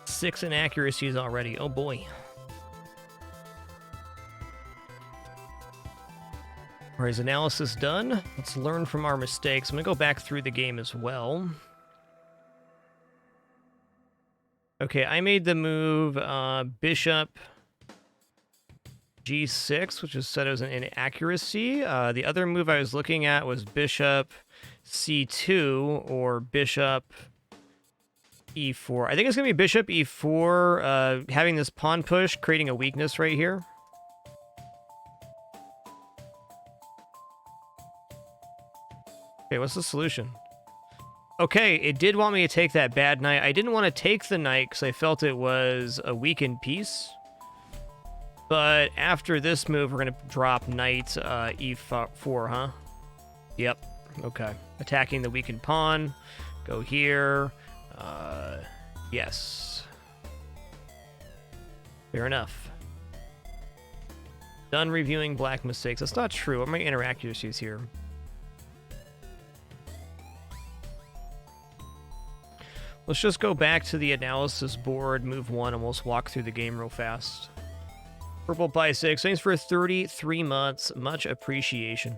S1: Six inaccuracies already. Oh boy. Alright, is analysis done? Let's learn from our mistakes. I'm going to go back through the game as well. Okay, I made the move bishop g6, which is said as an inaccuracy. The other move I was looking at was bishop c2 or bishop e4. I think it's going to be bishop e4, having this pawn push, creating a weakness right here. Okay, what's the solution? Okay, it did want me to take that bad knight. I didn't want to take the knight because I felt it was a weakened piece. But after this move, we're going to drop knight e4, huh? Yep. Okay. Attacking the weakened pawn. Go here. Yes. Fair enough. Done reviewing black mistakes. That's not true. What are my inaccuracies here? Let's just go back to the analysis board, move 1, and we'll just walk through the game real fast. Purple Pie 6, thanks for 33 months. Much appreciation.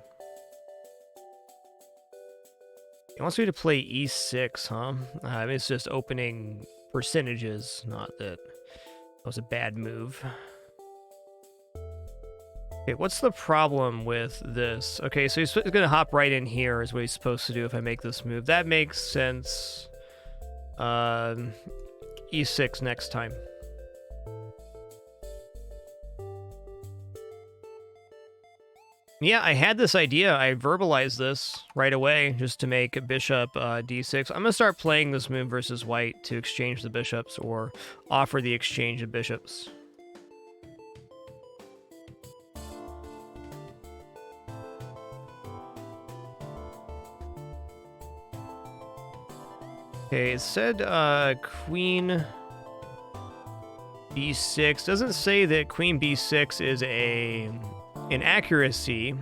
S1: He wants me to play e6, huh? I mean, it's just opening percentages, not that that was a bad move. Okay, what's the problem with this? Okay, so he's going to hop right in here is what he's supposed to do if I make this move. That makes sense. E6 next time. Yeah, I had this idea. I verbalized this right away just to make bishop d6. I'm going to start playing this move versus white to exchange the bishops or offer the exchange of bishops. Okay, it said queen b6. Doesn't say that queen b6 is an inaccuracy,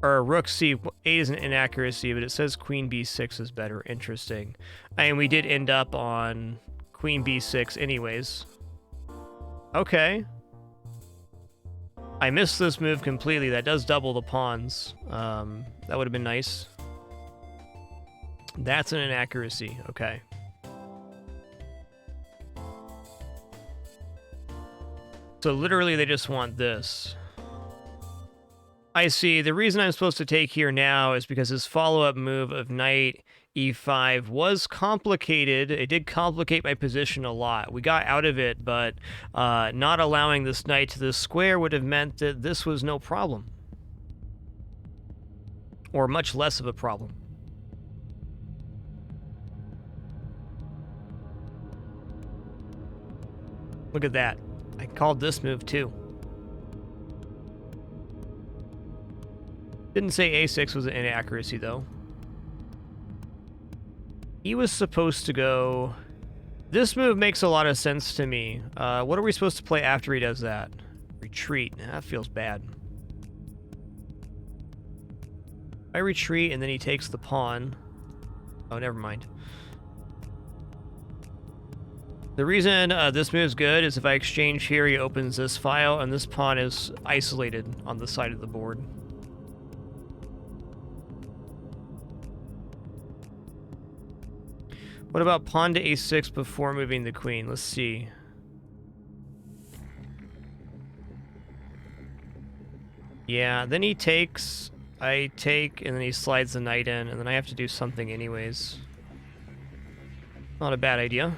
S1: or rook c8 is an inaccuracy, but it says queen b6 is better. Interesting. And we did end up on queen b6 anyways. Okay. I missed this move completely. That does double the pawns. That would have been nice. That's an inaccuracy. Okay. So literally they just want this. I see. The reason I'm supposed to take here now is because his follow-up move of knight e5 was complicated. It did complicate my position a lot. We got out of it, but not allowing this knight to this square would have meant that this was no problem. Or much less of a problem. Look at that. I called this move too. Didn't say a6 was an inaccuracy though. He was supposed to go... This move makes a lot of sense to me. What are we supposed to play after he does that? Retreat. That feels bad. I retreat and then he takes the pawn. Oh, never mind. The reason this move's good is if I exchange here, he opens this file, and this pawn is isolated on the side of the board. What about pawn to a6 before moving the queen? Let's see. Yeah, then he takes, I take, and then he slides the knight in, and then I have to do something anyways. Not a bad idea.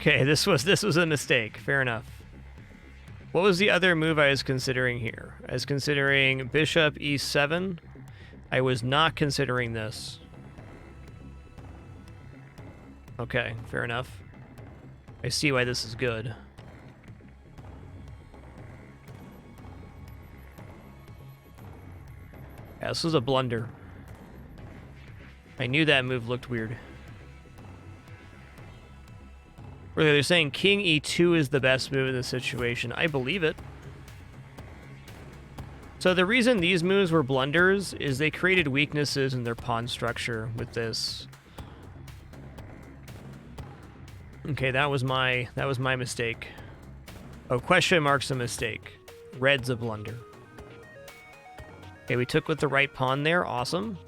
S1: Okay, this was a mistake. Fair enough. What was the other move I was considering here? I was considering bishop e7. I was not considering this. Okay, fair enough. I see why this is good. Yeah, this was a blunder. I knew that move looked weird. Really, they're saying king e2 is the best move in this situation. I believe it. So the reason these moves were blunders is they created weaknesses in their pawn structure with this. Okay, that was my mistake. Oh, question mark's a mistake. Red's a blunder. Okay, we took with the right pawn there. Awesome.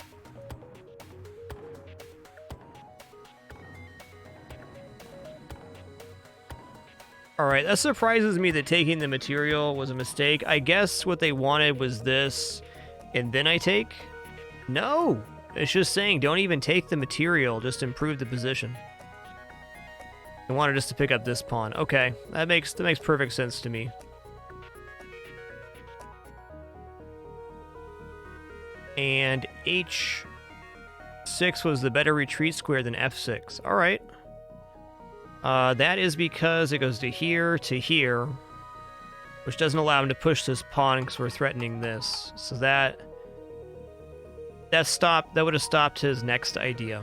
S1: Alright, that surprises me that taking the material was a mistake. I guess what they wanted was this, and then I take? No! It's just saying don't even take the material, just improve the position. They wanted us to pick up this pawn. Okay, that makes perfect sense to me. And H6 was the better retreat square than F6. All right. That is because it goes to here, which doesn't allow him to push this pawn because we're threatening this. So that would have stopped his next idea.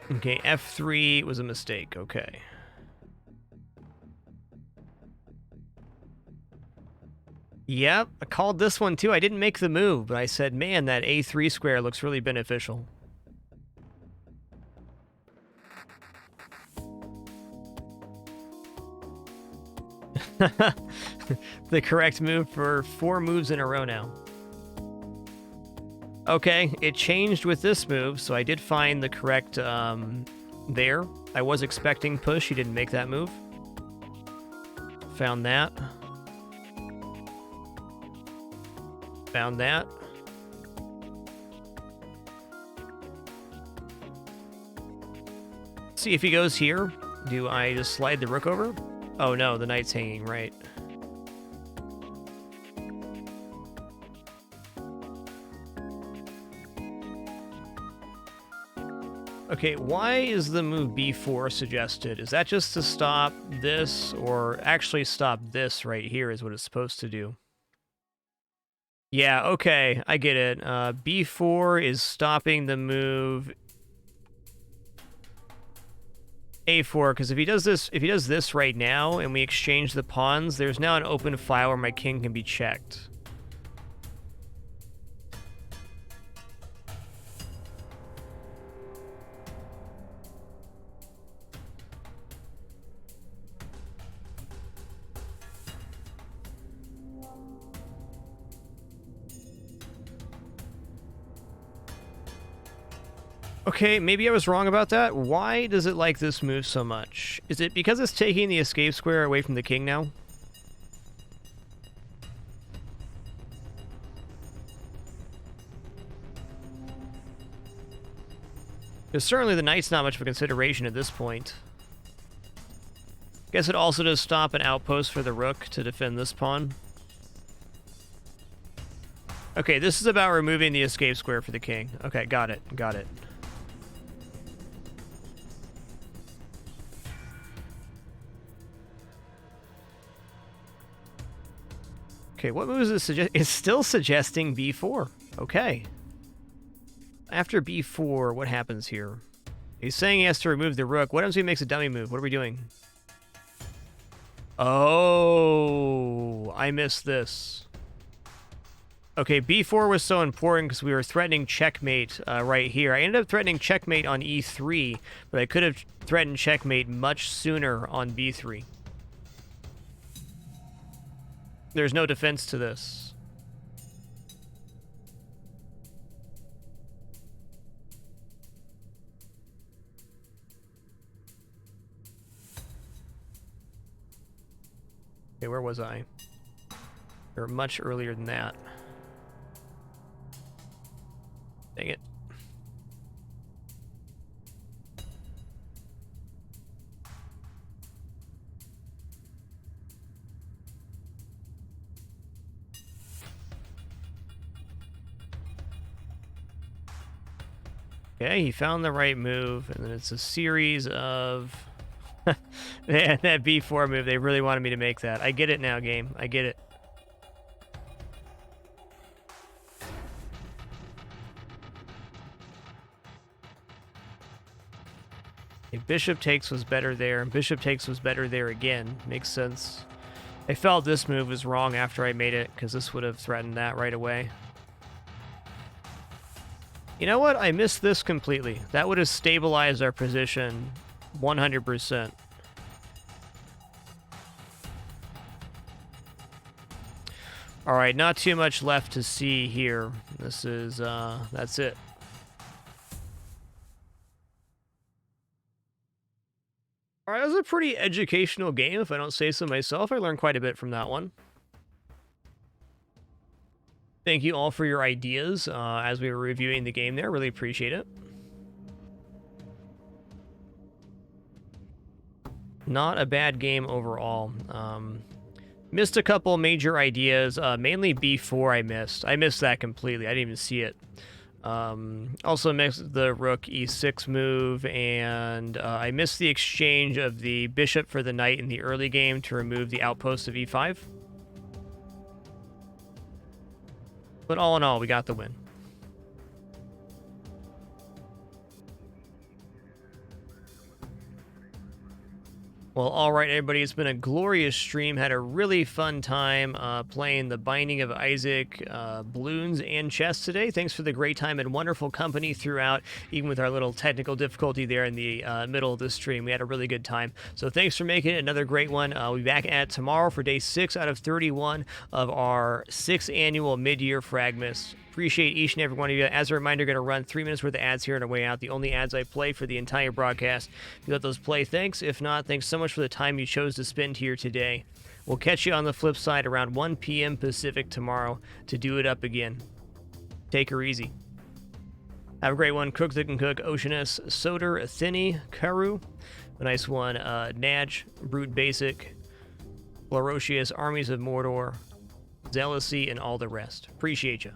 S1: Okay, F3 was a mistake. Okay. Yep, I called this one too. I didn't make the move, but I said, man, that A3 square looks really beneficial. The correct move for 4 moves in a row now. Okay, it changed with this move, so I did find the correct there. I was expecting push, he didn't make that move. Found that. Found that. See if he goes here. Do I just slide the rook over? Oh no, the knight's hanging, right. Okay, why is the move b4 suggested? Is that just to stop this, or actually stop this right here is what it's supposed to do? Yeah, okay, I get it. B4 is stopping the move A4, because if he does this right now and we exchange the pawns, there's now an open file where my king can be checked. Okay, maybe I was wrong about that. Why does it like this move so much? Is it because it's taking the escape square away from the king now? Because certainly the knight's not much of a consideration at this point. Guess it also does stop an outpost for the rook to defend this pawn. Okay, this is about removing the escape square for the king. Okay, got it, got it. Okay, what moves is it it's still suggesting b4. Okay. After b4, what happens here? He's saying he has to remove the rook. What happens if he makes a dummy move? What are we doing? Oh, I missed this. Okay, b4 was so important because we were threatening checkmate right here. I ended up threatening checkmate on e3, but I could have threatened checkmate much sooner on b3. There's no defense to this. Okay, where was I? Or much earlier than that. Dang it. Okay, he found the right move, and then it's a series of... that b4 move, they really wanted me to make that. I get it now, game. I get it. Okay, bishop takes was better there, and bishop takes was better there again. Makes sense. I felt this move was wrong after I made it, because this would have threatened that right away. You know what? I missed this completely. That would have stabilized our position 100%. All right, not too much left to see here. This is, that's it. All right, that was a pretty educational game, if I don't say so myself. I learned quite a bit from that one. Thank you all for your ideas as we were reviewing the game there. Really appreciate it. Not a bad game overall. Missed a couple major ideas, mainly B4 I missed. I missed that completely. I didn't even see it. Also missed the rook e6 move, and I missed the exchange of the bishop for the knight in the early game to remove the outpost of e5. But all in all, we got the win. Well, all right, everybody, it's been a glorious stream. Had a really fun time playing The Binding of Isaac, Bloons, and chess today. Thanks for the great time and wonderful company throughout, even with our little technical difficulty there in the middle of the stream. We had a really good time. So thanks for making it another great one. We'll be back at tomorrow for day 6 out of 31 of our 6th annual mid-year fragMas. Appreciate each and every one of you. As a reminder, going to run 3 minutes worth of ads here on our way out. The only ads I play for the entire broadcast. If you let those play, thanks. If not, thanks so much for the time you chose to spend here today. We'll catch you on the flip side around 1 p.m. Pacific tomorrow to do it up again. Take her easy. Have a great one. Cook, Thick, and Cook, Oceanus, Soder, Thinny, Karu. A nice one. Naj, Brute Basic, Florocious, Armies of Mordor, Zealousy, and all the rest. Appreciate you.